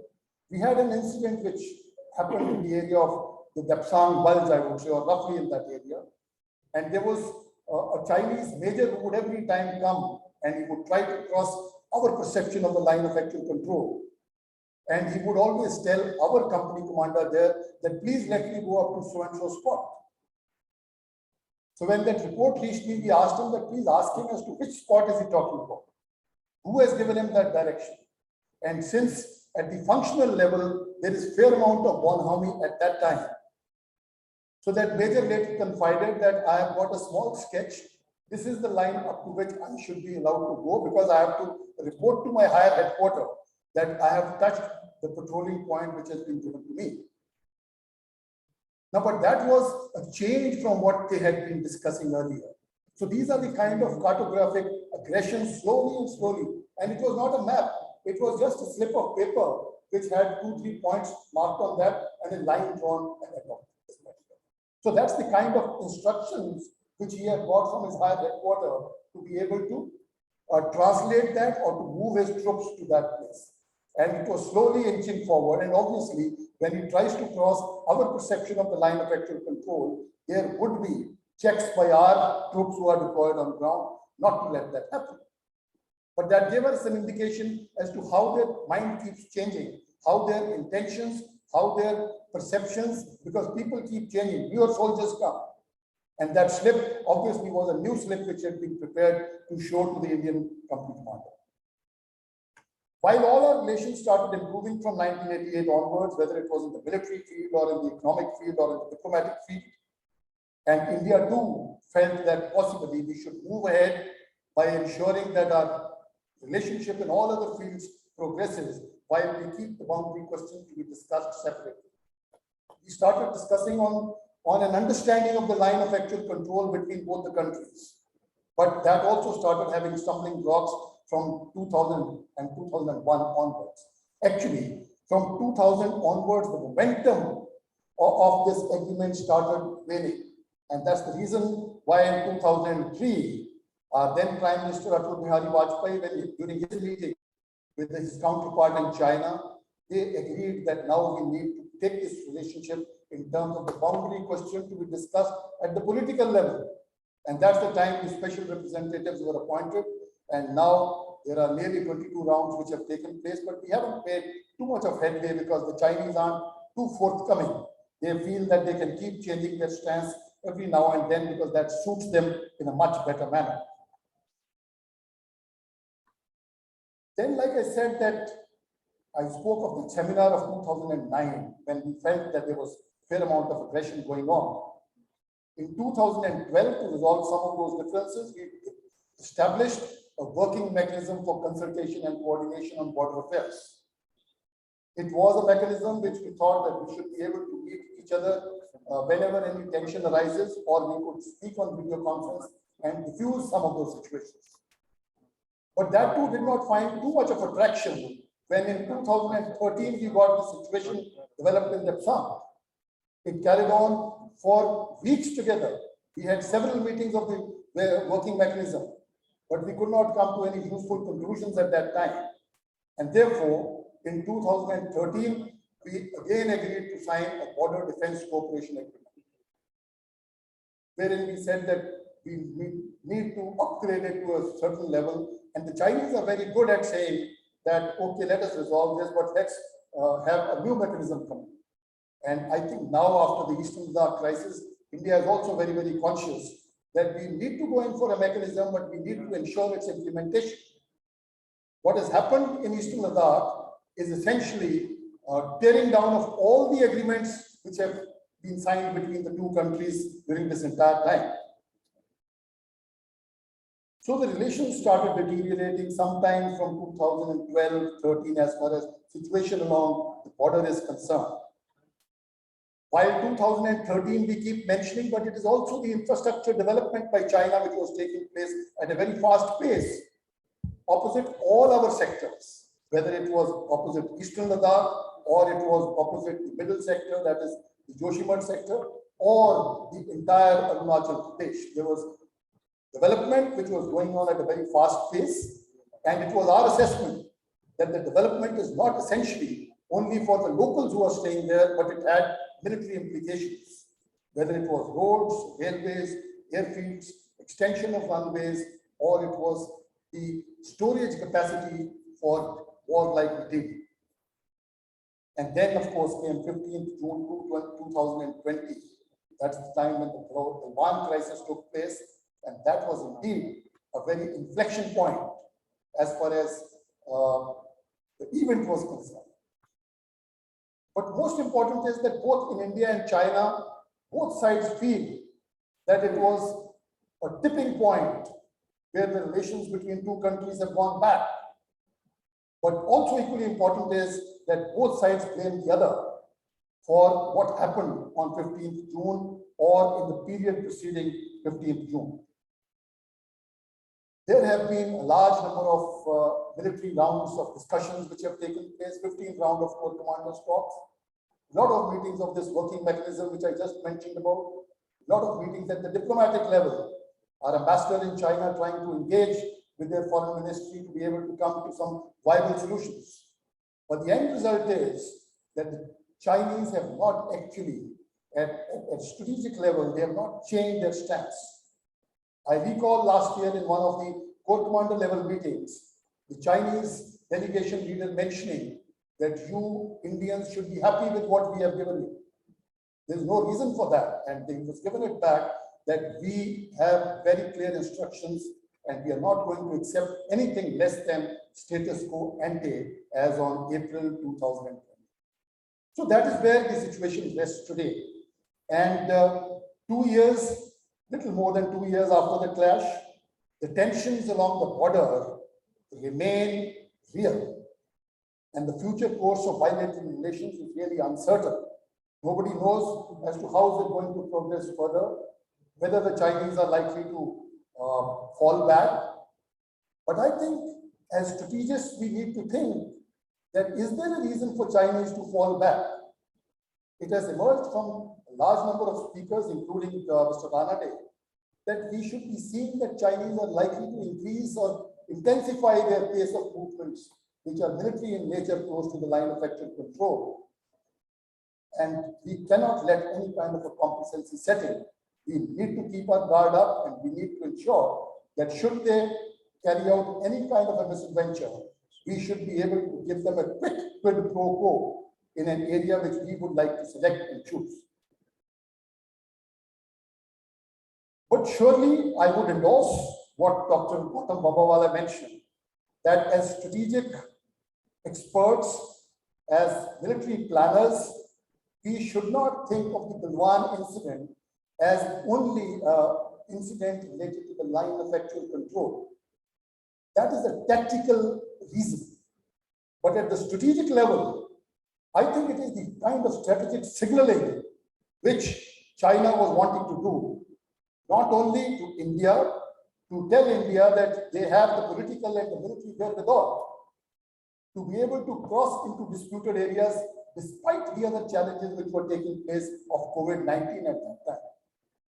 We had an incident which happened in the area of the Dapsang Bulge, I would say, or roughly in that area. And there was a Chinese major who would every time come and he would try to cross our perception of the line of actual control. And he would always tell our company commander there that please let me go up to so-and-so spot. So when that report reached me, we asked him that please ask him as to which spot is he talking about? Who has given him that direction? And since at the functional level, there is fair amount of bonhomie at that time. So that major later confided that I have got a small sketch. This is the line up to which I should be allowed to go because I have to report to my higher headquarters that I have touched the patrolling point which has been given to me. Now, but that was a change from what they had been discussing earlier. So these are the kind of cartographic aggressions slowly and slowly. And it was not a map. It was just a slip of paper which had 2-3 points marked on that and a line drawn ahead of it. So that's the kind of instructions which he had got from his higher headquarters to be able to translate that or to move his troops to that place. And it was slowly inching forward. And obviously, when he tries to cross our perception of the line of actual control, there would be checks by our troops who are deployed on ground not to let that happen. But that gave us an indication as to how their mind keeps changing, how their intentions, how their perceptions, because people keep changing. Newer soldiers come. And that slip obviously was a new slip which had been prepared to show to the Indian company commander. While all our relations started improving from 1988 onwards, whether it was in the military field or in the economic field or in the diplomatic field, and India too felt that possibly we should move ahead by ensuring that our relationship in all other fields progresses while we keep the boundary question to be discussed separately. We started discussing on an understanding of the line of actual control between both the countries. But that also started having stumbling blocks from 2000 and 2001 onwards. Actually, from 2000 onwards, the momentum of this agreement started waning. And that's the reason why in 2003, then Prime Minister Atal Bihari Vajpayee, during his meeting with his counterpart in China, they agreed that now we need to take this relationship in terms of the boundary question to be discussed at the political level. And that's the time the special representatives were appointed. And now there are nearly 22 rounds which have taken place, but we haven't made too much of headway because the Chinese aren't too forthcoming. They feel that they can keep changing their stance every now and then because that suits them in a much better manner. Then, like I said, that I spoke of the seminar of 2009 when we felt that there was a fair amount of aggression going on. In 2012, to resolve some of those differences, we established a working mechanism for consultation and coordination on border affairs. It was a mechanism which we thought that we should be able to meet each other whenever any tension arises, or we could speak on video conference and diffuse some of those situations. But that too did not find too much of attraction when in 2013 we got the situation developed in Lepsam. It carried on for weeks together. We had several meetings of the working mechanism, but we could not come to any useful conclusions at that time. And therefore, in 2013, we again agreed to sign a border defense cooperation agreement, wherein we said that we need to upgrade it to a certain level. And the Chinese are very good at saying that, okay, let us resolve this, but let's have a new mechanism come in. And I think now after the Eastern Ladakh crisis, India is also very, very conscious that we need to go in for a mechanism, but we need to ensure its implementation. What has happened in Eastern Ladakh is essentially tearing down of all the agreements which have been signed between the two countries during this entire time. So the relations started deteriorating sometime from 2012-13 as far as situation along the border is concerned. While 2013 we keep mentioning, but it is also the infrastructure development by China which was taking place at a very fast pace, opposite all our sectors, whether it was opposite Eastern Ladakh or it was opposite the middle sector, that is the Joshimath sector, or the entire Arunachal Pradesh. There was development which was going on at a very fast pace, and it was our assessment that the development is not essentially only for the locals who are staying there, but it had military implications, whether it was roads, railways, airfields, extension of runways, or it was the storage capacity for war-like material. And then, of course, came 15th June 2020. That's the time when the Wuhan crisis took place. And that was indeed a very inflection point as far as the event was concerned. But most important is that both in India and China, both sides feel that it was a tipping point where the relations between two countries have gone back. But also equally important is that both sides blame the other for what happened on 15th June or in the period preceding 15th June. There have been a large number of military rounds of discussions which have taken place, 15th round of Corps Commanders talks, a lot of meetings of this working mechanism which I just mentioned about, a lot of meetings at the diplomatic level. Our ambassador in China trying to engage with their foreign ministry to be able to come to some viable solutions. But the end result is that the Chinese have not actually, at strategic level, they have not changed their stance. I recall last year in one of the Corps Commander level meetings, the Chinese delegation leader mentioning that you Indians should be happy with what we have given you. There's no reason for that. And they was given it back that we have very clear instructions and we are not going to accept anything less than status quo ante as on April 2020. So that is where the situation rests today. And 2 years, little more than 2 years after the clash, The tensions along the border remain real, and the future course of bilateral relations is really uncertain. Nobody knows as to how is it going to progress further, whether the Chinese are likely to fall back. But I think as strategists, we need to think that is there a reason for Chinese to fall back? It has emerged from a large number of speakers, including Mr. Ranade, that we should be seeing that Chinese are likely to increase or intensify their pace of movements, which are military in nature close to the line of actual control. And we cannot let any kind of a complacency set in. We need to keep our guard up, and we need to ensure that should they carry out any kind of a misadventure, we should be able to give them a quick quid pro quo in an area which we would like to select and choose. But surely I would endorse what Dr. Gautam Babawala mentioned, that as strategic experts, as military planners, we should not think of the Galwan incident as only an incident related to the line of actual control. That is a tactical reason. But at the strategic level, I think it is the kind of strategic signaling which China was wanting to do, not only to India, to tell India that they have the political and the military wherewithal to be able to cross into disputed areas despite the other challenges which were taking place of COVID-19 at that time.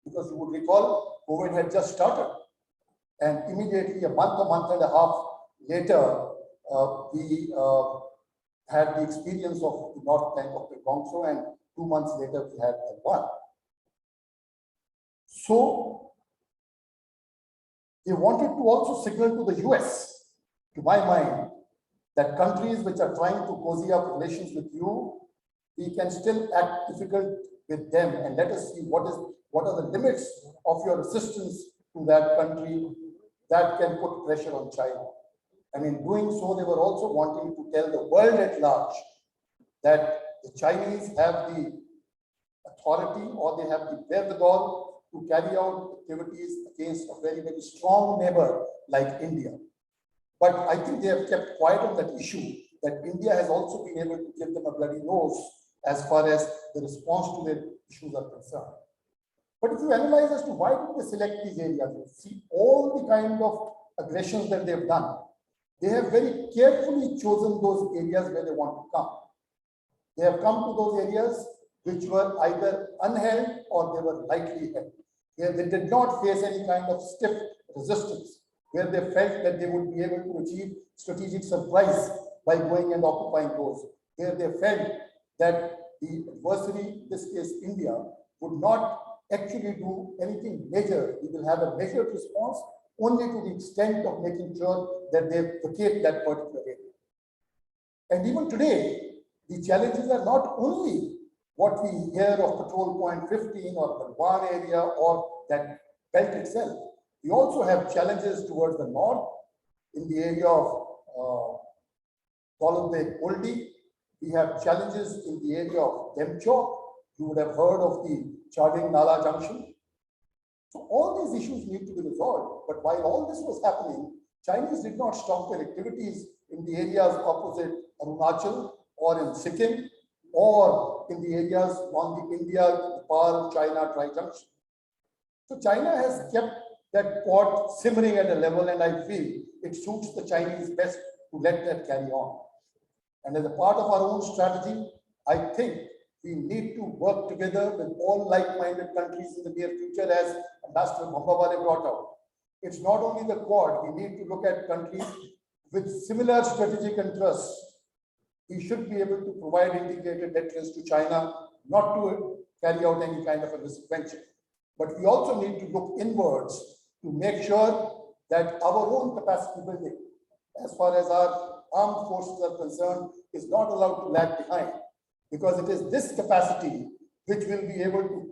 Because you would recall, COVID had just started, and immediately a month and a half later, we had the experience of the North Bank of the Gongso, and 2 months later we had one. So they wanted to also signal to the US, to my mind, that countries which are trying to cozy up relations with you, we can still act difficult with them, and let us see what are the limits of your assistance to that country that can put pressure on China. And in doing so, they were also wanting to tell the world at large that the Chinese have the authority or they have the wherewithal to carry out activities against a very, very strong neighbor like India. But I think they have kept quiet on that issue, that India has also been able to give them a bloody nose as far as the response to their issues are concerned. But if you analyze as to why did they select these areas, you see all the kind of aggressions that they've done. They have very carefully chosen those areas where they want to come. They have come to those areas which were either unheld or they were lightly held. They did not face any kind of stiff resistance, where they felt that they would be able to achieve strategic surprise by going and occupying those, where they felt that the adversary, in this case India, would not actually do anything major. We will have a measured response only to the extent of making sure that they vacate that particular area. And even today, the challenges are not only what we hear of Patrol Point 15 or the Galwan area or that belt itself. We also have challenges towards the north in the area of Tolabek Oldie. We have challenges in the area of Demchok. You would have heard of the Charding Nala Junction. So all these issues need to be resolved. But while all this was happening, Chinese did not stop their activities in the areas opposite Arunachal or in Sikkim or in the areas on the India-Nepal-China tri-junction. So China has kept that pot simmering at a level, and I feel it suits the Chinese best to let that carry on. And as a part of our own strategy, I think we need to work together with all like-minded countries in the near future, as Ambassador Bhambawale brought out. It's not only the Quad, we need to look at countries with similar strategic interests. We should be able to provide integrated deterrence to China, not to carry out any kind of a misadventure. But we also need to look inwards to make sure that our own capacity building, as far as our armed forces are concerned, is not allowed to lag behind, because it is this capacity which will be able to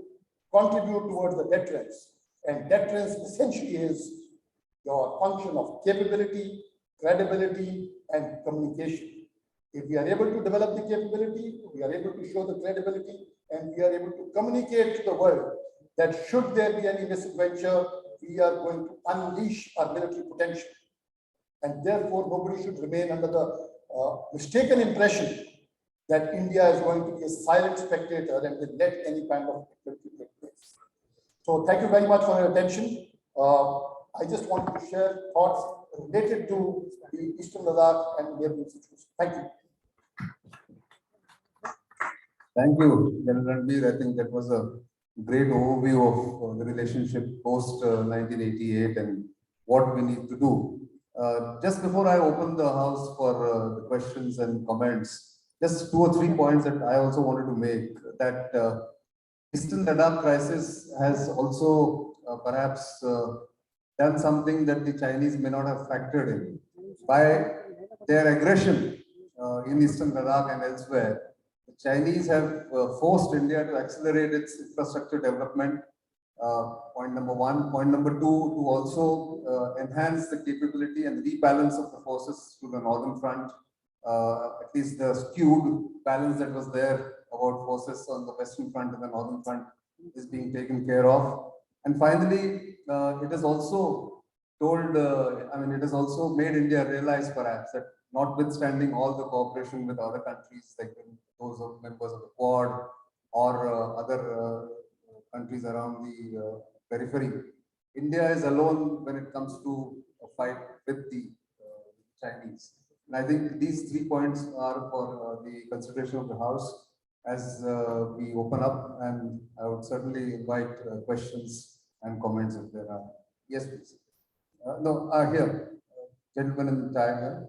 contribute towards the deterrence. And deterrence essentially is your function of capability, credibility, and communication. If we are able to develop the capability, we are able to show the credibility, and we are able to communicate to the world that should there be any misadventure, we are going to unleash our military potential. And therefore, nobody should remain under the mistaken impression that India is going to be a silent spectator and will let any kind of activity take place. So thank you very much for your attention. I just wanted to share thoughts related to the Eastern Ladakh and neighboring situation. Thank you. Thank you, General Ranbir. I think that was a great overview of the relationship post 1988 and what we need to do. Just before I open the house for the questions and comments, just 2 or 3 points that I also wanted to make. That Eastern Ladakh crisis has also perhaps done something that the Chinese may not have factored in. By their aggression in Eastern Ladakh and elsewhere, the Chinese have forced India to accelerate its infrastructure development. Point number 1. Point number 2, to also enhance the capability and rebalance of the forces to the northern front. At least the skewed balance that was there about forces on the western front and the northern front is being taken care of. And finally, it has also told, it has also made India realize perhaps that notwithstanding all the cooperation with other countries, like those of members of the Quad or other countries around the periphery, India is alone when it comes to a fight with the Chinese. And I think these 3 points are for the consideration of the House as we open up, and I would certainly invite questions and comments if there are. Yes, please. Here, gentleman in the tie.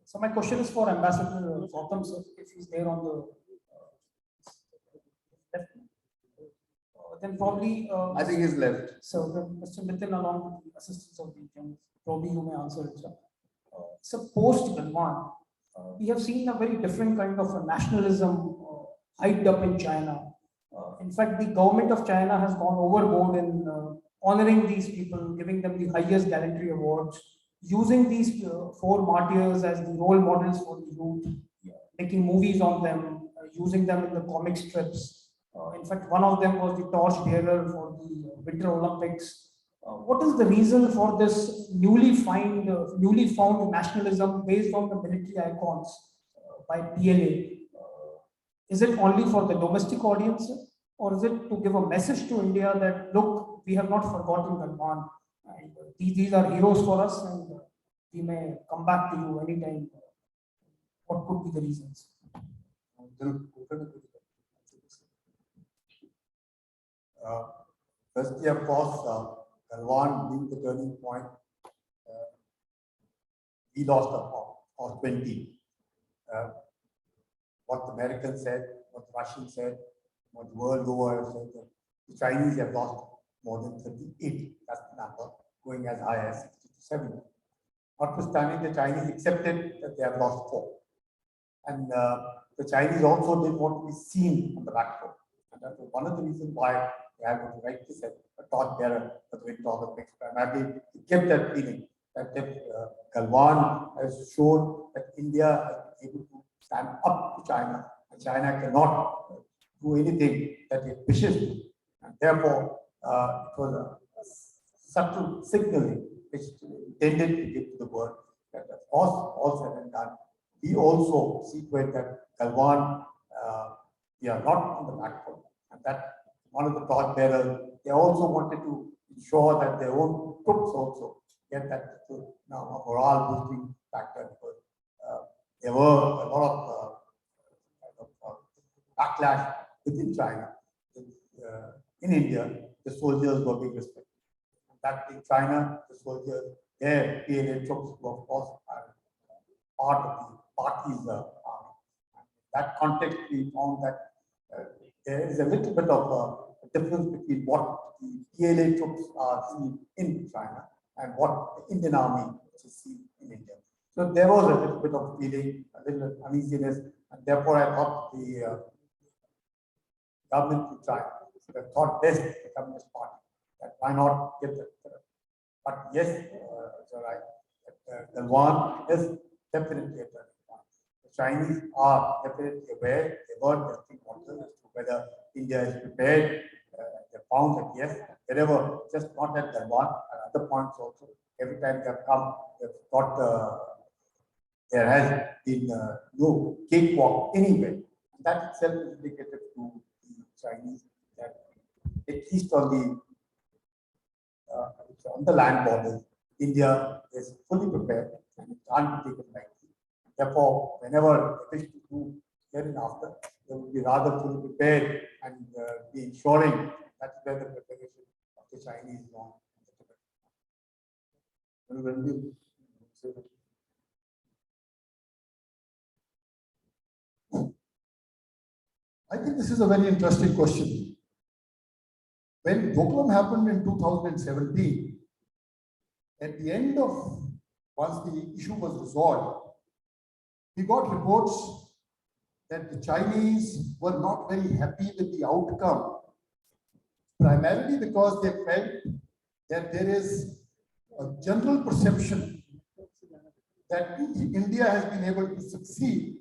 So my question is for Ambassador Gautam, sir, if he's there on the left. Then probably I think he's left. So then Mr. Nitin, along with the assistance of the General, probably you may answer it, sir. So post Galwan, we have seen a very different kind of a nationalism hyped up in China. In fact, the government of China has gone overboard in honoring these people, giving them the highest gallantry awards, using these 4 martyrs as the role models for the youth, making movies on them, using them in the comic strips. In fact, one of them was the torch bearer for the Winter Olympics. What is the reason for this newly found nationalism based on the military icons by PLA? Is it only for the domestic audience, or is it to give a message to India that, look, we have not forgotten Galwan, and these are heroes for us, and we may come back to you anytime? What could be the reasons? Firstly, of course, Galwan being the turning point, we lost of 20. What the Americans said, what the Russians said, what the world over have said, that the Chinese have lost more than 38. That's the number, going as high as 60 to 70. Notwithstanding, the Chinese accepted that they have lost 4. And the Chinese also didn't want to be seen on the back foot. And that was one of the reasons why they had to write this as a torch bearer for the Winter Olympics. Primarily, they kept that feeling that Galwan has shown that India is able to stand up to China, and China cannot do anything that it wishes to. And therefore, it was a subtle signaling which intended to give to the world that, of course, all said and done, we also see to it that Galwan, we are not on the back foot, and that one of the torch bearers, they also wanted to ensure that their own troops also get that now a morale boosting factor, because there were a lot of backlash within China. In India, the soldiers were being respected. In fact, in China, the soldiers, their PLA troops were, of course, part of the party's army. In that context, we found that there is a little bit of a difference between what the PLA troops are seen in China and what the Indian army is seen in India. So there was a little bit of feeling, a little uneasiness, and therefore I thought the government would try. I thought best the Communist Party, that why not get that. But yes, you're right. The one is definitely a turning point. The Chinese are definitely aware, they were testing waters as to whether India is prepared found that yes, wherever, just not at Taiwan, and other points also, every time they have come, they've got there has been no cakewalk anywhere. And that itself is indicative to the Chinese that at least on the land border, India is fully prepared and it can't be taken lightly. Therefore, whenever they wish to do hereinafter, they will be rather fully prepared and be ensuring that's where the preparation of the Chinese is on. I think this is a very interesting question. When Doklam happened in 2017, at the end of, once the issue was resolved, we got reports that the Chinese were not very happy with the outcome, primarily because they felt that there is a general perception that India has been able to succeed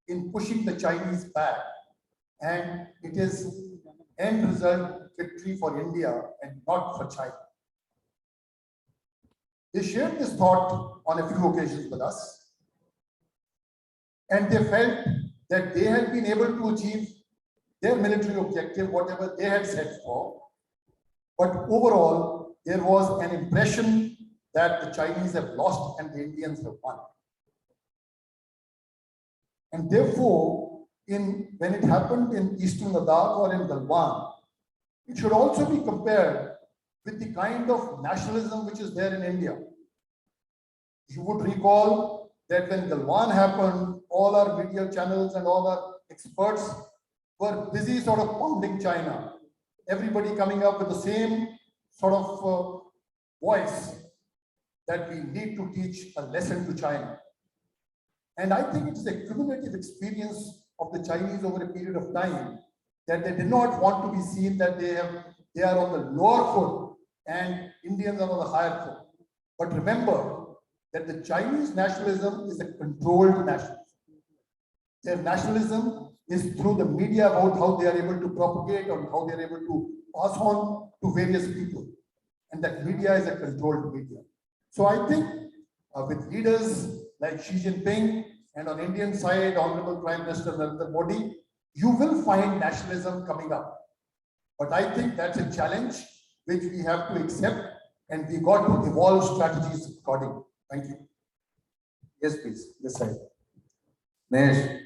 in pushing the Chinese back, and it is end result victory for India and not for China. They shared this thought on a few occasions with us, and they felt that they had been able to achieve their military objective, whatever they had set for. But overall, there was an impression that the Chinese have lost and the Indians have won. And therefore, when it happened in Eastern Ladakh or in Galwan, it should also be compared with the kind of nationalism which is there in India. You would recall that when Galwan happened, all our media channels and all our experts were busy sort of pounding China. Everybody coming up with the same sort of voice that we need to teach a lesson to China. And I think it is a cumulative experience of the Chinese over a period of time that they did not want to be seen that they are on the lower foot and Indians are on the higher foot. But remember that the Chinese nationalism is a controlled nationalism. Their nationalism is through the media about how they are able to propagate or how they are able to pass on to various people. And that media is a controlled media. So I think with leaders like Xi Jinping and on Indian side, Honorable Prime Minister Narendra Modi, you will find nationalism coming up. But I think that's a challenge which we have to accept, and we got to evolve strategies accordingly. Thank you. Yes, please. This side. Nesh.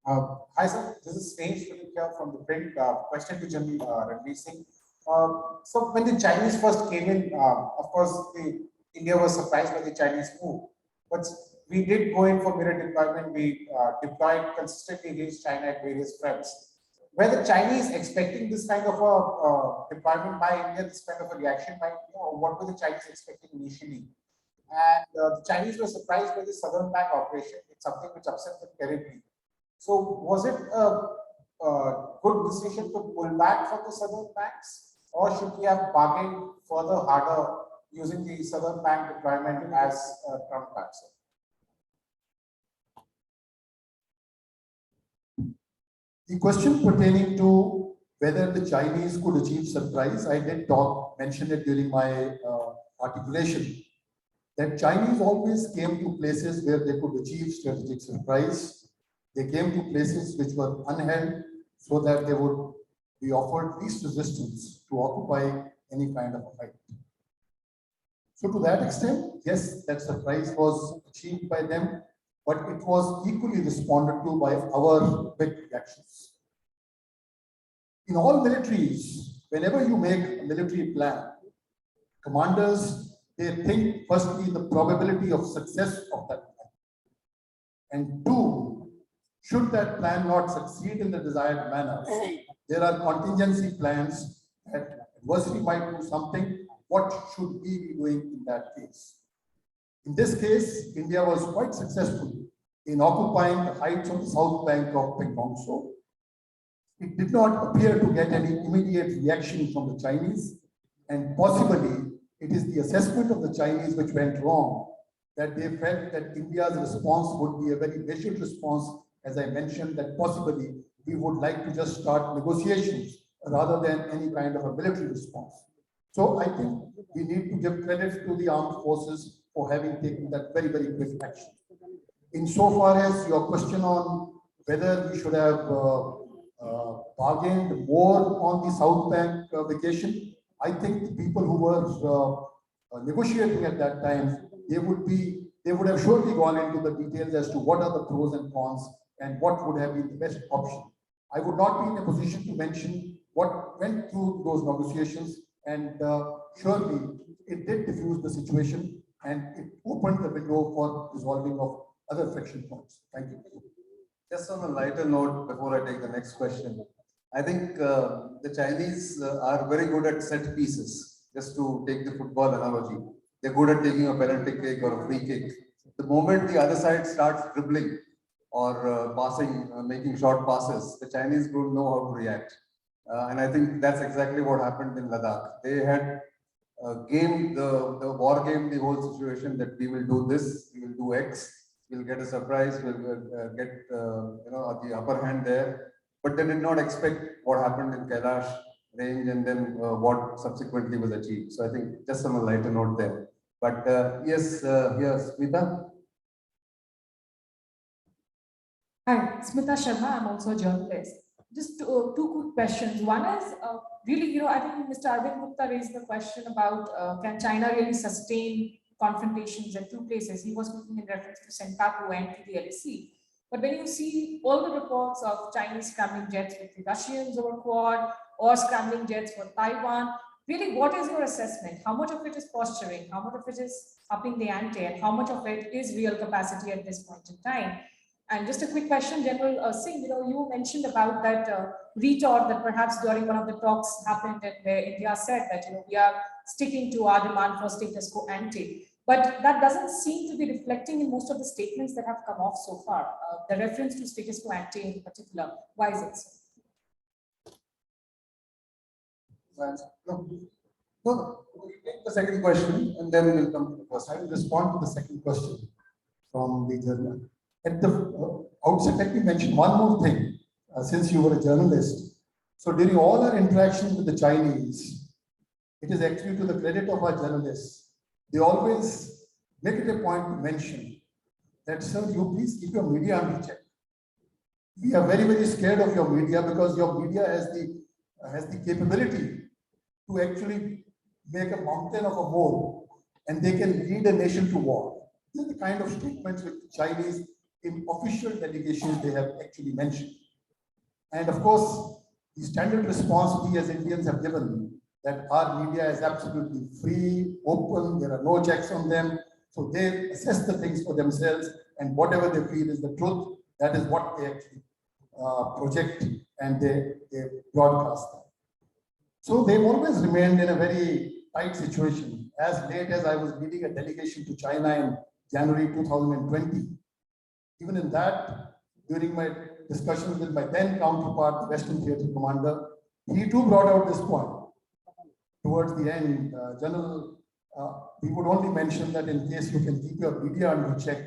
Hi, sir. This is Snesh here from the print. Question to General Ranveer Singh. So when the Chinese first came in, of course, India was surprised by the Chinese move. But we did go in for mirror deployment. We deployed consistently against China at various fronts. Were the Chinese expecting this kind of a deployment by India, this kind of a reaction by India, or what were the Chinese expecting initially? And the Chinese were surprised by the Southern Bank operation. It's something which upset them terribly. So was it a good decision to pull back from the Southern banks, or should we have bargained further harder using the Southern Bank deployment as a trump card? The question pertaining to whether the Chinese could achieve surprise, I did mention it during my articulation, that Chinese always came to places where they could achieve strategic surprise. They came to places which were unheld so that they would be offered least resistance to occupy any kind of a fight. So to that extent, yes, that surprise was achieved by them, but it was equally responded to by our big reactions. In all militaries, whenever you make a military plan, commanders, they think firstly the probability of success of that plan. And two, should that plan not succeed in the desired manner, there are contingency plans that adversary might do something. What should we be doing in that case? In this case, India was quite successful in occupying the heights of the south bank of Pengong Tso. It did not appear to get any immediate reaction from the Chinese, and possibly it is the assessment of the Chinese which went wrong, that they felt that India's response would be a very measured response. As I mentioned, that possibly we would like to just start negotiations rather than any kind of a military response. So I think we need to give credit to the armed forces for having taken that very, very quick action. Insofar as your question on whether we should have bargained more on the South Bank vacation, I think the people who were negotiating at that time, they would have surely gone into the details as to what are the pros and cons and what would have been the best option. I would not be in a position to mention what went through those negotiations, and surely it did diffuse the situation and it opened the window for resolving of other friction points. Thank you. Just on a lighter note, before I take the next question, I think the Chinese are very good at set pieces. Just to take the football analogy, they're good at taking a penalty kick or a free kick. The moment the other side starts dribbling or passing, making short passes, the Chinese don't know how to react. And I think that's exactly what happened in Ladakh. They had the war game, the whole situation that we will do this, we will do X, we'll get a surprise, we'll get the upper hand there. But they did not expect what happened in Kailash range and then what subsequently was achieved. So I think just on a lighter note there. But yes, here, Smita. Hi, Smita Sharma. I'm also a journalist. Just two quick questions. One is really, I think Mr. Arvind Gupta raised the question about can China really sustain confrontations in two places? He was speaking in reference to Senkaku and to the LAC. But when you see all the reports of Chinese scrambling jets with the Russians over Quad or scrambling jets for Taiwan, really, what is your assessment? How much of it is posturing? How much of it is upping the ante? And how much of it is real capacity at this point in time? And just a quick question, General Singh, you mentioned about that retort that perhaps during one of the talks happened and where India said that, we are sticking to our demand for status quo ante. But that doesn't seem to be reflecting in most of the statements that have come off so far. The reference to status quo ante in particular, why is it so? No. We'll take the second question and then we'll come to the first. I will respond to the second question from the journal. At the outset, let me mention one more thing, since you were a journalist. So during all our interactions with the Chinese, it is actually to the credit of our journalists. They always make it a point to mention that, sir, you please keep your media under check. We are very, very scared of your media because your media has the capability to actually make a mountain of a mole and they can lead a nation to war. These are the kind of statements which the Chinese in official delegations they have actually mentioned. And of course, the standard response we as Indians have given that our media is absolutely free, open, there are no checks on them. So they assess the things for themselves and whatever they feel is the truth, that is what they actually project and they broadcast that. So they've always remained in a very tight situation. As late as I was leading a delegation to China in January 2020, even in that, during my discussions with my then counterpart, the Western Theatre Commander, he too brought out this point. Towards the end, General, we would only mention that in case you can keep your media under check.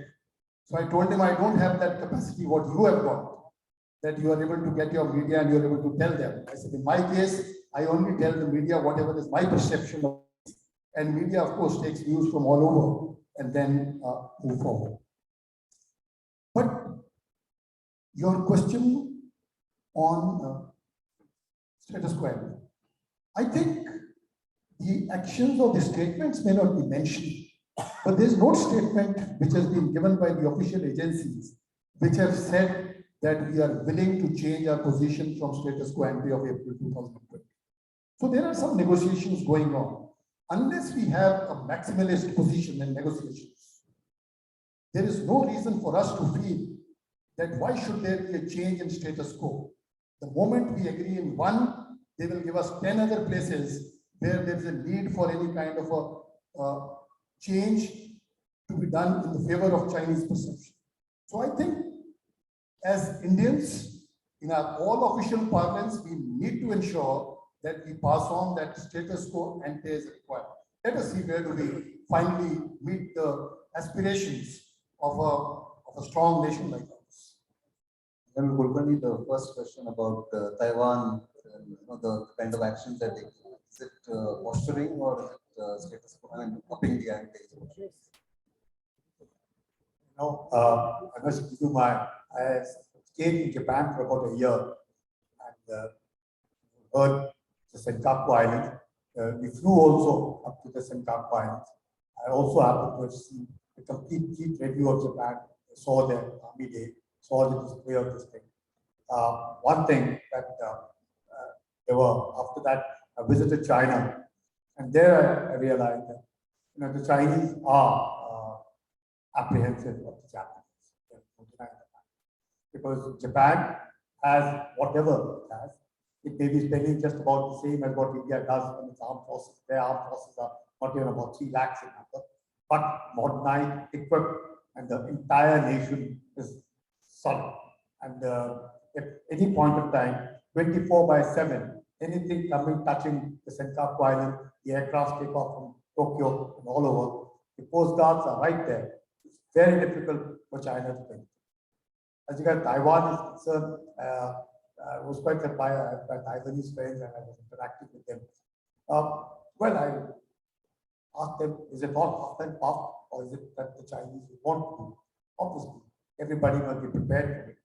So I told him I don't have that capacity what you have got, that you are able to get your media and you are able to tell them. I said, in my case, I only tell the media whatever is my perception of it. And media, of course, takes news from all over and then move forward. But your question on status quo, I think the actions or the statements may not be mentioned, but there's no statement which has been given by the official agencies which have said that we are willing to change our position from status quo ante of April 2020. So there are some negotiations going on. Unless we have a maximalist position in negotiations, there is no reason for us to feel that why should there be a change in status quo. The moment we agree in one, they will give us 10 other places where there is a need for any kind of a change to be done in the favor of Chinese perception. So I think as Indians, in our all official parlance, we need to ensure that we pass on that status quo ante is required. Let us see where do we finally meet the aspirations of a strong nation like ours. General Kulkarni, the first question about Taiwan the kind of actions they're taking? Is it posturing or is it status quo? I mean, upping the ante? I must give you I stayed in Japan for about a year and heard the Senkaku Islands. We flew also up to the Senkaku Islands. I also happened to have seen a complete review of Japan. I saw the Army Day, saw the display of this thing. One thing that after that, I visited China, and there I realized that the Chinese are apprehensive of the Japanese. Because Japan has whatever it has. It may be spending just about the same as what India does on its armed forces. Their armed forces are not even about 3 lakhs in number, but modernized, equipped, and the entire nation is solid. And at any point of time, 24/7, anything touching the Senkaku Island, the aircraft take off from Tokyo and all over, the coast guards are right there. It's very difficult for China to penetrate. As regards Taiwan is concerned, I was quite admired by Taiwanese friends and I was interacting with them. Well, I asked them, is it all half and puff or is it that the Chinese want to? Obviously, everybody must be prepared for it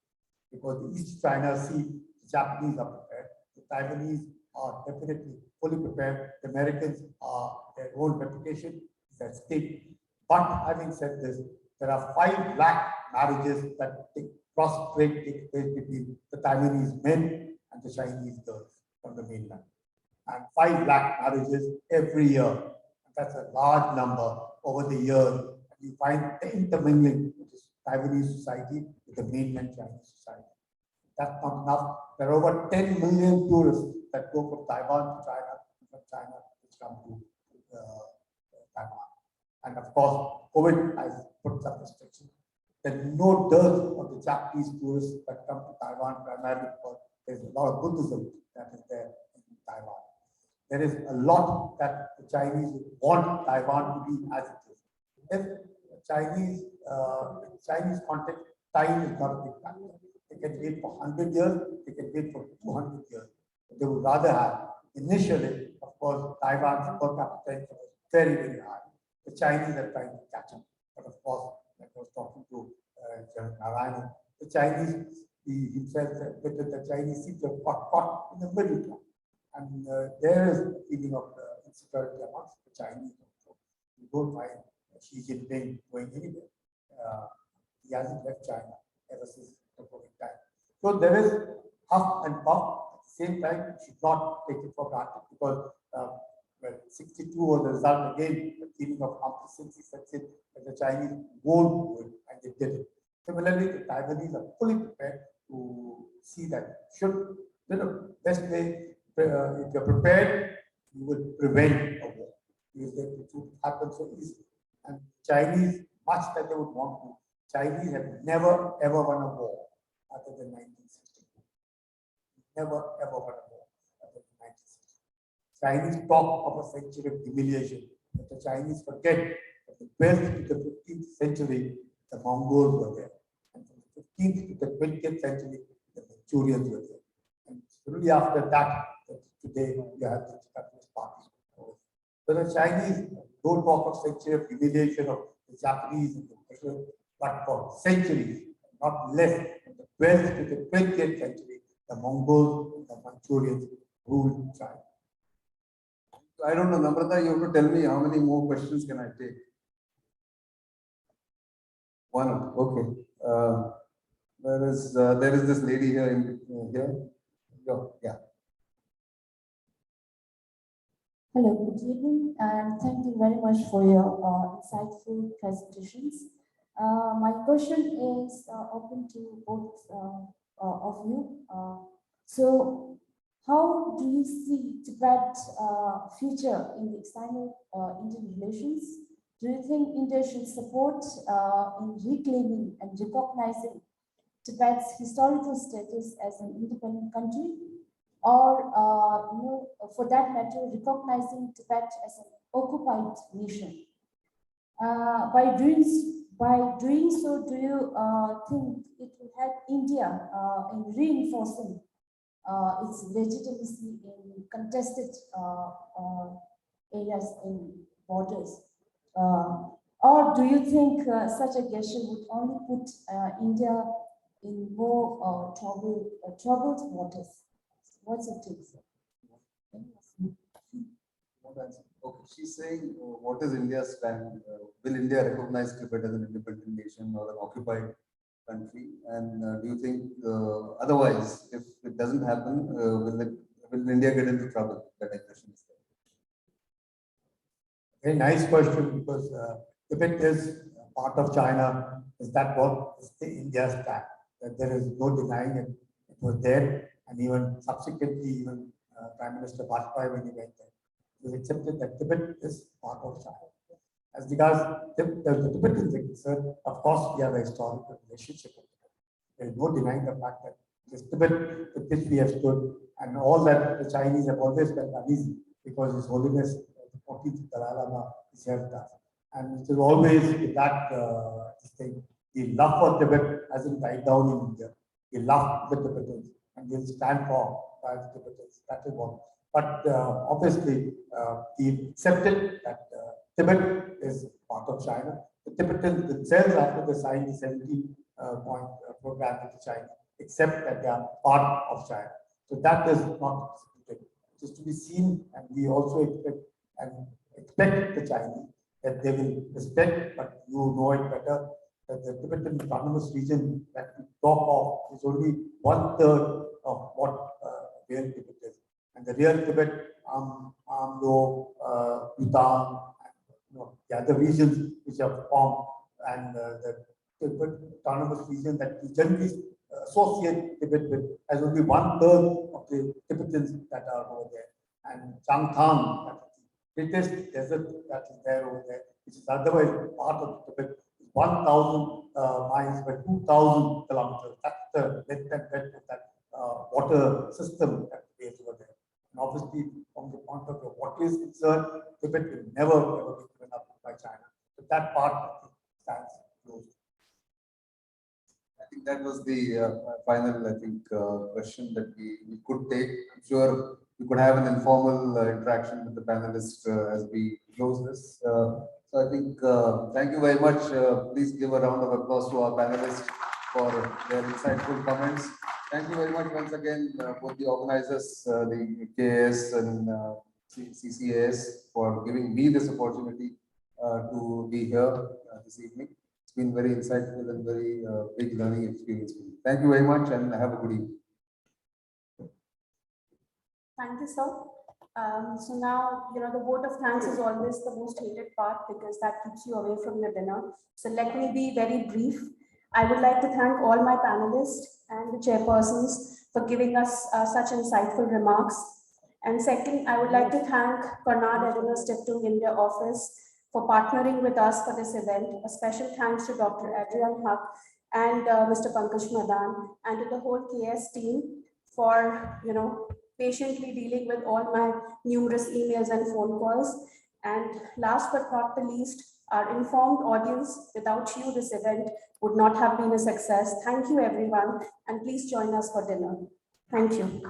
because the East China Sea, the Japanese are prepared, the Taiwanese are definitely fully prepared, the Americans are, their own reputation is at stake. But having said this, there are 5 lakh marriages that cross-trade takes place between the Taiwanese men and the Chinese girls from the mainland. And 5 lakh marriages every year. That's a large number over the years. And you find the intermingling with the Taiwanese society with the mainland Chinese society. That's not enough. There are over 10 million tourists that go from Taiwan to China, from China which come to Taiwan. And of course, COVID has put some restrictions. There's no dearth of the Japanese tourists that come to Taiwan primarily because there's a lot of Buddhism that is there in Taiwan. There is a lot that the Chinese want Taiwan to be as it is. If Chinese context, time is not a big factor. They can wait for 100 years, they can wait for 200 years. But they would rather have, initially, of course, Taiwan's per capita income was very, very high. The Chinese are trying to catch up. But of course, like I was talking to General Narayan, the Chinese, he himself said that the Chinese seem to have got caught in the middle ground. And there is a feeling of insecurity amongst the Chinese also. You don't find Xi Jinping going anywhere. He hasn't left China ever since the COVID time. So there is huff and puff. At the same time, you should not take it for granted because well, 62 was the result again, the feeling of complacency sets in, and the Chinese won't do it, and they did it. Similarly, the Taiwanese are fully prepared to see that should, best way, if you're prepared, you will prevent a war. Because it would happen so easily. And Chinese, much that they would want to, Chinese have never ever won a war other than 1962. Never ever won a war other than 1962. Chinese talk of a century of humiliation, but the Chinese forget that the 12th to the 15th century, the Mongols were there. And from the 15th to the 20th century, the Manchurians were there. And only after that, today you have the Communist Party. So the Chinese don't talk of century of humiliation of the Japanese and the Russians, but for centuries, not less than the 12th to the 20th century, the Mongols and the Manchurians ruled China. I don't know, Namrata, you have to tell me how many more questions can I take? One, okay. There is this lady here here. Yeah. Hello, good evening, and thank you very much for your insightful presentations. My question is open to both of you. So, how do you see Tibet's future in the Sino-Indian relations? Do you think India should support in reclaiming and recognizing Tibet's historical status as an independent country? Or, for that matter, recognizing Tibet as an occupied nation? By doing so, do you think it will help India in reinforcing its legitimacy in contested areas in borders? Or do you think such aggression would only put India in more troubled waters? What's your take, sir? Okay, she's saying, what is India's stand? Will India recognize Tibet as an independent nation or an occupied country? And do you think otherwise, if it doesn't happen, will India get into trouble? That question is there. Very nice question, because Tibet is part of China. Is that what is the India's stand? That there is no denying it. It was there, and even subsequently, even Prime Minister Vajpayee, when he went there, it was accepted that Tibet is part of China. As regards the Tibetans are concerned, of course, we have a historical relationship with Tibet. There is no denying the fact that it is Tibet with which we have stood, and all that the Chinese have always felt uneasy because His Holiness the 14th Dalai Lama is here with us. And it is always that this thing, the love for Tibet hasn't died down in India. The love for the Tibetans, and we'll stand for the Tibetans. That is what. But obviously, we accepted that Tibet is part of China. The Tibetans themselves, after they signed the 17-point program with the China, accept that they are part of China. So that is not disputed. It is to be seen, and we also expect the Chinese that they will respect, but you know it better, that the Tibetan Autonomous Region that we talk of is only 1/3 of what real Tibet is. And the real Tibet, Amdo, Bhutan, the other regions which are formed, and the Tibet Autonomous Region that we generally associate Tibet with, as only 1/3 of the Tibetans that are over there. And Changthang, that is the greatest desert that is there over there, which is otherwise part of Tibet, is 1,000 miles by 2,000 kilometers. That's the length and breadth of that water system that is over there. And obviously, from the point of view of what is concerned, Tibet will never be given up by China. So that part stands closed. I think that was the final, question that we could take. I'm sure we could have an informal interaction with the panelists as we close this. So I think, thank you very much. Please give a round of applause to our panelists for their insightful comments. Thank you very much once again, both the organizers, the KAS and CCAS, for giving me this opportunity to be here this evening. It's been very insightful and very big learning experience for me. Thank you very much, and have a good evening. Thank you, sir. So now, the vote of thanks is always the most hated part because that keeps you away from your dinner. So let me be very brief. I would like to thank all my panelists and the chairpersons for giving us such insightful remarks. And second, I would like to thank Konrad Adenauer Stiftung India office for partnering with us for this event. A special thanks to Dr. Adrian Huck and Mr. Pankaj Madan, and to the whole KS team for, patiently dealing with all my numerous emails and phone calls. And last but not the least, our informed audience. Without you, this event would not have been a success. Thank you, everyone, and please join us for dinner. Thank you.